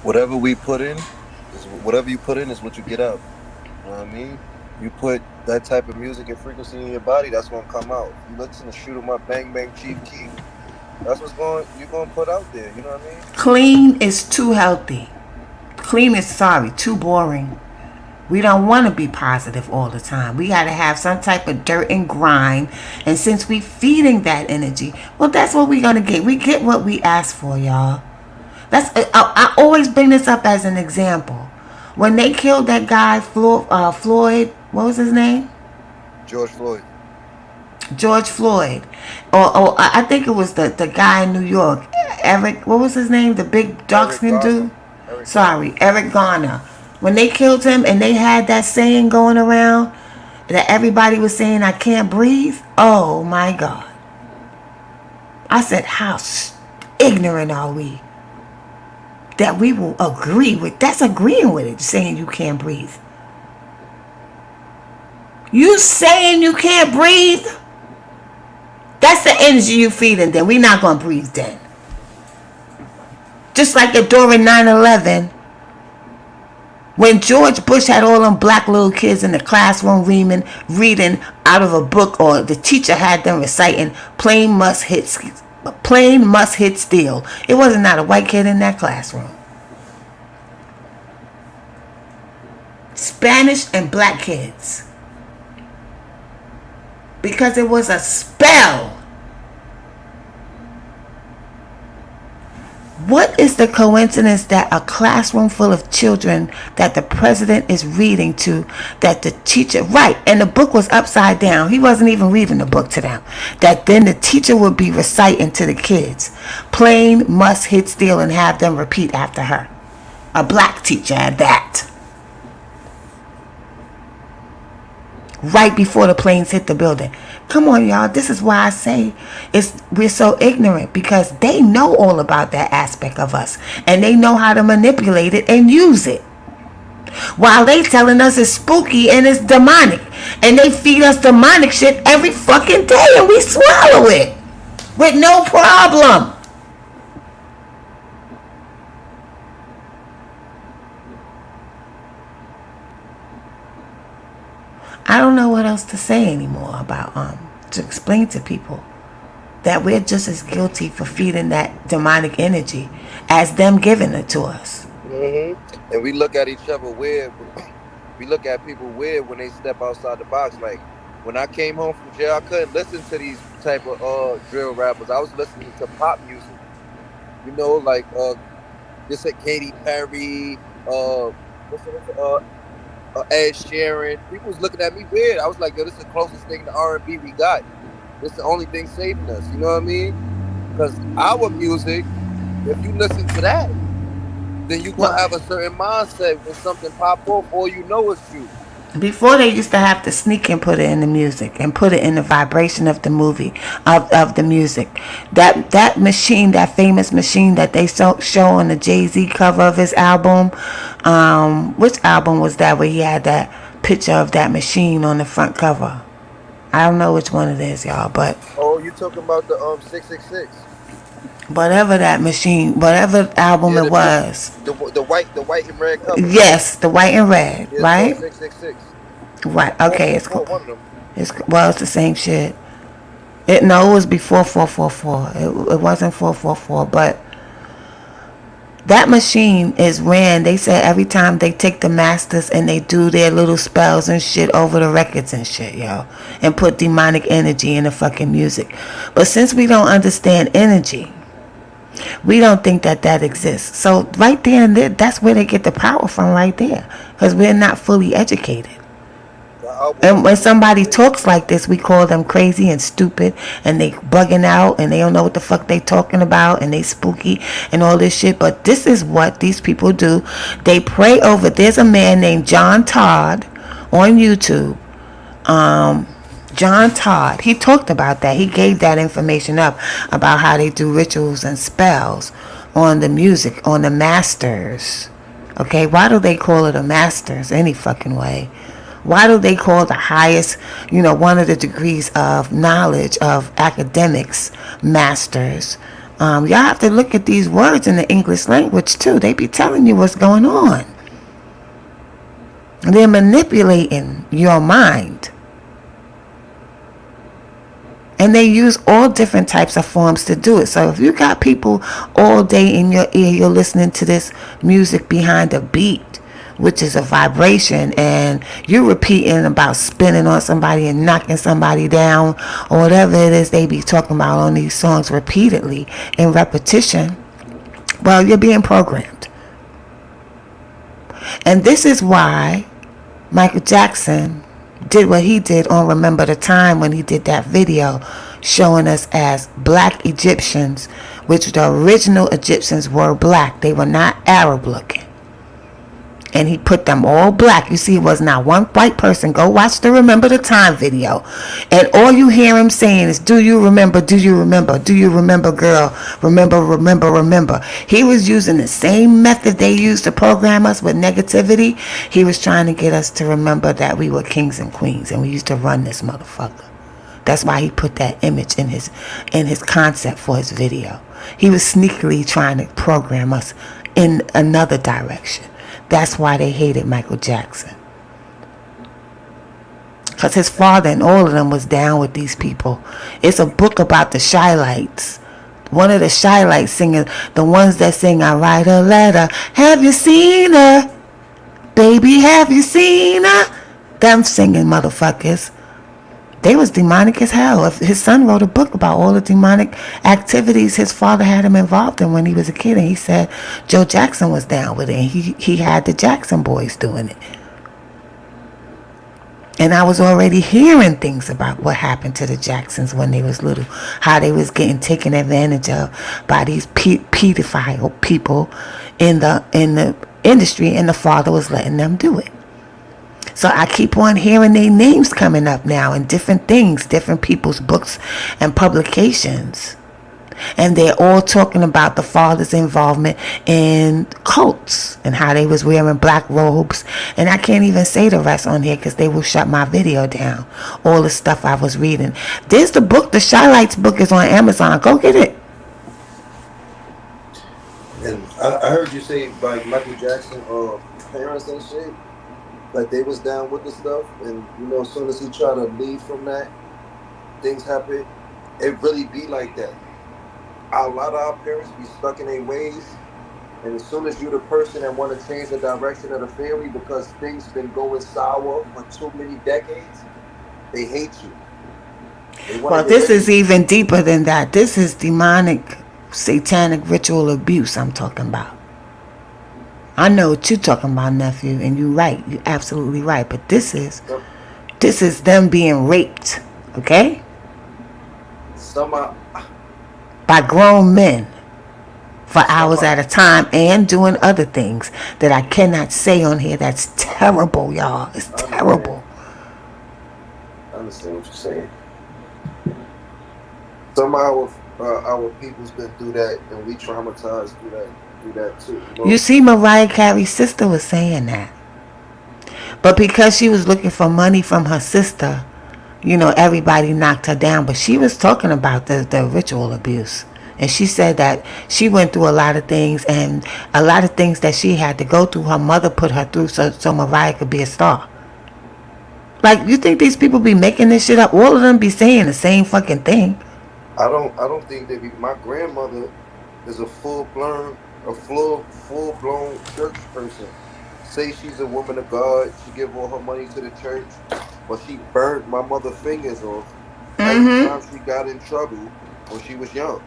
Whatever we put in. Whatever you put in is what you get out. You know what I mean? You put that type of music and frequency in your body, that's gonna come out. If you listen to Shoot 'em Up, Bang Bang, Chief Keef, that's you're gonna put out there. You know what I mean? Clean is too healthy. Clean is too boring. We don't want to be positive all the time. We got to have some type of dirt and grime. And since we feeding that energy, well, that's what we're gonna get. We get what we ask for, y'all. I always bring this up as an example. When they killed that guy, Floyd, what was his name? George Floyd. Or I think it was the guy in New York. Eric, what was his name? The big dark-skinned dude? Eric Garner. When they killed him and they had that saying going around that everybody was saying, I can't breathe. Oh, my God. I said, how ignorant are we? That we will agree with. That's agreeing with it, saying you can't breathe. You saying you can't breathe? That's the energy you feeding. Then we not gonna breathe then. Just like during 9/11, when George Bush had all them black little kids in the classroom reading out of a book, or the teacher had them reciting "Plane must hit steel." It wasn't not a white kid in that classroom. Spanish and black kids. Because it was a spell. What is the coincidence that a classroom full of children that the president is reading to, that the teacher, right, and the book was upside down. He wasn't even reading the book to them. That then the teacher would be reciting to the kids, "Plane must hit steel," and have them repeat after her. A black teacher at that. Right before the planes hit the building. Come on, y'all. This is why I say we're so ignorant, because they know all about that aspect of us, and they know how to manipulate it and use it. While they telling us it's spooky and it's demonic, and they feed us demonic shit every fucking day, and we swallow it with no problem. I don't know what else to say anymore about to explain to people that we're just as guilty for feeding that demonic energy as them giving it to us. And we look at each other weird. We look at people weird when they step outside the box. Like when I came home from jail, I couldn't listen to these type of drill rappers. I was listening to pop music. You know, like just like Katy Perry, Ed Sheeran. People was looking at me weird. I was like, yo, this is the closest thing to R&B we got. This is the only thing saving us. You know what I mean? Because our music, if you listen to that, then you gonna have a certain mindset when something pop off, all you know is you. Before, they used to have to sneak and put it in the music and put it in the vibration of the movie, of the music. That machine, that famous machine that they show on the Jay-Z cover of his album. Which album was that where he had that picture of that machine on the front cover? I don't know which one it is, y'all, but Oh, you talking about the 666? whatever that machine, whatever album it was. The white and red cover. Yes, the white and red, yeah, right? 666. Right. Okay, it's one of them. It's the same shit. It was before 444. It wasn't 444, but that machine is ran. They said every time they take the masters and they do their little spells and shit over the records and shit, yo, and put demonic energy in the fucking music. But since we don't understand energy, we don't think that exists. So right there and there, that's where they get the power from, right there, because we're not fully educated. And when somebody talks like this, we call them crazy and stupid, and they bugging out, and they don't know what the fuck they talking about, and they spooky and all this shit. But this is what these people do. They pray over. There's a man named John Todd on YouTube. John Todd, he talked about that. He gave that information up about how they do rituals and spells on the music, on the masters. Okay, why do they call it a masters any fucking way? Why do they call the highest, one of the degrees of knowledge of academics, masters? Y'all have to look at these words in the English language too. They be telling you what's going on. They're manipulating your mind. And they use all different types of forms to do it. So if you got people all day in your ear, you're listening to this music behind a beat, which is a vibration, and you're repeating about spinning on somebody and knocking somebody down, or whatever it is they be talking about on these songs repeatedly in repetition, well, you're being programmed. And this is why Michael Jackson did what he did on Remember the Time, when he did that video showing us as black Egyptians, which the original Egyptians were black. They were not Arab looking. and he put them all black. You see, it was not one white person. Go watch the Remember the Time video, and all you hear him saying is, do you remember, do you remember, do you remember, girl, remember, remember, remember. He was using the same method they used to program us with negativity. He was trying to get us to remember that we were kings and queens, and we used to run this motherfucker. That's why he put that image in his concept for his video. He was sneakily trying to program us in another direction. That's why they hated Michael Jackson. Because his father and all of them was down with these people. It's a book about the Shy-Lights. One of the Shy-Lights singing, the ones that sing, I write a letter, have you seen her? Baby, have you seen her? Them singing motherfuckers. They was demonic as hell. His son wrote a book about all the demonic activities his father had him involved in when he was a kid, and he said Joe Jackson was down with it, and he had the Jackson boys doing it. And I was already hearing things about what happened to the Jacksons when they was little, how they was getting taken advantage of by these pedophile people in the industry, and the father was letting them do it. So I keep on hearing their names coming up now in different things, different people's books and publications. And they're all talking about the father's involvement in cults and how they was wearing black robes. And I can't even say the rest on here because they will shut my video down. All the stuff I was reading. There's the book, the Shy-Lights book is on Amazon. Go get it. And I heard you say like Michael Jackson parents and shit. Like they was down with the stuff, and as soon as he tried to leave from that, things happen. It really be like that. A lot of our parents be stuck in their ways, and as soon as you're the person that want to change the direction of the family because things been going sour for too many decades, they hate you. Well, this is even deeper than that. This is demonic, satanic ritual abuse I'm talking about. I know what you're talking about, nephew, and you're right. You're absolutely right. But this is them being raped, okay? By grown men for hours at a time and doing other things that I cannot say on here. That's terrible, y'all. It's terrible. I understand what you're saying. Some of our people's been through that, and we traumatized through that too. You see, Mariah Carey's sister was saying that. But because she was looking for money from her sister, everybody knocked her down. But she was talking about the ritual abuse. And she said that she went through a lot of things, and a lot of things that she had to go through, her mother put her through so Mariah could be a star. Like, you think these people be making this shit up? All of them be saying the same fucking thing. I don't think they be. My grandmother is a full-blown church person. Say she's a woman of God. She give all her money to the church, but she burned my mother's fingers off every time she got in trouble when she was young.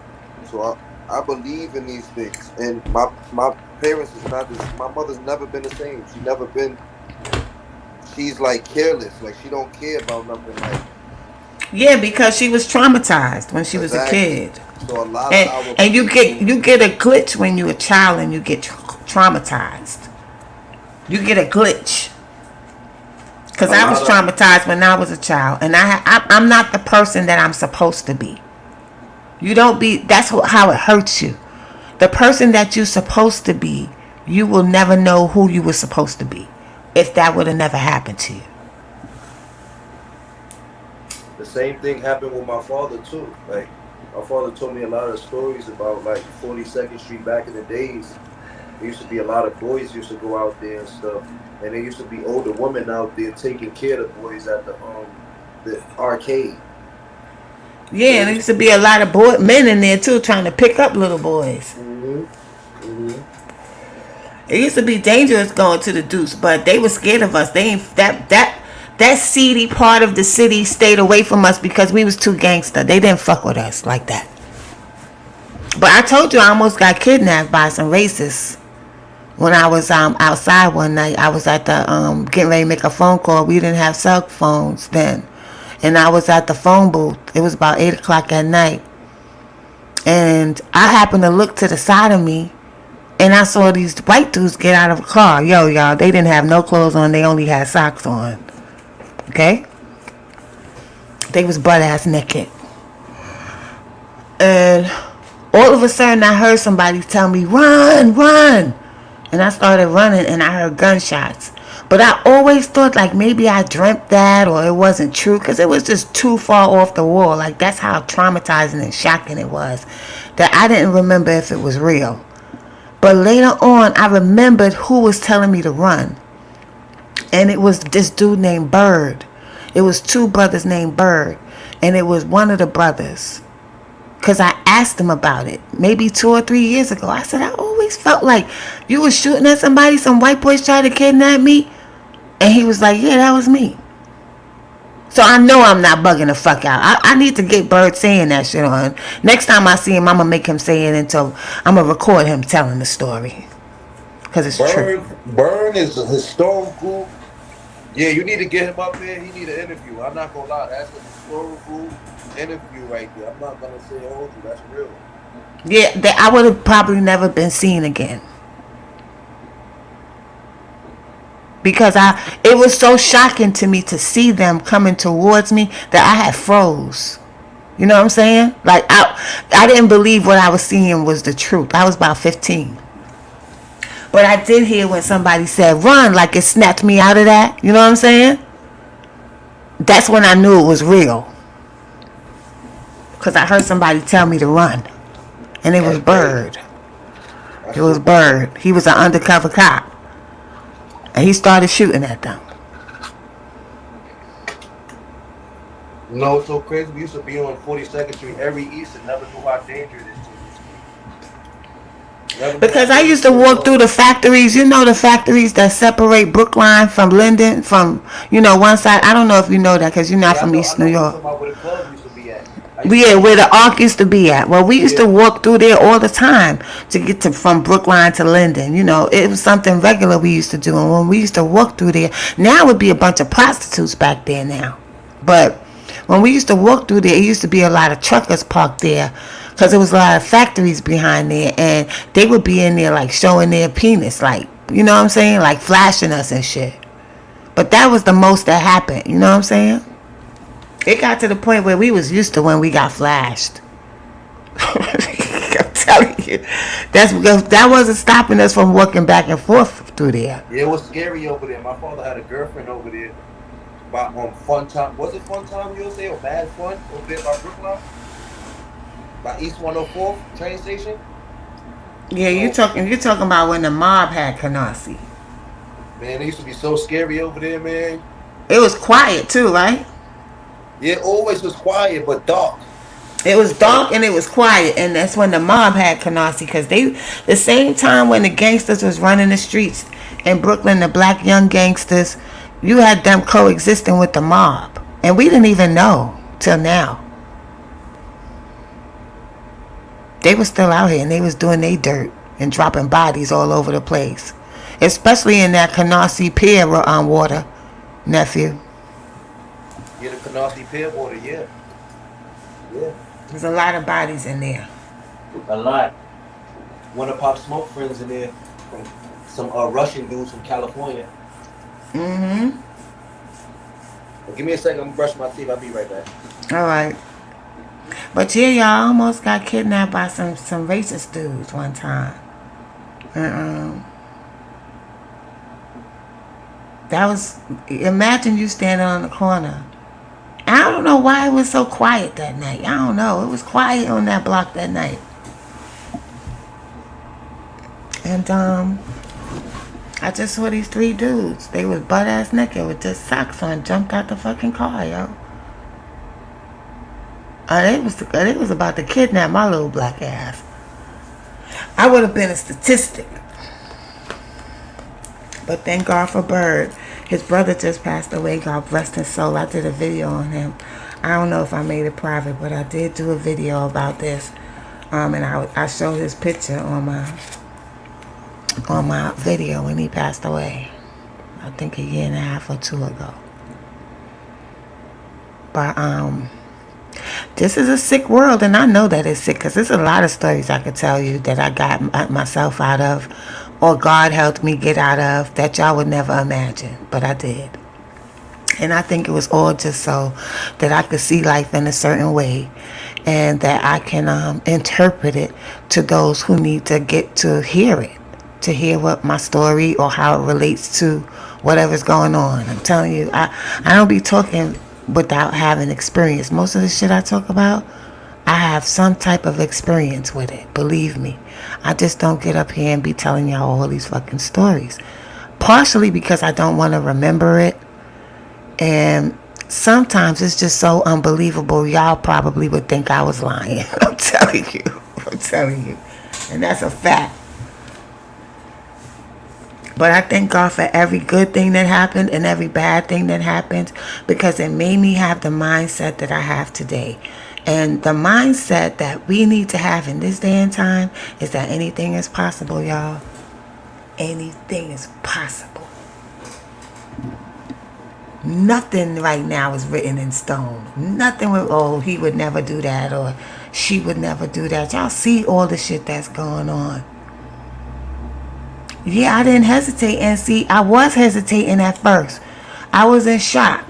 So I believe in these things, and my parents is not this. My mother's never been the same. She's like careless, like she don't care about nothing. Like, yeah, because she was traumatized when she was a kid. So a lot of and you get a glitch when you're a child and you get traumatized. You get a glitch. Because I was traumatized when I was a child, and I'm not the person that I'm supposed to be. You don't be. That's how it hurts you. The person that you're supposed to be, you will never know who you were supposed to be if that would have never happened to you. The same thing happened with my father too. Like, my father told me a lot of stories about like 42nd Street back in the days. There used to be a lot of boys used to go out there and stuff, and there used to be older women out there taking care of the boys at the arcade. Yeah, and there used to be a lot of men in there too trying to pick up little boys. It used to be dangerous going to the Deuce, but they were scared of us. They ain't that seedy part of the city stayed away from us because we was too gangster. They didn't fuck with us like that. But I told you I almost got kidnapped by some racists when I was outside one night. I was at the getting ready to make a phone call. We didn't have cell phones then. And I was at the phone booth. It was about 8 o'clock at night. And I happened to look to the side of me And I saw these white dudes get out of a car. Yo, y'all, they didn't have no clothes on. They only had socks on. Okay? They was butt ass naked. And all of a sudden, I heard somebody tell me, run, run. And I started running, and I heard gunshots. But I always thought, like, maybe I dreamt that or it wasn't true, because it was just too far off the wall. Like, that's how traumatizing and shocking it was, that I didn't remember if it was real. But later on, I remembered who was telling me to run. And it was this dude named Bird. It was two brothers named Bird. And it was one of the brothers. Because I asked him about it maybe 2 or 3 years ago. I said, I always felt like you were shooting at somebody. Some white boys tried to kidnap me. And he was like, yeah, that was me. So I know I'm not bugging the fuck out. I need to get Bird saying that shit on. Next time I see him, I'm going to make him say it until I'm going to record him telling the story. Because it's true. Burn is a historical. Yeah, you need to get him up here. He need an interview. I'm not going to lie. That's a historical interview right there. I'm not going to say hold you. That's real. Yeah, that I would have probably never been seen again. Because it was so shocking to me to see them coming towards me that I had froze. You know what I'm saying? Like, I didn't believe what I was seeing was the truth. I was about 15. But I did hear when somebody said, run, like it snapped me out of that. You know what I'm saying? That's when I knew it was real. Because I heard somebody tell me to run. And it was Bird. It was Bird. He was an undercover cop. And he started shooting at them. You know, it's so crazy. We used to be on 42nd Street every East and never knew how dangerous it is. Because I used to walk through the factories. You know the factories that separate Brookline from Linden, from, one side. I don't know if you know that because you're not from East New York. Where the club used to be at. Yeah, where the Ark used to be at. Well, we used to walk through there all the time to get from Brookline to Linden. It was something regular we used to do. And when we used to walk through there, now it would be a bunch of prostitutes back there now. But when we used to walk through there, it used to be a lot of truckers parked there because there was a lot of factories behind there. And they would be in there like showing their penis, like, you know what I'm saying? Like flashing us and shit. But that was the most that happened. You know what I'm saying? It got to the point where we was used to when we got flashed. I'm telling you. That's because that wasn't stopping us from walking back and forth through there. Yeah, it was scary over there. My father had a girlfriend over there by Fun Time. Was it Fun Time USA or Bad Fun over there by Brookline? By East 104 train station? Yeah, you're talking about when the mob had Canarsie. Man, it used to be so scary over there, man. It was quiet too, right? Yeah, it always was quiet but dark. It was dark and it was quiet, and that's when the mob had Canarsie, because the same time when the gangsters was running the streets in Brooklyn, the black young gangsters, you had them coexisting with the mob, and we didn't even know till now. They were still out here and they was doing their dirt and dropping bodies all over the place, especially in that Canarsie Pier water, nephew. Yeah, the Canarsie Pier water, yeah. Yeah. There's a lot of bodies in there. A lot. One of Pop Smoke friends in there, from some Russian dudes from California. Mm-hmm. Well, give me a second, I'm gonna brush my teeth. I'll be right back. All right. But yeah, y'all almost got kidnapped by some racist dudes one time. That was, imagine you standing on the corner. I don't know why it was so quiet that night. I don't know. It was quiet on that block that night. And I just saw these 3 dudes. They was butt ass naked with just socks on, jumped out the fucking car, yo. They was about to kidnap my little black ass. I would have been a statistic. But thank God for Bird. His brother just passed away. God rest his soul. I did a video on him. I don't know if I made it private, but I did do a video about this. And I showed his picture on my video when he passed away. I think 1.5 years or 2 ago. But This is a sick world, and I know that it's sick because there's a lot of stories I could tell you that I got myself out of, or God helped me get out of, that y'all would never imagine, but I did. And I think it was all just so that I could see life in a certain way, and that I can interpret it to those who need to get to hear it, to hear what my story or how it relates to whatever's going on. I'm telling you, I don't be talking without having experience. Most of the shit I talk about, I have some type of experience with it. Believe me. I just don't get up here and be telling y'all all these fucking stories. Partially because I don't want to remember it. And sometimes it's just so unbelievable, y'all probably would think I was lying. I'm telling you. I'm telling you. And that's a fact. But I thank God for every good thing that happened and every bad thing that happened, because it made me have the mindset that I have today. And the mindset that we need to have in this day and time is that anything is possible, y'all. Anything is possible. Nothing right now is written in stone. Nothing with, oh, he would never do that, or she would never do that. Y'all see all the shit that's going on. Yeah, I didn't hesitate, and see, I was hesitating at first. I was in shock.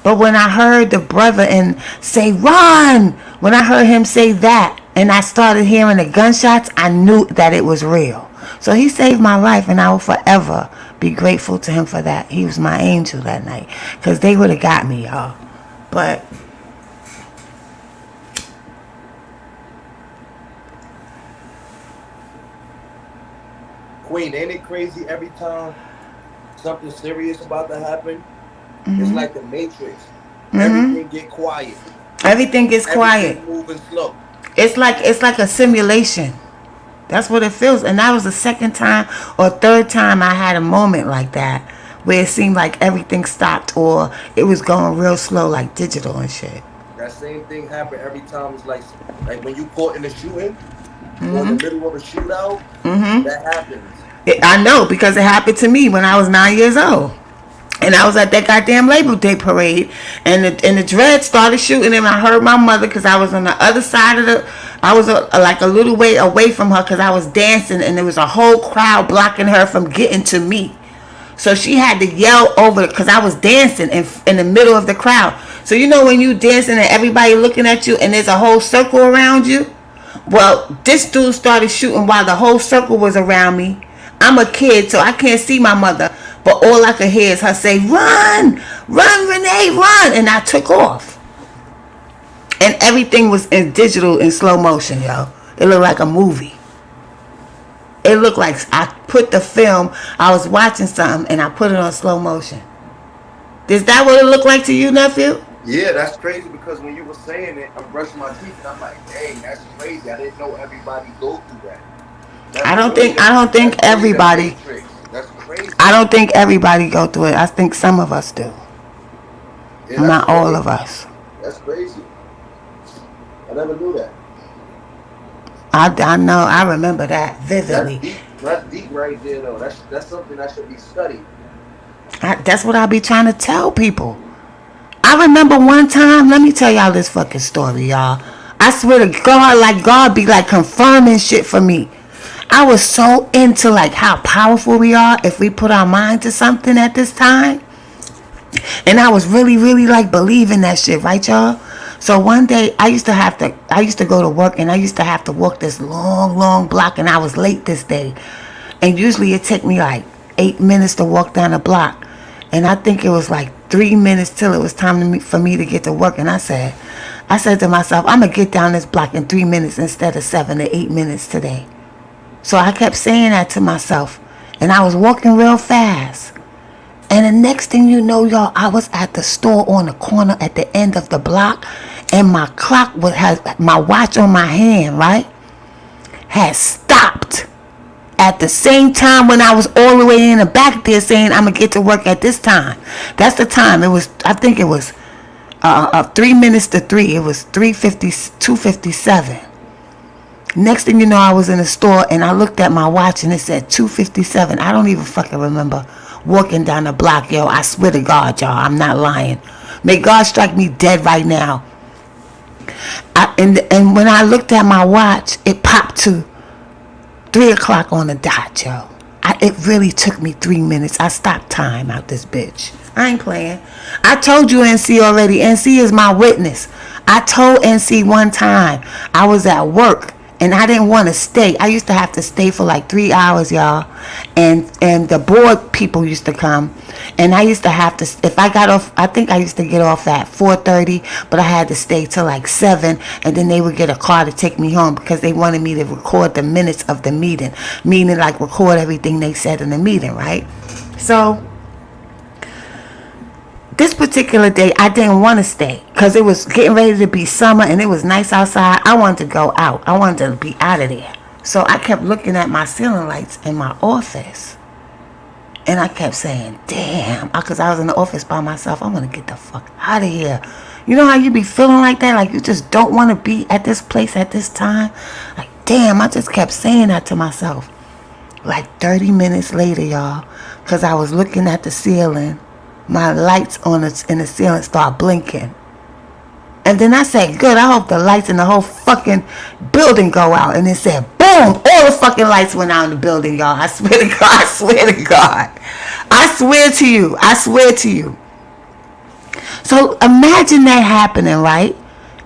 But when I heard the brother and say, run, when I heard him say that, and I started hearing the gunshots, I knew that it was real. So he saved my life, and I will forever be grateful to him for that. He was my angel that night, because they would have got me, y'all. But Queen, ain't it crazy every time something serious about to happen? It's like the Matrix. Everything get quiet. everything gets quiet. Everything moving slow. It's like a simulation. That's what it feels. And that was the second time or third time I had a moment like that, where it seemed like everything stopped, or it was going real slow, like digital and shit. That same thing happen every time. It's like when you caught in a shooting or in the middle of a shootout. That happens. I know, because it happened to me when I was 9 years old. And I was at that goddamn Labor Day parade, and the dread started shooting, and I heard my mother, because I was on the other side of I was like a little way away from her, because I was dancing, and there was a whole crowd blocking her from getting to me. So she had to yell over, because I was dancing in the middle of the crowd. So you know when you dancing and everybody looking at you, and there's a whole circle around you? Well, this dude started shooting while the whole circle was around me. I'm a kid, so I can't see my mother. But all I could hear is her say, run, run, Renee, run. And I took off. And everything was in digital, in slow motion, yo. It looked like a movie. It looked like I put the film, I was watching something, and I put it on slow motion. Is that what it looked like to you, nephew? Yeah, that's crazy, because when you were saying it, I'm brushing my teeth, and I'm like, dang, that's crazy. I didn't know everybody go through that. I don't think everybody. That's crazy. I don't think everybody go through it. I think some of us do. Yeah, Not crazy. all of us. That's crazy. I never knew that. I know. I remember that vividly. That's deep right there, though. That's something that should be studied. That's what I be trying to tell people. I remember one time, let me tell y'all this fucking story, y'all. I swear to God, like God be like confirming shit for me. I was so into like how powerful we are if we put our mind to something at this time. And I was really, really like believing that shit, right, y'all? So one day I used to go to work, and I used to have to walk this long block, and I was late this day. And usually it took me like 8 minutes to walk down the block. And I think it was like 3 minutes till it was time for me to get to work. And I said to myself, I'm going to get down this block in 3 minutes instead of 7 to 8 minutes today. So I kept saying that to myself, and I was walking real fast. And the next thing you know, y'all, I was at the store on the corner at the end of the block, and my clock had my watch on my hand, right? Had stopped at the same time when I was all the way in the back there saying I'm gonna get to work at this time. That's the time. It was, I think it was 3 minutes to 3. It was 2:57. Next thing you know, I was in the store, and I looked at my watch, and it said 2:57. I don't even fucking remember walking down the block, yo. I swear to God, y'all, I'm not lying. May God strike me dead right now. And when I looked at my watch, it popped to 3 o'clock on the dot, yo. It really took me 3 minutes. I stopped time out this bitch. I ain't playing. I told you NC already. NC is my witness. I told NC one time I was at work and I didn't want to stay. I used to have to stay for like 3 hours, y'all. And the board people used to come, and I used to have to. If I got off, I think I used to get off at 4:30, but I had to stay till like 7, and then they would get a car to take me home because they wanted me to record the minutes of the meeting, meaning like record everything they said in the meeting, right? So this particular day, I didn't want to stay because it was getting ready to be summer and it was nice outside. I wanted to go out. I wanted to be out of there. So I kept looking at my ceiling lights in my office. And I kept saying, damn, because I was in the office by myself. I want to get the fuck out of here. You know how you be feeling like that? Like you just don't want to be at this place at this time? Like, damn, I just kept saying that to myself. Like 30 minutes later, y'all, because I was looking at the ceiling, my lights in the ceiling start blinking. And then I said, good, I hope the lights in the whole fucking building go out. And it said, boom, all the fucking lights went out in the building, y'all. I swear to God, I swear to God. I swear to you, I swear to you. So imagine that happening, right?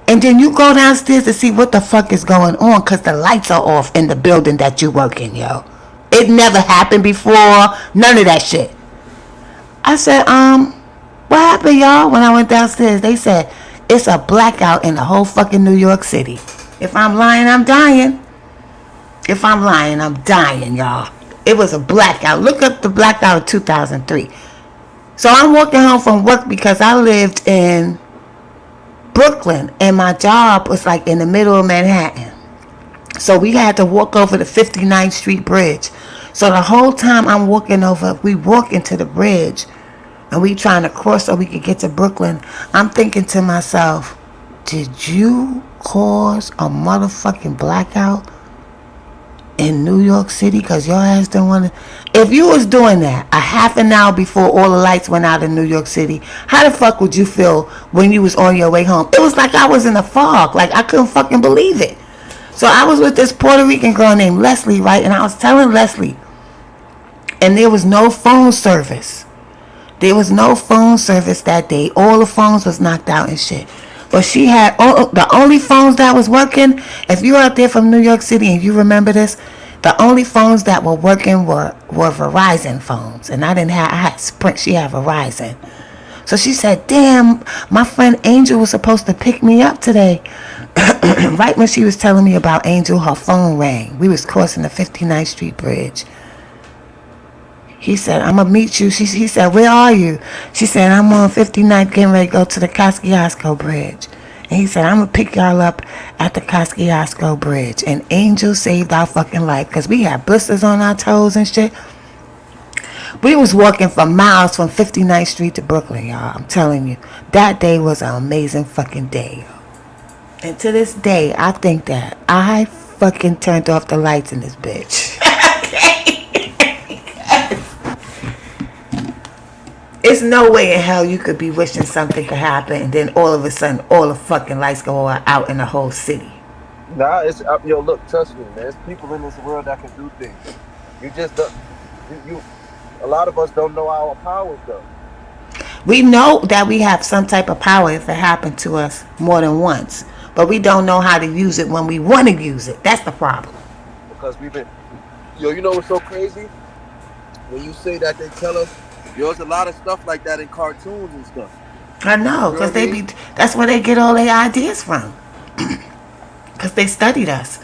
And then you go downstairs to see what the fuck is going on because the lights are off in the building that you work in, yo. It never happened before, none of that shit. I said, what happened, y'all? When I went downstairs, they said, it's a blackout in the whole fucking New York City. If I'm lying, I'm dying. If I'm lying, I'm dying, y'all. It was a blackout. Look up the blackout of 2003. So I'm walking home from work because I lived in Brooklyn and my job was like in the middle of Manhattan. So we had to walk over the 59th Street Bridge. So the whole time I'm walking over, we walk into the bridge and we trying to cross so we could get to Brooklyn. I'm thinking to myself, did you cause a motherfucking blackout in New York City because your ass didn't want to? If you was doing that a half an hour before all the lights went out in New York City, how the fuck would you feel when you was on your way home? It was like I was in a fog. Like I couldn't fucking believe it. So I was with this Puerto Rican girl named Leslie, right? And I was telling Leslie, and there was no phone service. There was no phone service that day. All the phones was knocked out and shit. But she had the only phones that was working. If you're out there from New York City and you remember this, the only phones that were working were Verizon phones. And I had Sprint. She had Verizon. So she said, damn, my friend Angel was supposed to pick me up today. Right when she was telling me about Angel, her phone rang. We was crossing the 59th Street Bridge. He said, I'm going to meet you. He said, where are you? She said, I'm on 59th getting ready to go to the Kosciuszko Bridge. And he said, I'm going to pick y'all up at the Kosciuszko Bridge. And Angel saved our fucking life because we had blisters on our toes and shit. We was walking for miles from 59th Street to Brooklyn, y'all. I'm telling you. That day was an amazing fucking day, y'all. And to this day, I think that I fucking turned off the lights in this bitch. It's no way in hell you could be wishing something could happen and then all of a sudden all the fucking lights go out in the whole city. Nah, it's yo. Look, trust me, man. There's people in this world that can do things. You just don't. You. A lot of us don't know our powers though. We know that we have some type of power if it happened to us more than once, but we don't know how to use it when we want to use it. That's the problem. Because we've been. Yo, you know what's so crazy? When you say that they tell us, there's a lot of stuff like that in cartoons and stuff. I know, You know because what I mean? that's where they get all their ideas from. Because they studied us.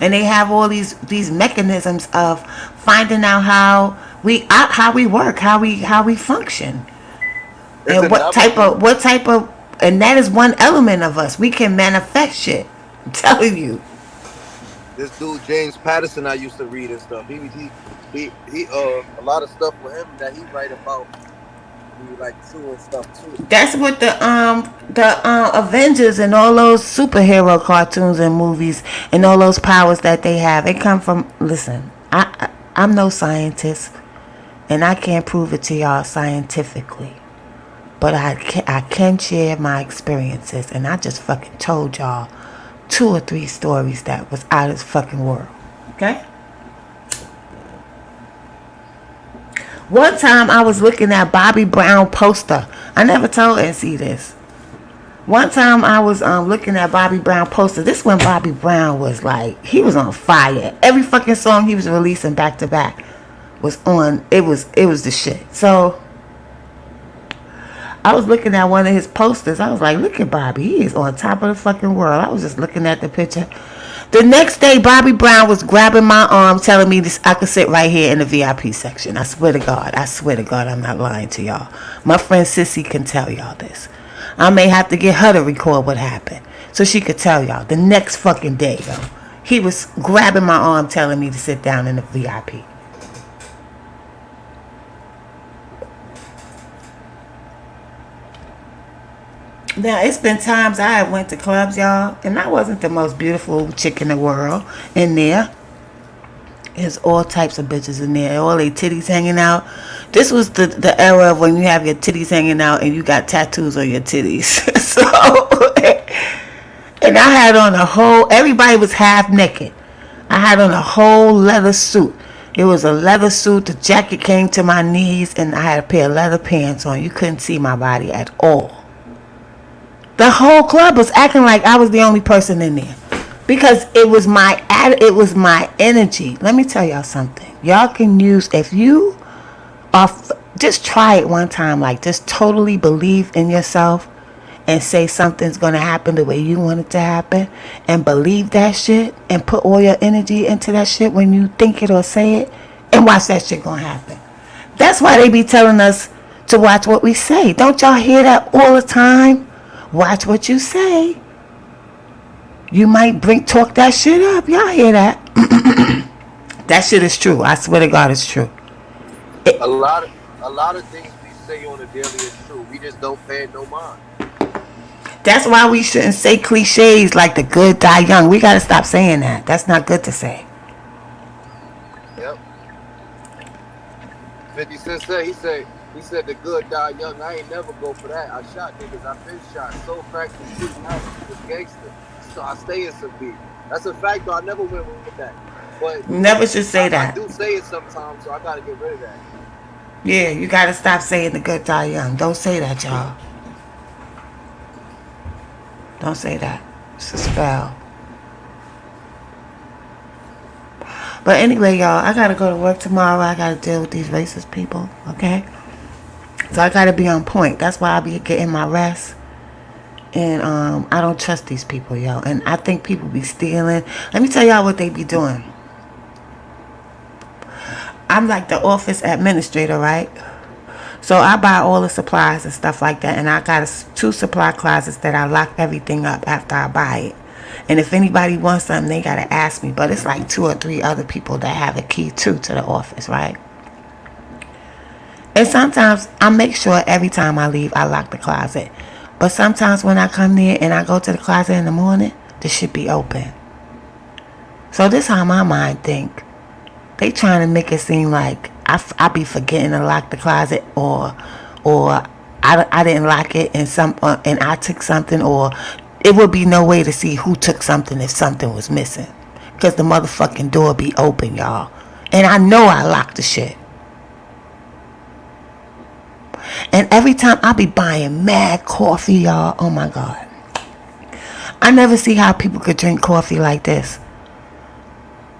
And they have all these mechanisms of finding out how we work, how we function. It's And what type of and that is one element of us. We can manifest shit. I'm telling you. This dude James Patterson I used to read and stuff. He a lot of stuff with him that he write about. He like too and stuff too. That's what the Avengers and all those superhero cartoons and movies and all those powers that they have. It come from. Listen, I'm no scientist, and I can't prove it to y'all scientifically. But I can share my experiences, and I just fucking told y'all 2 or 3 stories that was out of this fucking world. Okay? One time I was looking at Bobby Brown poster. I never told NC this. One time I was looking at Bobby Brown poster. This when Bobby Brown was like, he was on fire. Every fucking song he was releasing back to back was on. It was the shit. So I was looking at one of his posters. I was like, look at Bobby. He is on top of the fucking world. I was just looking at the picture. The next day, Bobby Brown was grabbing my arm, telling me this, I could sit right here in the VIP section. I swear to God. I swear to God, I'm not lying to y'all. My friend Sissy can tell y'all this. I may have to get her to record what happened so she could tell y'all. The next fucking day, though, he was grabbing my arm, telling me to sit down in the VIP. Now, it's been times I have went to clubs, y'all, and I wasn't the most beautiful chick in the world in there. There's all types of bitches in there, all their titties hanging out. This was the era of when you have your titties hanging out and you got tattoos on your titties. So, and I had on a whole, everybody was half naked. I had on a whole leather suit. It was a leather suit, the jacket came to my knees, and I had a pair of leather pants on. You couldn't see my body at all. The whole club was acting like I was the only person in there because it was my energy. Let me tell y'all something. Y'all can use, if you are, just try it one time. Like, just totally believe in yourself and say something's going to happen the way you want it to happen, and believe that shit and put all your energy into that shit when you think it or say it, and watch that shit going to happen. That's why they be telling us to watch what we say. Don't y'all hear that all the time? Watch what you say. You might talk that shit up. Y'all hear that? That shit is true. I swear to God, it's true. A lot of things we say on the daily is true. We just don't pay it no mind. That's why we shouldn't say cliches like the good die young. We gotta stop saying that. That's not good to say. Yep. 50 Cent said, he said the good die young. I ain't never go for that. I shot niggas. I've been shot. So cracked and shooting out was gangster. So I stay in some beat. That's a fact though. I never went with that. But never should say that. I do say it sometimes, so I gotta get rid of that. Yeah, you gotta stop saying the good die young. Don't say that, y'all. Don't say that. It's a spell. But anyway, y'all, I gotta go to work tomorrow. I gotta deal with these racist people, okay? So I gotta be on point. That's why I be getting my rest. And I don't trust these people, yo. And I think people be stealing. Let me tell y'all what they be doing. I'm like the office administrator, right? So I buy all the supplies and stuff like that. And I got 2 supply closets that I lock everything up after I buy it. And if anybody wants something, they gotta ask me. But it's like 2 or 3 other people that have a key too to the office, right? And sometimes I make sure every time I leave, I lock the closet. But sometimes when I come there and I go to the closet in the morning, the shit be open. So this how my mind think. They trying to make it seem like I be forgetting to lock the closet, or I didn't lock it and I took something, or it would be no way to see who took something if something was missing. Because the motherfucking door be open, y'all. And I know I locked the shit. And every time I be buying mad coffee, y'all. Oh my God. I never see how people could drink coffee like this.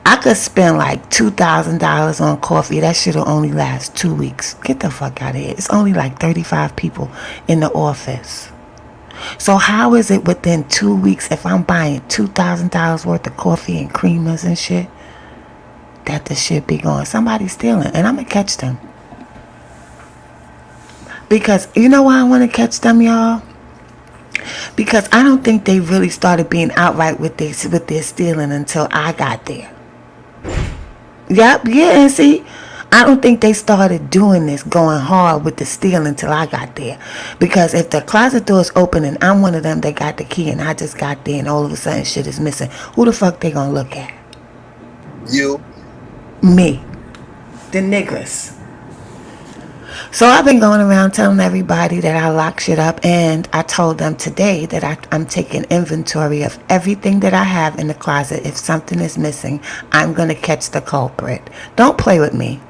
I could spend like $2,000 on coffee. That shit'll only last 2 weeks. Get the fuck out of here. It's only like 35 people in the office. So how is it within 2 weeks, if I'm buying $2,000 worth of coffee and creamers and shit, that the shit be going? Somebody's stealing, and I'm gonna catch them. Because you know why I want to catch them, y'all? Because I don't think they really started being outright with their stealing until I got there. Yep, yeah, and see, I don't think they started doing this, going hard with the stealing until I got there. Because if the closet door is open and I'm one of them that got the key and I just got there and all of a sudden shit is missing, who the fuck they gonna look at? You. Me. The niggas. So I've been going around telling everybody that I lock shit up, and I told them today that I'm taking inventory of everything that I have in the closet. If something is missing, I'm going to catch the culprit. Don't play with me.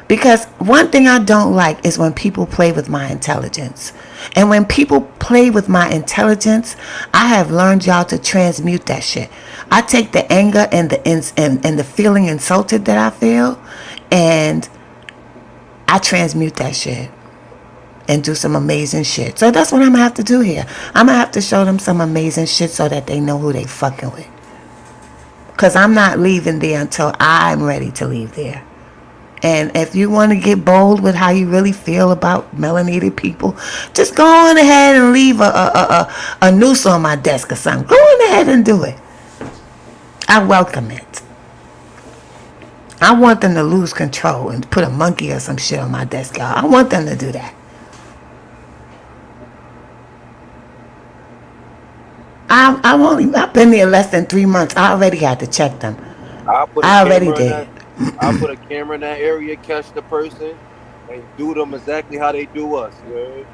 Because one thing I don't like is when people play with my intelligence. And when people play with my intelligence, I have learned y'all to transmute that shit. I take the anger and the feeling insulted that I feel, and I transmute that shit and do some amazing shit. So that's what I'm gonna have to do here. I'm gonna have to show them some amazing shit so that they know who they fucking with. Cause I'm not leaving there until I'm ready to leave there. And if you want to get bold with how you really feel about melanated people, just go on ahead and leave a noose on my desk or something. Go on ahead and do it. I welcome it. I want them to lose control and put a monkey or some shit on my desk, y'all. I want them to do that. I've been there less than 3 months. I already had to check them. I'll put a I already camera in did. that. I'll put a camera in that area, catch the person, and do them exactly how they do us. You heard?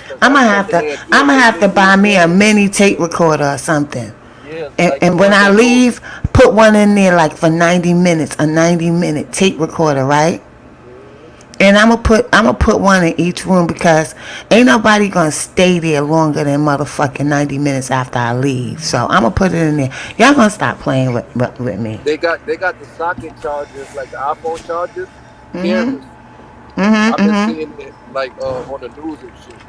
Because I'm gonna that's have something to. they'll do I'm if gonna they have to live there buy me a again. mini tape recorder or something. Yeah, And, like the and when ones I that go. leave, put one in there like for 90 minutes, a 90-minute tape recorder, right? Mhm. And I'm gonna put one in each room because ain't nobody gonna stay there longer than motherfucking 90 minutes after I leave. So I'm gonna put it in there. Y'all gonna stop playing with me. They got the socket chargers, like the iPhone chargers, Mhm. cameras. Mhm. I've been Mhm. seeing it like on the news and shit.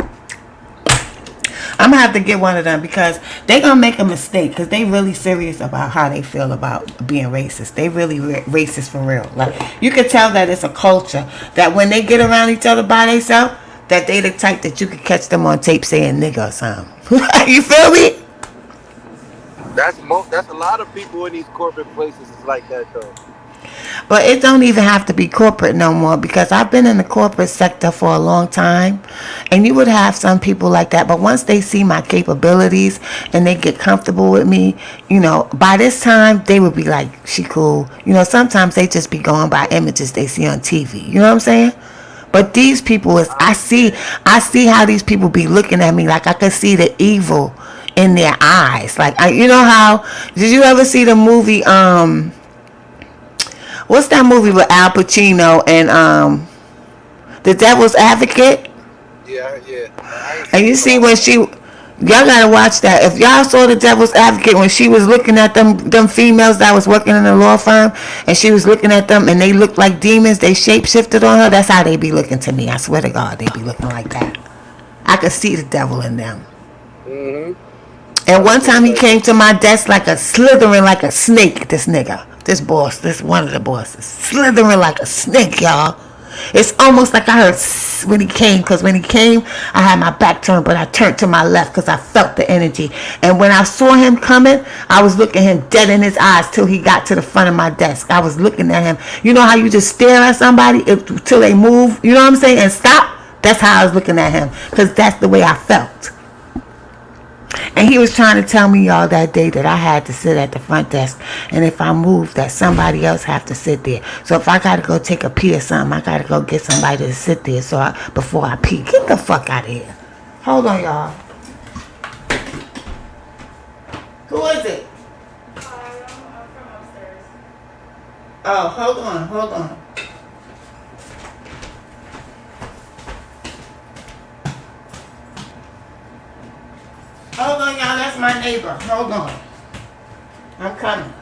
I'm gonna have to get one of them because they gonna make a mistake because they really serious about how they feel about being racist. They really racist for real. Like you can tell that it's a culture that when they get around each other by themselves, that they the type that you could catch them on tape saying nigga or something. You feel me? That's a lot of people in these corporate places is like that though. But it don't even have to be corporate no more because I've been in the corporate sector for a long time, and you would have some people like that. But once they see my capabilities and they get comfortable with me, by this time they would be like, she cool. Sometimes they just be going by images they see on TV. You know what I'm saying? But these people is I understand. I see how these people be looking at me like I could see the evil in their eyes. Like you know how did you ever see the movie what's that movie with Al Pacino and The Devil's Advocate? Yeah, yeah. I ain't And seen you it, but see I when know she, it. y'all gotta watch that. If y'all saw The Devil's Advocate when she was looking at them females that was working in the law firm, and she was looking at them and they looked like demons, they shapeshifted on her. That's how they be looking to me. I swear to God, they be looking like that. I could see the devil in them. Hmm. And Other one people time he like came that. to my desk like a slithering like a snake. This nigga, this boss, this one of the bosses, slithering like a snake, y'all. It's almost like I heard when he came, because when he came, I had my back turned, but I turned to my left because I felt the energy. And when I saw him coming, I was looking him dead in his eyes till he got to the front of my desk. I was looking at him. You know how you just stare at somebody till they move, you know what I'm saying, and stop? That's how I was looking at him because that's the way I felt. And he was trying to tell me y'all that day that I had to sit at the front desk, and if I move, that somebody else have to sit there. So if I gotta go take a pee or something, I gotta go get somebody to sit there before I pee. Get the fuck out of here. Hold on, y'all. Who is it? I'm from upstairs. Oh, hold on, hold on. Hold on, y'all. That's my neighbor. Hold on. I'm coming.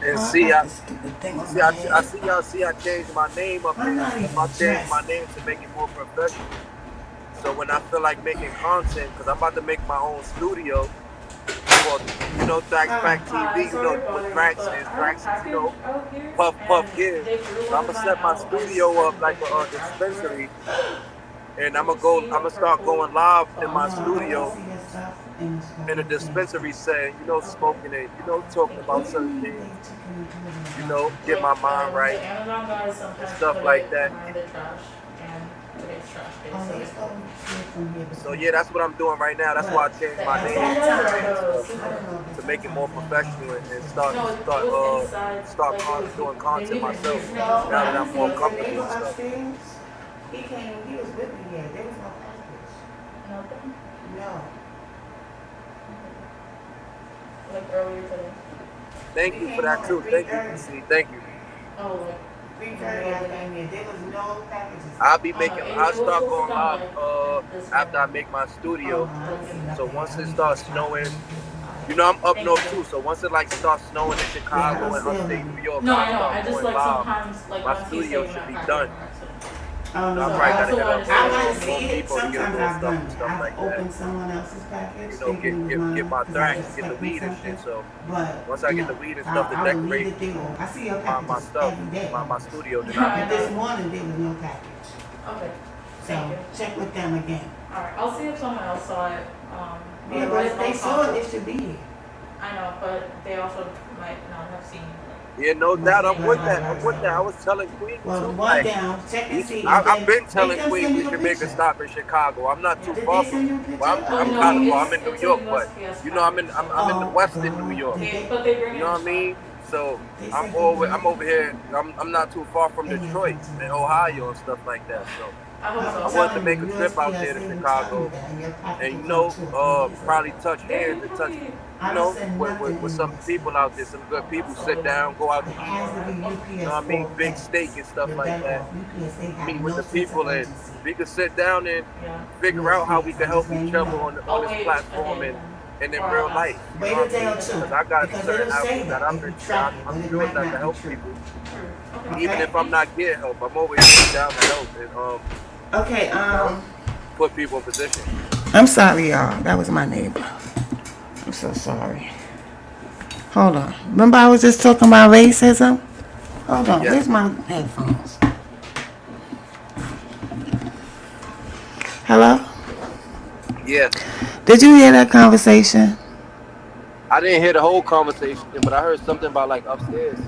And Oh, I see, got I this stupid thing on see, my I head. see y'all. See, I changed my name up I'm here. not I even changed my dressed. name to make it more professional. So when I feel like making content, because I'm about to make my own studio for, Thracks Pack TV, Sorry to what bother you, Thrax but is. I have a Thrax is, package out here, Puff and Puff Give. they threw So one I'm of gonna mine set my out while you studio up started like like putting a the trash for it. dispensary, and Did you see I'm a gonna start purple going live in my No, I box? want to studio see your stuff in the store in a museum. dispensary setting, Okay. smoking and talking Thank about What you. do you certain mean they things, took any good about get Like my mind the right Amazon guys and sometimes stuff put like it that. behind the trash can. it's trash day. Oh, So it's going from here. So yeah, that's what I'm doing right now. That's why I changed my damn. name That and time, everything and The stuff I don't know, super. but to that make it time more I had professional and start No, start it was inside. start Like it was doing they content made it weird myself. for me. no, Now when that I I'm was more in the comfortable neighbor and stuff. upstairs, he was with me here. There was no package. Nothing. No. Like earlier today. Thank We you for came that home too. at Thank you, 3:30. DC. Thank you. Oh, like 3:30 I came here. There was no packages I'll here. be oh no, making. I'll it was start supposed to going come live like at this after I morning. make my Oh, studio. no, I didn't get So nothing. once I it need to starts stop. snowing, you know I'm up Thank north you. too. So once it like starts snowing in Yeah, I Chicago don't and steal upstate nothing. New York, No, I'll I know. start I just going like live. sometimes like My once he's studio saving should that be package done. on accident. Oh, So no, I So probably I gotta also hit wanted up to say I like might Home see it. Depot to get a Sometimes little I've stuff done and it. stuff like I've that. opened someone else's package You know, thinking it was get mine my because I was thanks, get the expecting weed and shit. something. So But once I get no, the weed and stuff to I will leave decorate it there. I see your my packages stuff, every day my almost. studio, then I'll be I But this good. know. morning there was no package. Okay. So Thank you. check with them again. All right. I'll see if someone else saw it. Yeah, but Otherwise, if they I'll saw it, contact. it should be here. I know, but they also might not have seen Yeah, no Right, doubt. like I'm things with on right, that. the I'm right, with right, that. website. I right. was telling Queen Well, too. one Like, down, check and we, see. And I've then been make telling them Queen send we you a should make a picture. stop in Chicago. I'm not too Yeah. Did far they from. send you a Well, picture? Oh I'm no, kind of. Well, Oh, I'm in New it's a York, but USPS you know, package. I'm So in the oh, Western New girl. York. Did they, but they bring You it know in what I stock. mean? So they said they bring I'm it over in stock? here. I'm not too far from They ain't Detroit come to and my Ohio and house. stuff like that. So I hope I'm I so. wanted to telling make a you, trip out USPS, there to they will tell you Chicago, that, and your package and will come 2 or 3 days probably later. touch They hands and touch, usually. I don't send with, nothing in some people out there, USPS. some good Oh, people. that's the only Sit one. down, go out It to eat. has to be You know UPS what I or mean? Big steak FedEx. and stuff You're like better that. off. UPS, they have Meet with no the sense of people, and urgency. we could sit down and Yeah. figure out how we USPS, can I'm just help letting each you other know. on I'll this wait a day platform then, and in or real I'll ask. life. You know Wait what a I day mean? or two, Because I got because certain it'll say avenues that that if you track it, I'm but it sure might that to not be help true. people, True. Okay. even Okay? if I'm Thank you. not getting help. I'm always down to help and Okay, you know, put people in position. I'm sorry, y'all. That was my neighbor. I'm so sorry. Hold on. Remember I was just talking about racism? Hold on. Yes. Where's my headphones? Hello? Yeah. Did you hear that conversation? I didn't hear the whole conversation, but I heard something about like upstairs.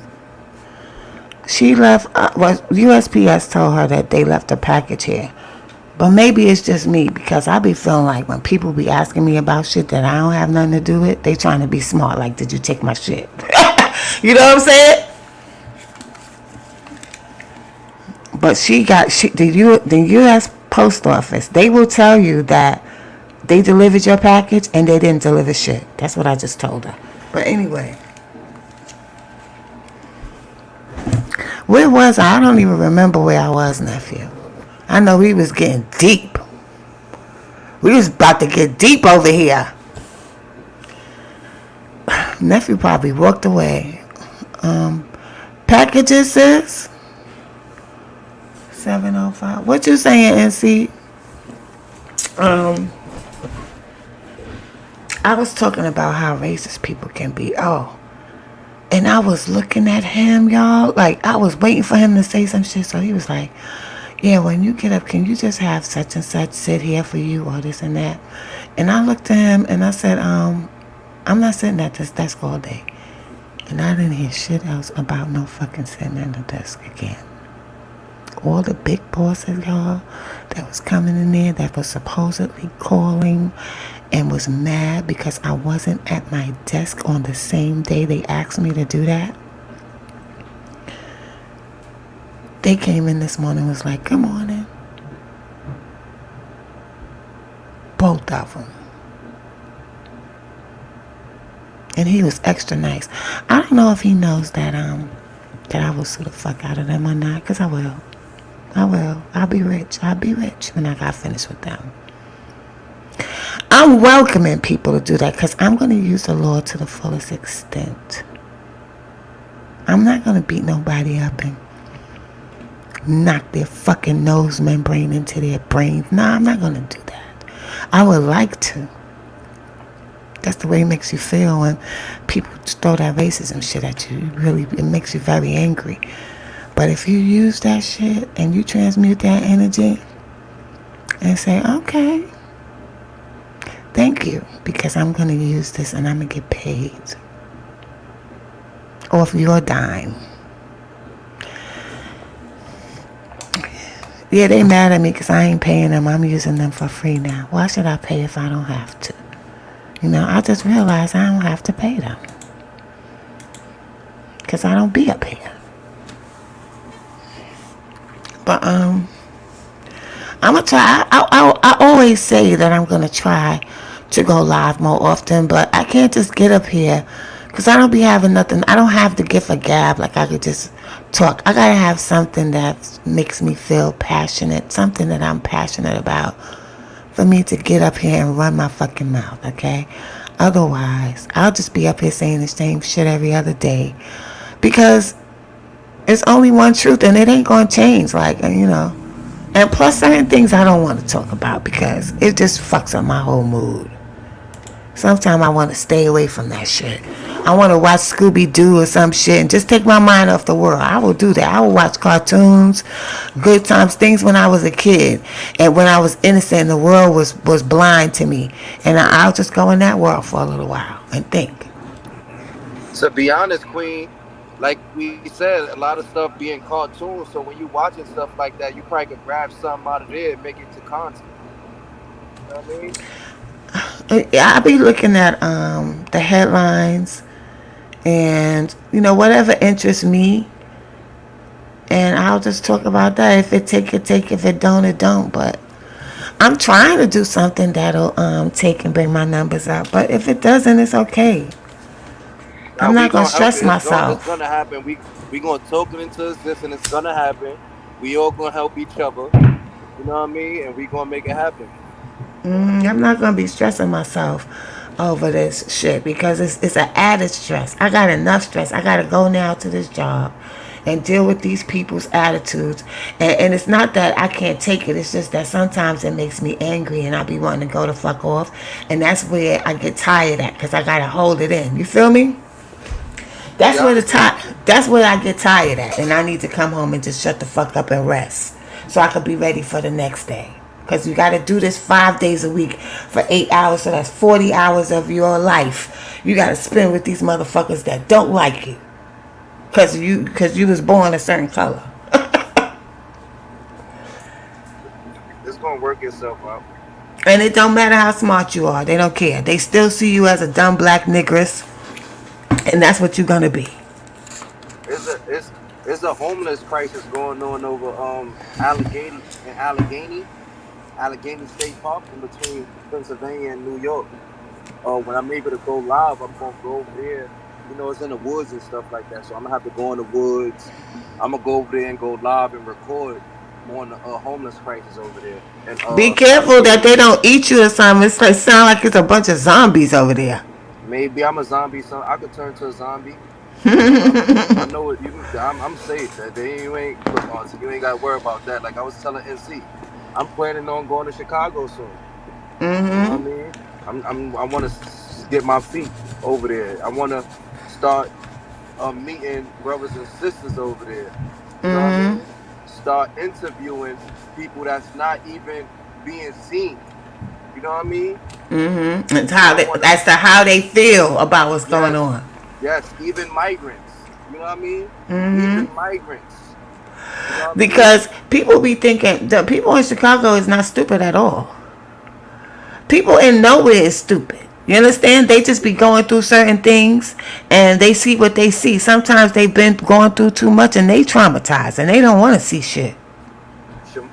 She left, USPS told her that they left a package here. But maybe it's just me because I be feeling like when people be asking me about shit that I don't have nothing to do with, they trying to be smart. Like, did you take my shit? You know what I'm saying? But the U.S. Post Office, they will tell you that they delivered your package and they didn't deliver shit. That's what I just told her. But anyway, where was I? I don't even remember where I was, nephew. I know we was getting deep. We was about to get deep over here. Nephew probably walked away. Packages, sis? 705. What you saying, NC? Um, I was talking about how racist people can be. Oh, and I was looking at him, y'all. Like, I was waiting for him to say some shit. So he was like, yeah, when you get up, can you just have such and such sit here for you or this and that? And I looked at him and I said, I'm not sitting at this desk all day. And I didn't hear shit else about no fucking sitting at the desk again. All the big bosses, y'all, that was coming in there, that was supposedly calling and was mad because I wasn't at my desk on the same day they asked me to do that. They came in this morning and was like, good morning. Both of them. And he was extra nice. I don't know if he knows that I will sue the fuck out of them or not, because I will. I will. I'll be rich. I'll be rich when I got finished with them. I'm welcoming people to do that because I'm going to use the law to the fullest extent. I'm not going to beat nobody up and knock their fucking nose membrane into their brains. Nah, I'm not going to do that. I would like to. That's the way it makes you feel when people throw that racism shit at you. It makes you very angry. But if you use that shit and you transmute that energy and say, okay, thank you, because I'm going to use this and I'm going to get paid off your dime. Yeah, they mad at me because I ain't paying them. I'm using them for free now. Why should I pay if I don't have to? You know, I just realized I don't have to pay them because I don't be up here. But I'm gonna try. I always say that I'm gonna try to go live more often, but I can't just get up here because I don't be having nothing. I don't have the gift of gab like I could just talk. I gotta have something that makes me feel passionate, something that I'm passionate about, for me to get up here and run my fucking mouth. Okay. Otherwise, I'll just be up here saying the same shit every other day because it's only one truth and it ain't gonna change. Like, you know. And plus, certain things I don't want to talk about because it just fucks up my whole mood. Sometimes I want to stay away from that shit. I want to watch Scooby Doo or some shit and just take my mind off the world. I will do that. I will watch cartoons, good times, things when I was a kid and when I was innocent. The world was blind to me, and I'll just go in that world for a little while and think. To be honest, Queen, like we said, a lot of stuff being cartoons. So when you watching stuff like that, you probably could grab something out of there and make it to content. You know what I mean? I'll be looking at the headlines and whatever interests me, and I'll just talk about that. If it take it, take. If it don't, it don't. But I'm trying to do something that'll take and bring my numbers up. But if it doesn't, it's okay. Now I'm we not gonna gonna help stress you. It's myself. gonna happen. We gonna token into existence. It's gonna happen. We all gonna help each other. You know what I mean? And we gonna make it happen. I'm not gonna be stressing myself over this shit because it's an added stress. I got enough stress. I gotta go now to this job and deal with these people's attitudes. And it's not that I can't take it. It's just that sometimes it makes me angry and I be wanting to go the fuck off. And that's where I get tired at because I gotta hold it in. You feel me? That's Yeah, I where understand. that's where I get tired at, and I need to come home and just shut the fuck up and rest, so I could be ready for the next day. Cause you got to do this 5 days a week for 8 hours, so that's 40 hours of your life you got to spend with these motherfuckers that don't like you, cause you was born a certain color. It's gonna work itself out. And it don't matter how smart you are, they don't care. They still see you as a dumb black nigress, and that's what you're gonna be. It's a homeless crisis going on over Allegheny State Park in between Pennsylvania and New York. When I'm able to go live, I'm gonna go over there. You know, it's in the woods and stuff like that. So I'm gonna have to go in the woods. I'm gonna go over there and go live and record on the homeless crisis over there in Be careful that Allegheny. they don't eat you or something. It's like sound like it's a bunch of zombies over there. Maybe I'm a zombie. So I could turn to a zombie. I know it. I'm safe. That they you ain't look on. So you ain't got to worry about that. Like I was telling NC, I'm planning on going to Chicago soon. You know what I mean? I want to get my feet over there. I want to start meeting brothers and sisters over there. You know what I mean? Start interviewing people that's not even being seen. You know what I mean? It's And how I want to, that's the how they feel about what's going yes, on. yes, even migrants. You know what I mean? Even migrants. You know what I mean? Because people be thinking the people in Chicago is not stupid at all. People in nowhere is stupid. You understand? They just be going through certain things and they see what they see. Sometimes they've been going through too much and they traumatized and they don't want to see shit.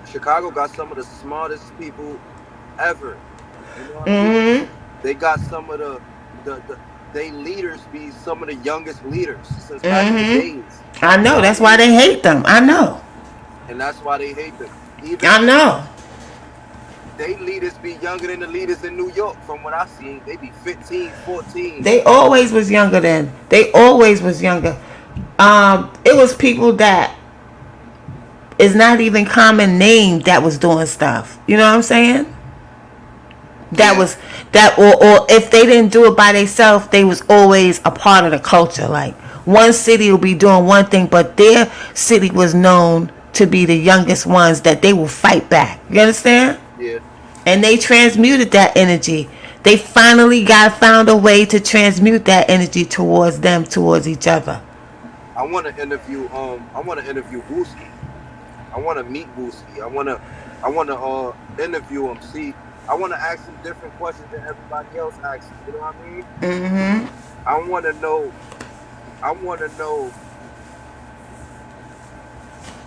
Chicago got some of the smartest people ever. You know what I mean? They got some of the they leaders be some of the youngest leaders since back in the days. I You know know. what I That's why mean? they hate them. I know. And that's why they hate them. Even I know. they leaders be younger than the leaders in New York. From what I seen, they be 15, 14. They always was younger then. They always was younger. It was people that is not even common name that was doing stuff. You know what I'm saying? That Yeah, was that, or if they didn't do it by themselves, they was always a part of the culture. Like one city will be doing one thing, but their city was known to be the youngest ones that they will fight back. You understand? yeah. And they transmuted that energy. They finally found a way to transmute that energy towards them, towards each other. I want to interview Wooski. I want to meet Boosie. I want to interview him. See, I want to ask him different questions than everybody else asks him. You know what I mean? Mm-hmm. I want to know. I want to know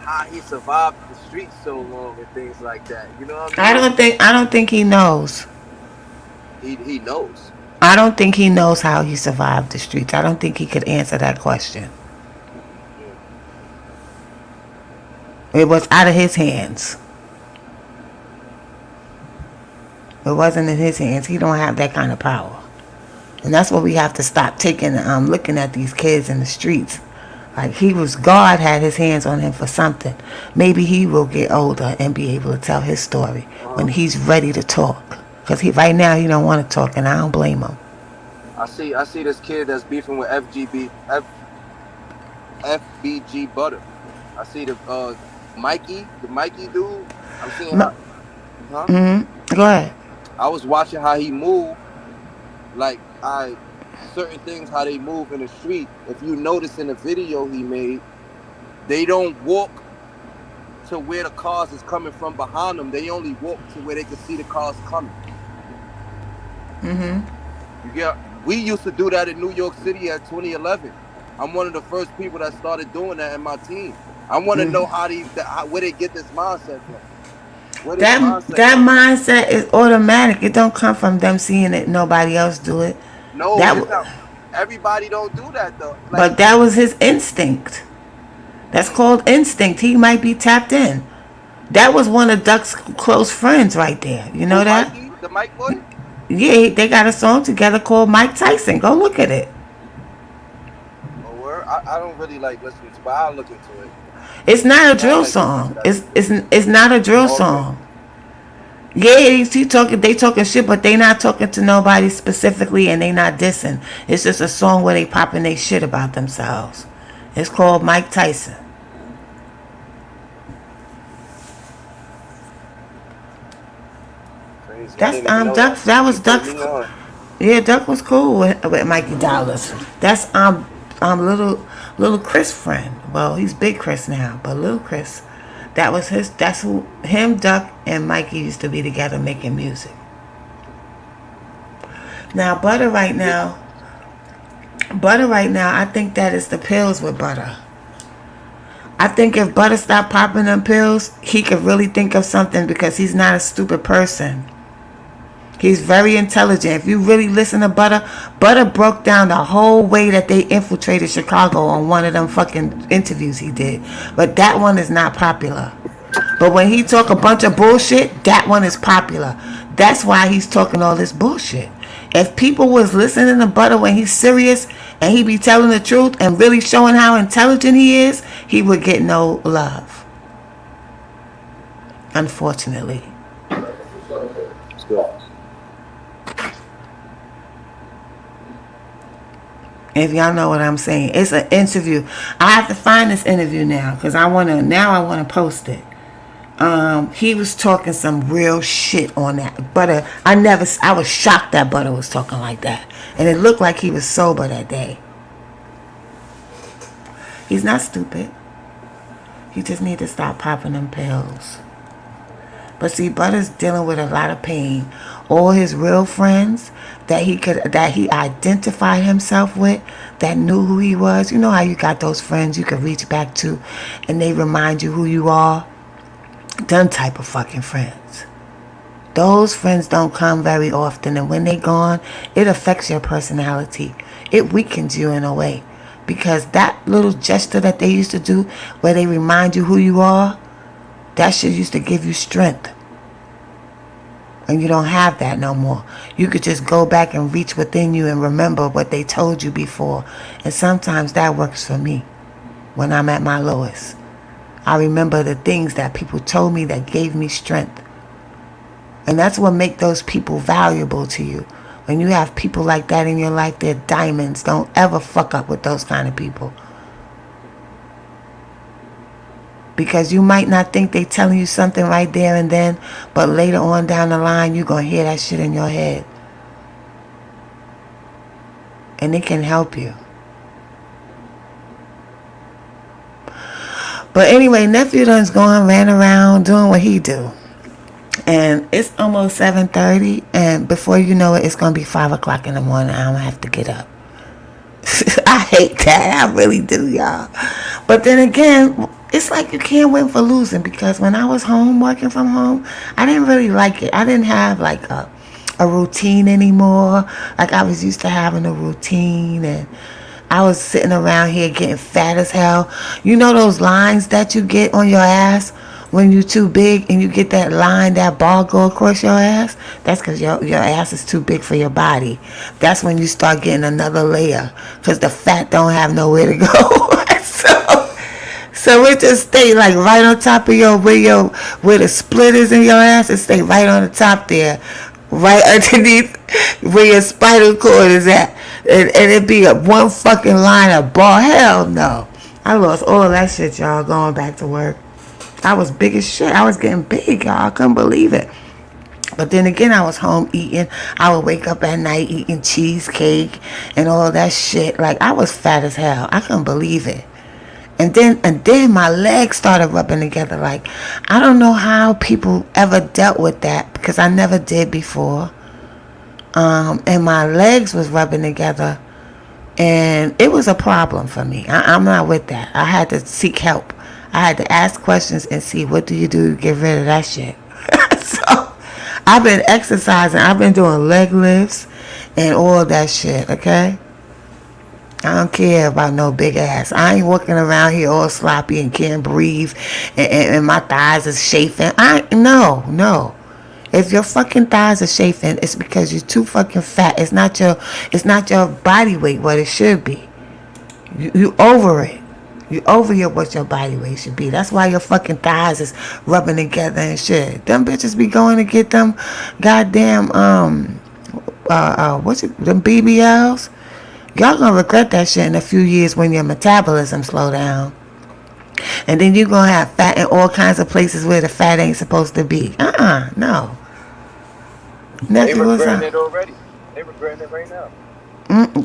how he survived the streets so long and things like that. You know what I mean? I don't think he knows. He knows. I don't think he knows how he survived the streets. I don't think he could answer that question. Mm. It was out of his hands. It wasn't in his hands. He don't have that kind of power. And that's what we have to stop taking, looking at these kids in the streets. Like God had his hands on him for something. Maybe he will get older and be able to tell his story when he's ready to talk. Because right now he don't want to talk, and I don't blame him. I see this kid that's beefing with FBG Butter. I see the Mikey dude. I'm seeing how, huh? Mm-hmm. Go ahead. I was watching how he moved. Like certain things how they move in the street. If you notice in the video he made, they don't walk to where the cars is coming from behind them. They only walk to where they can see the cars coming. Mm-hmm. We used to do that in New York City at 2011. I'm one of the first people that started doing that in my team. I want to know where they get this mindset from. Where this mindset That come from? mindset is automatic. It don't come from them seeing it. Nobody else do it. No, That, it's not. Everybody don't do that though. Like but that was his instinct. That's called instinct. He might be tapped in. That was one of Duck's close friends right there. You know who, that? Mikey, the Mike boy. Yeah, they got a song together called Mike Tyson. Go look at it. Oh, word. I don't really like listening to, but I'll look into it. It's not a I drill like listening to song. that music. It's not a drill Okay. song. Yeah, they talking shit, but they not talking to nobody specifically, and they not dissing. It's just a song where they popping they shit about themselves. It's called Mike Tyson. Crazy. I That's didn't even know Duck. that. That was You put Duck's. me on. Yeah, Duck was cool with Mikey Dollars. That's little Chris friend. Well, he's Big Chris now, but little Chris. That was his. That's who him, Duck, and Mikey used to be together making music. Now Yeah. Butter right now. I think that is the pills with Butter. I think if Butter stopped popping them pills, he could really think of something because he's not a stupid person. He's very intelligent. If you really listen to Butter, Butter broke down the whole way that they infiltrated Chicago on one of them fucking interviews he did. But that one is not popular. But when he talk a bunch of bullshit, that one is popular. That's why he's talking all this bullshit. If people was listening to Butter when he's serious and he be telling the truth and really showing how intelligent he is, he would get no love. Unfortunately. It's good. If y'all know what I'm saying. It's an interview. I have to find this interview now because I want to post it. He was talking some real shit on that. Butter, I was shocked that Butter was talking like that. And it looked like he was sober that day. He's not stupid. He just need to stop popping them pills. But see, Butter's dealing with a lot of pain. All his real friends that he identified himself with, that knew who he was. You know how you got those friends you could reach back to and they remind you who you are? Them type of fucking friends. Those friends don't come very often, and when they gone, it affects your personality. It weakens you in a way. Because that little gesture that they used to do where they remind you who you are, that shit used to give you strength. And you don't have that no more. You could just go back and reach within you and remember what they told you before. And sometimes that works for me when I'm at my lowest. I remember the things that people told me that gave me strength. And that's what makes those people valuable to you. When you have people like that in your life, they're diamonds. Don't ever fuck up with those kind of people. Because you might not think they telling you something right there and then, but later on down the line, you're going to hear that shit in your head. And it can help you. But anyway, nephew done's going, ran around doing what he do. And it's almost 7:30, and before you know it, it's gonna be 5 o'clock in the morning. I'm gonna have to get up. I hate that. I really do, y'all. But then again, it's like you can't win for losing, because when I was home working from home, I didn't really like it. I didn't have like a routine anymore. Like I was used to having a routine, and I was sitting around here getting fat as hell. You know those lines that you get on your ass when you're too big, and you get that line, that bar go across your ass? That's because your ass is too big for your body. That's when you start getting another layer, because the fat don't have nowhere to go. So it just stay like right on top of where the split is in your ass. It stay right on the top there, right underneath where your spinal cord is at, and it be one fucking line of bar. Hell no. I lost all that shit, y'all, going back to work. I was big as shit. I was getting big, y'all. I couldn't believe it. But then again, I was home eating. I would wake up at night eating cheesecake and all that shit. Like, I was fat as hell. I couldn't believe it. And then my legs started rubbing together. Like, I don't know how people ever dealt with that, because I never did before. And my legs was rubbing together, and it was a problem for me. I'm not with that. I had to seek help. I had to ask questions and see, what do you do to get rid of that shit? So I've been exercising. I've been doing leg lifts and all that shit, okay? I don't care about no big ass. I ain't walking around here all sloppy and can't breathe, and my thighs is chafing. No. If your fucking thighs are chafing, it's because you're too fucking fat. It's not your body weight what it should be. You over it. You over what your body weight should be. That's why your fucking thighs is rubbing together and shit. Them bitches be going to get them goddamn them BBLs. Y'all gonna regret that shit in a few years when your metabolism slow down. And then you gonna have fat in all kinds of places where the fat ain't supposed to be. No. They Nephew, what's regretting up? it already. They regretting it right now.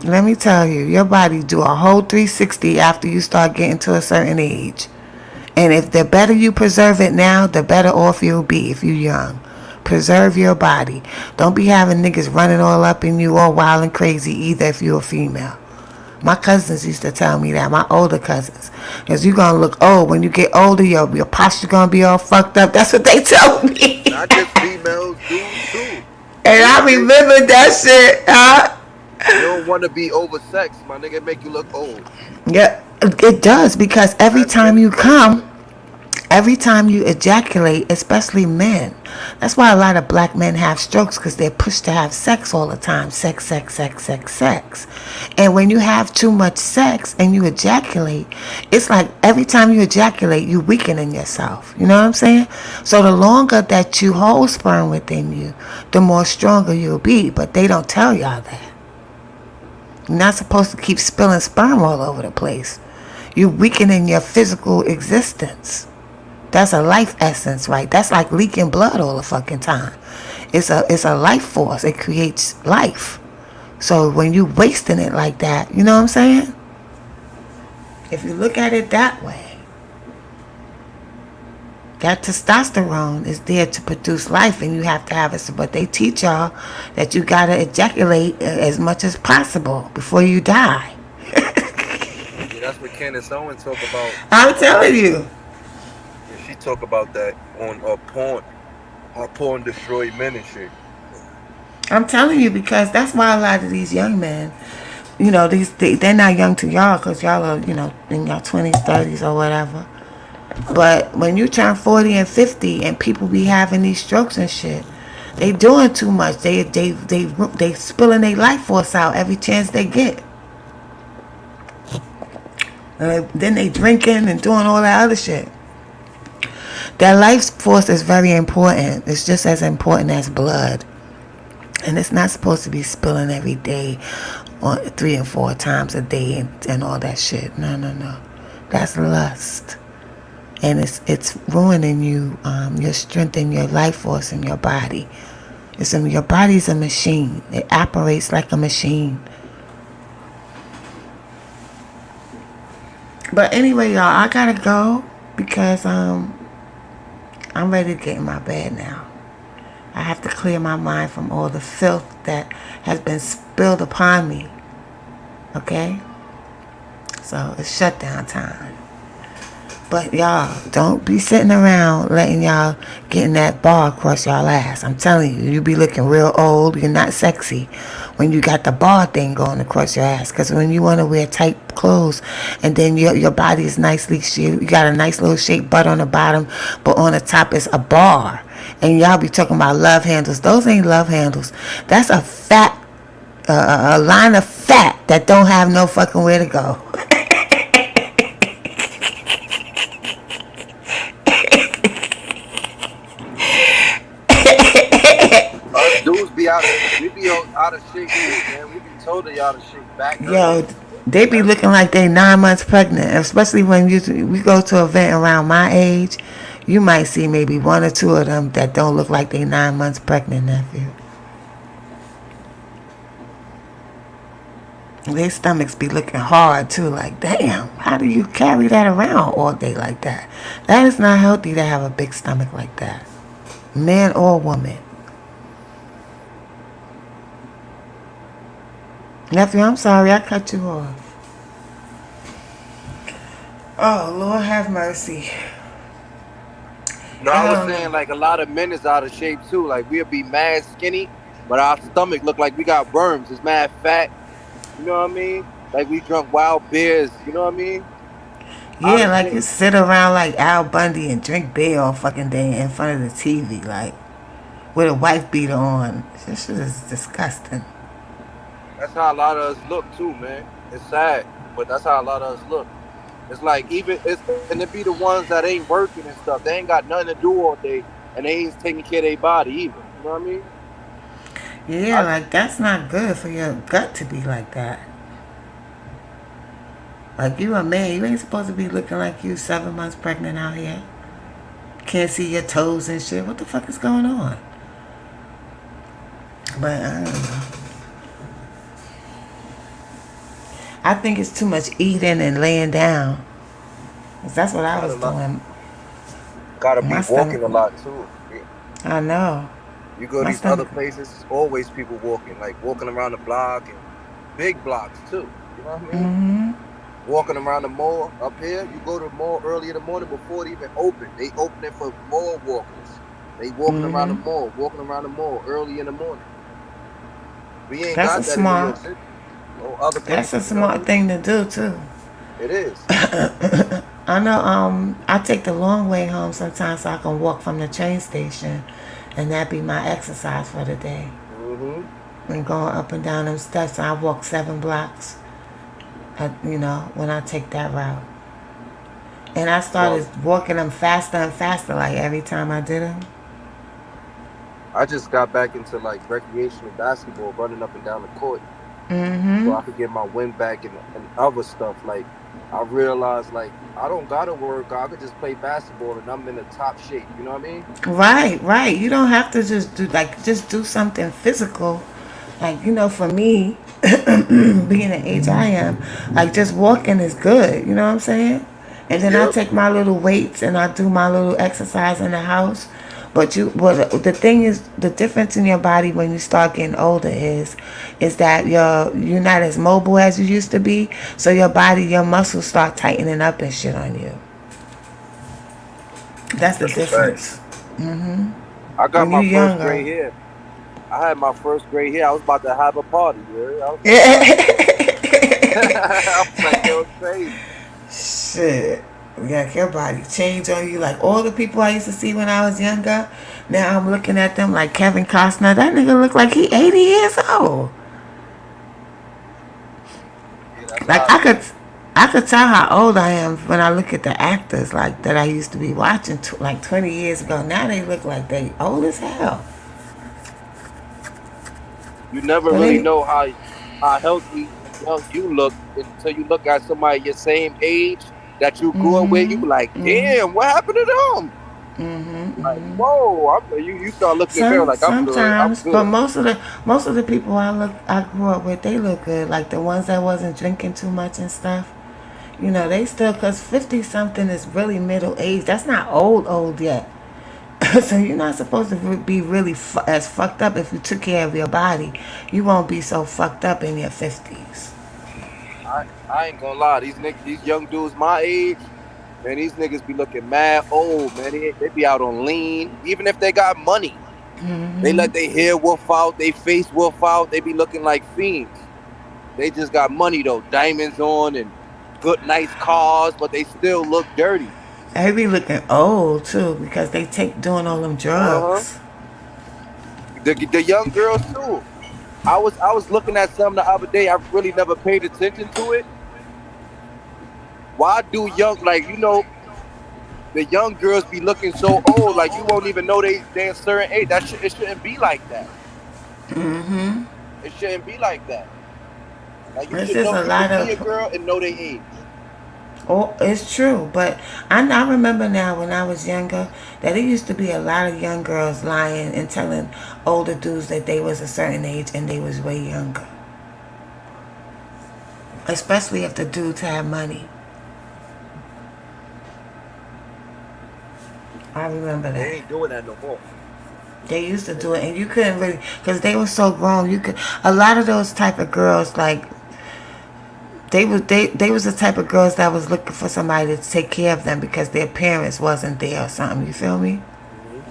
Let me tell you, your body do a whole 360 after you start getting to a certain age. And if the better you preserve it now, the better off you'll be if you're young. Preserve your body. Don't be having niggas running all up in you all wild and crazy either if you're a female. My cousins used to tell me that, my older cousins. Because you're going to look old. When you get older, your posture going to be all fucked up. That's what they told me. Not just females, dudes too. And I remember that shit, huh? You don't want to be oversexed, my nigga. Make you look old. Yeah, it does, because every time you ejaculate, especially men. That's why a lot of black men have strokes, because they're pushed to have sex all the time. Sex. And when you have too much sex and you ejaculate, it's like every time you ejaculate, you weakening yourself. You know what I'm saying? So the longer that you hold sperm within you, the more stronger you'll be. But they don't tell y'all that. You're not supposed to keep spilling sperm all over the place. You're weakening your physical existence. That's a life essence, right? That's like leaking blood all the fucking time. It's a life force. It creates life. So when you wasting it like that, you know what I'm saying? If you look at it that way, that testosterone is there to produce life, and you have to have it. But they teach y'all that you gotta ejaculate as much as possible before you die. Yeah, that's what Candace Owens talk about. I'm telling you. Yeah, she talk about that on her porn destroyed men and shit. I'm telling you, because that's why a lot of these young men, they're not young to y'all, because y'all are, in your 20s, 30s or whatever. But when you turn 40 and 50 and people be having these strokes and shit, they doing too much. They spilling their life force out every chance they get. And then they drinking and doing all that other shit. That life force is very important. It's just as important as blood. And it's not supposed to be spilling every day, or 3 and 4 times a day and all that shit. No. That's lust. And it's ruining you, your strength and your life force in your body. Your body's a machine. It operates like a machine. But anyway, y'all, I gotta go. because I'm ready to get in my bed now. I have to clear my mind from all the filth that has been spilled upon me. Okay? So it's shutdown time. But y'all, don't be sitting around letting y'all getting that bar across y'all ass. I'm telling you, you be looking real old. You're not sexy when you got the bar thing going across your ass. Because when you want to wear tight clothes and then your body is nicely shaped, you got a nice little shaped butt on the bottom, but on the top is a bar. And y'all be talking about love handles. Those ain't love handles. That's a fat, a line of fat that don't have no fucking where to go. Us dudes be out of out of shape too, man. We be totally out of shape. Back Yo, hurting, they be looking everything. like they 9 months pregnant, especially when we go to an event around my age. You might see maybe one or two of them that don't look like they 9 months pregnant, nephew. Their stomachs be looking hard too. Like, damn, how do you carry that around all day like that? That is not healthy to have a big stomach like that, man or woman. Nephew, I'm sorry I cut you off. Oh, Lord have mercy. No, I I was don't know. saying like a lot of men is out of shape too. Like we'll be mad skinny, but our stomach look like we got worms. It's mad fat. You know what I mean? Like we drunk wild beers. You know what I mean? Out Yeah, of like you shape. sit around like Al Bundy and drink beer all fucking day in front of the TV, like with a wife beater on. This shit is disgusting. That's how a lot of us look too, man. It's sad, but that's how a lot of us look. It's like even it's and it be the ones that ain't working and stuff. They ain't got nothing to do all day, and they ain't taking care of their body either. You know what I mean? Yeah, I like that's not good for your gut to be like that. Like you a man, you ain't supposed to be looking like you 7 months pregnant out here. Can't see your toes and shit. What the fuck is going on? But I don't know. I think it's too much eating and laying down. 'Cause that's what I got was a lot. doing. Gotta My be stomach. walking a lot too. I know. You go My these other stomach. places, it's always people walking, like walking around the block and big blocks too. You know what I mean? Mm-hmm. Walking around the mall up here, you go to the mall early in the morning before it even open. They open it for mall walkers. They Mm-hmm. walking around the mall early in the morning. We ain't That's a got that in New York smart. City or other That's a places. You know what I smart mean? thing to do too. It is. I know. I take the long way home sometimes so I can walk from the train station, and that be my exercise for the day. Mm-hmm. And going up and down them steps, I walk 7 blocks. When I take that route, and I Well, started walking them faster and faster. Like every time I did them. I just got back into like recreational basketball, running up and down the court, so Mm-hmm. I could get my wind back and other stuff. Like I realized, like I don't gotta work. I could just play basketball and I'm in the top shape. You know what I mean? Right, right. You don't have to just do something physical. Like, for me, being the age I am, like just walking is good, you know what I'm saying? And then I Yep. take my little weights and I do my little exercise in the house. But the thing is, the difference in your body when you start getting older is that you're not as mobile as you used to be. So your muscles start tightening up and shit on you. That's the That's a fact. difference. I got When you're my first gray younger. hair. I had my first gray hair. I was about to have a party. You heard? I was like, what? Yeah. I was like, yo, it's crazy. Shit. Yeah, your body change on you. Like all the people I used to see when I was younger, now I'm looking at them like Kevin Costner. That nigga look like he 80 years old. Yeah, that's Like how it is. I could tell how old I am when I look at the actors like that I used to be watching like 20 years ago. Now they look like they old as hell. You never But really they, know how healthy and young you look until you look at somebody your same age that you grew up with. You mm-hmm, be like, mm-hmm, damn, what happened to them? mm-hmm, Like, mm-hmm. whoa! You start looking in the mirror like, I'm good. I'm Sometimes, but good. most of the people I grew up with, they look good. Like the ones that wasn't drinking too much and stuff. You know, they still, because 50 something is really middle age. That's not old, old yet. So you're not supposed to be really as fucked up if you took care of your body. You won't be so fucked up in your 50s. I ain't gonna lie, these young dudes my age, man, these niggas be looking mad old, man. They be out on lean, even if they got money. They let their hair wolf out, they face wolf out. They be looking like fiends. They just got money though, diamonds on and good nice cars, but they still look dirty. They be looking old too because they take doing all them Uh huh. drugs. The young girls too. I was looking at some the other day. I really never paid attention to it. Why do young like the young girls be looking so old? Like you won't even know they a certain age. It shouldn't be like that. It shouldn't be like that. Like It's just a you should lot see a of. girl and know their age. Oh, it's true, but I remember now when I was younger that it used to be a lot of young girls lying and telling older dudes that they was a certain age and they was way younger. Especially if the dudes had money. I remember They that. ain't doing that no more. They used to do it, and you couldn't really, because they were so grown. You could, a lot of those type of girls, like they was the type of girls that was looking for somebody to take care of them because their parents wasn't there or something. You feel me? Hmm.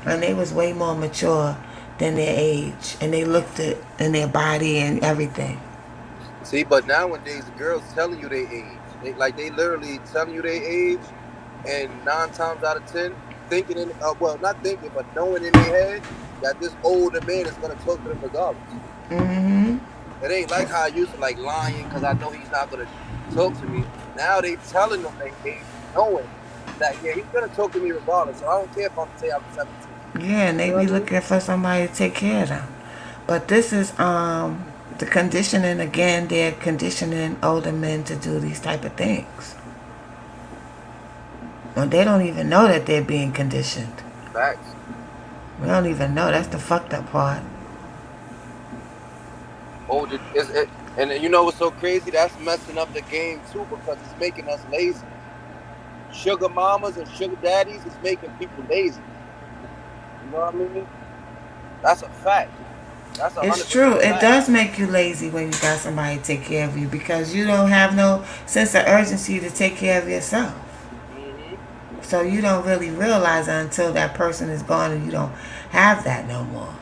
And they was way more mature than their age, and they looked at in their body and everything. See, but nowadays the girls telling you their age. They literally telling you their age, and 9 times out of 10, thinking well, not thinking, but knowing in their head that this older man is gonna talk to them regardless. Mm-hmm. It ain't like how I used to like lying because I know he's not gonna talk to me. Now they telling them their age, knowing that yeah, he's gonna talk to me regardless. So I don't care if I'm say I'm 17. Yeah, and You they know what be I mean? looking for somebody to take care of them. But this is the conditioning again. They're conditioning older men to do these type of things. And they don't even know that they're being conditioned. Facts. We don't even know. That's the fucked up part. Older is it, and you know what's so crazy? That's messing up the game too because it's making us lazy. Sugar mamas and sugar daddies is making people lazy. You know what I mean? That's a fact. That's a It's hundred true. percent It fact. does make you lazy when you got somebody to take care of you because you don't have no sense of urgency to take care of yourself. Hmm. So you don't really realize it until that person is gone and you don't have that no more.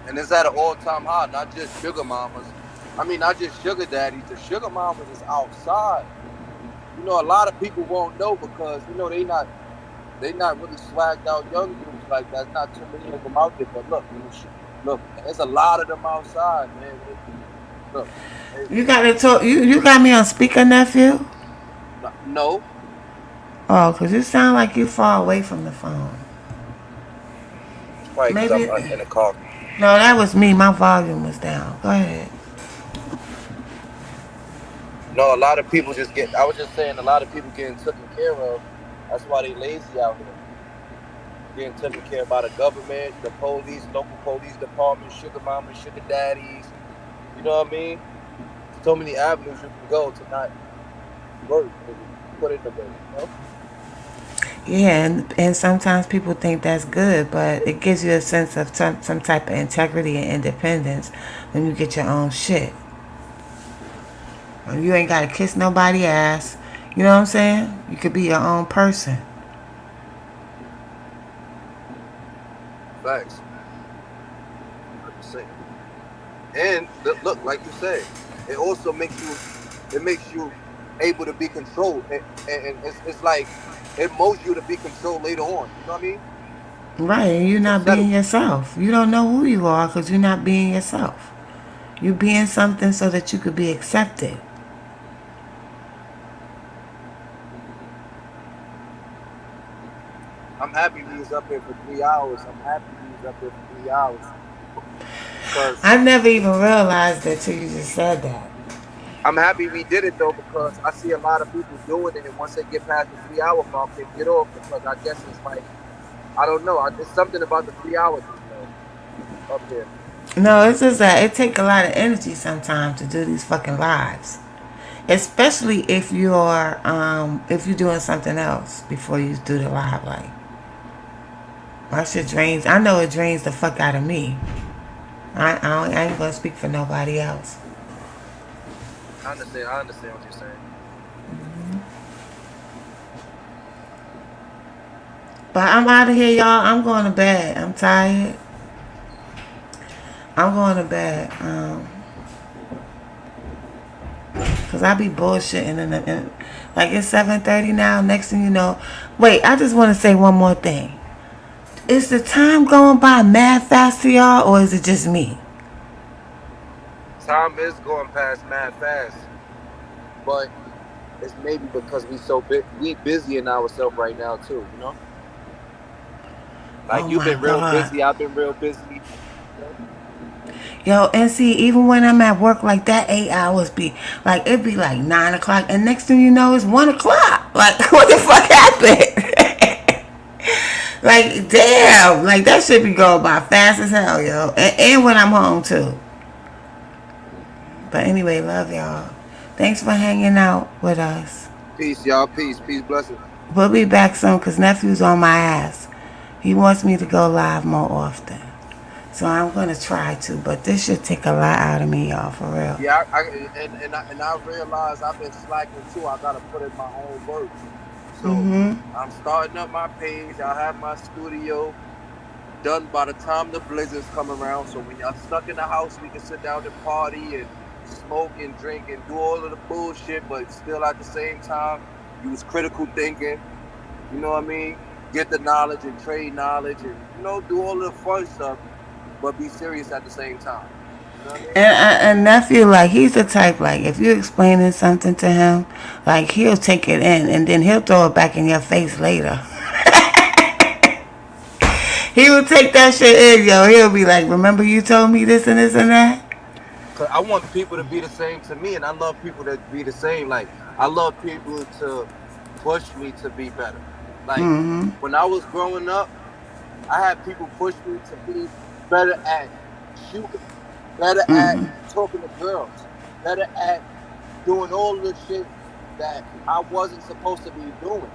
And it's at an all-time high. Not just sugar mamas. I mean, not just sugar daddies. The sugar mamas is outside. You know, a lot of people won't know because they not really swagged out young dudes like that. There's not too many of them out there. But look, there's a lot of them outside, man. Look, they, You got to talk. You got me on speaker, nephew. no, Oh, cause you sound like you far away from the phone. it's probably because I'm Maybe. in a car. No, that was me. My volume was down. Go ahead. No, a lot of people just get. I was just saying, a lot of people getting taken care of. That's why they lazy out here. Getting taken care of by the government, the police, local police departments, sugar mamas, sugar daddies. You know what I mean? So many avenues you can go to not work and put in the work. You know? Yeah, and sometimes people think that's good, but it gives you a sense of some type of integrity and independence when you get your own shit. You ain't gotta kiss nobody ass. You know what I'm saying? You could be your own person. Facts. 100%. And look, like you said, it also makes you able to be controlled, and it's like it moves you to be controlled later on. You know what I mean? Right, and you're To not settle being you. yourself. You don't know who you are because you're not being yourself. You're being something so that you could be accepted. I'm happy we was up here for 3 hours. I'm happy we was up here for 3 hours because I never even realized that till you just said that. I'm happy we did it though because I see a lot of people doing it, and once they get past the 3 hour mark, they get off because I guess it's like I don't know. It's something about the 3 hour thing though up here. No, it's just that it takes a lot of energy sometimes to do these fucking lives. especially if you're doing something else before you do the live. Like my shit drains. I know it drains the fuck out of me. I ain't gonna speak for nobody else. I understand. I understand what you're saying. But I'm out of here, y'all. I'm going to bed. I'm tired. I'm going to bed. Cause I be bullshitting like it's 7:30 now. Next thing you know, wait. I just want to say one more thing. Is the time going by mad fast to y'all, or is it just me? Time is going past mad fast, but it's maybe because we busy in ourselves right now too. You know, like Oh you've my been real god. busy. I've been real busy. You know? Yo, and see, even when I'm at work like that, 8 hours be like it be like 9 o'clock, and next thing you know, it's 1 o'clock. Like what the fuck happened? Like damn, like that shit be going by fast as hell, yo. And when I'm home too. But anyway, love y'all. Thanks for hanging out with us. Peace, y'all. Peace, peace, blessings. We'll be back soon because nephew's on my ass. He wants me to go live more often. So I'm gonna try to, but this should take a lot out of me, y'all, for real. Yeah, I realize I've been slacking too. I gotta put in my own work. So I'm starting up my page. I have my studio done by the time the blizzards come around. So when y'all stuck in the house, we can sit down and party and smoke and drink and do all of the bullshit, but still at the same time use critical thinking. You know what I mean? Get the knowledge and trade knowledge and do all of the fun stuff, but be serious at the same time. You know what I mean? And nephew, like he's the type like if you're explaining something to him, like he'll take it in and then he'll throw it back in your face later. He will take that shit in, yo. He'll be like, "Remember you told me this and this and that." Cause I want people to be the same to me, and I love people to be the same. Like I love people to push me to be better. Like when I was growing up, I had people push me to be better at shooting, better at talking to girls, better at doing all the shit that I wasn't supposed to be doing.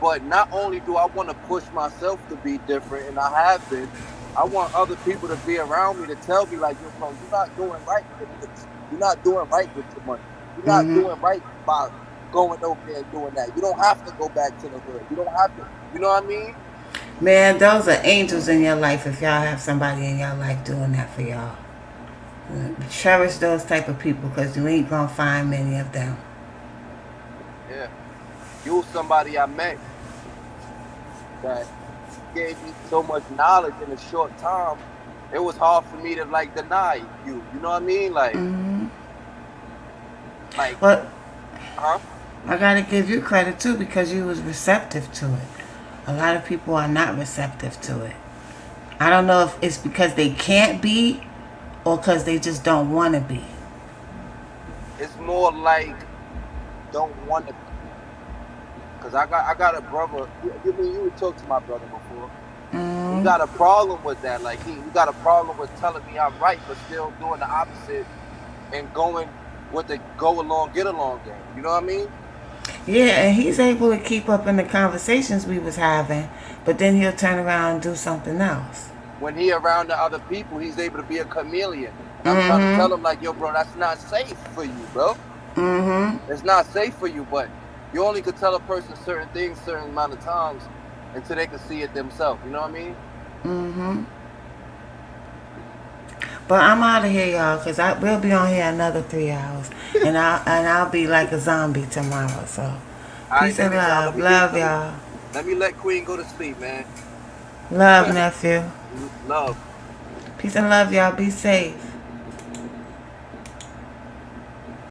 But not only do I want to push myself to be different, and I have been, I want other people to be around me to tell me like, yo, bro, you're not doing right with this. You're not doing right with your money. You're not doing right by going over there and doing that. You don't have to go back to the hood. You don't have to, you know what I mean? Man, those are angels in your life if y'all have somebody in your life doing that for y'all. Cherish those type of people because you ain't gonna find many of them. Yeah. You was somebody I met that gave me so much knowledge in a short time. It was hard for me to like deny you. You know what I mean? Like, But huh? I gotta give you credit too because you was receptive to it. A lot of people are not receptive to it. I don't know if it's because they can't be or because they just don't want to be. It's more like don't want to be. Cause I got a brother. You would talk to my brother before. He got a problem with that. Like he got a problem with telling me I'm right, but still doing the opposite and going with the go along, get along game. You know what I mean? Yeah, and he's able to keep up in the conversations we was having, but then he'll turn around and do something else. When he around the other people, he's able to be a chameleon. And I'm trying to tell him like, yo, bro, that's not safe for you, bro. It's not safe for you, but you only could tell a person certain things certain amount of times until they can see it themselves. You know what I mean? But I'm out of here, y'all, because we'll be on here another 3 hours, and I'll be like a zombie tomorrow. So, All right, peace and love, y'all. Let me let Queen go to sleep, man. Love, nephew. Love. Peace and love, y'all. Be safe.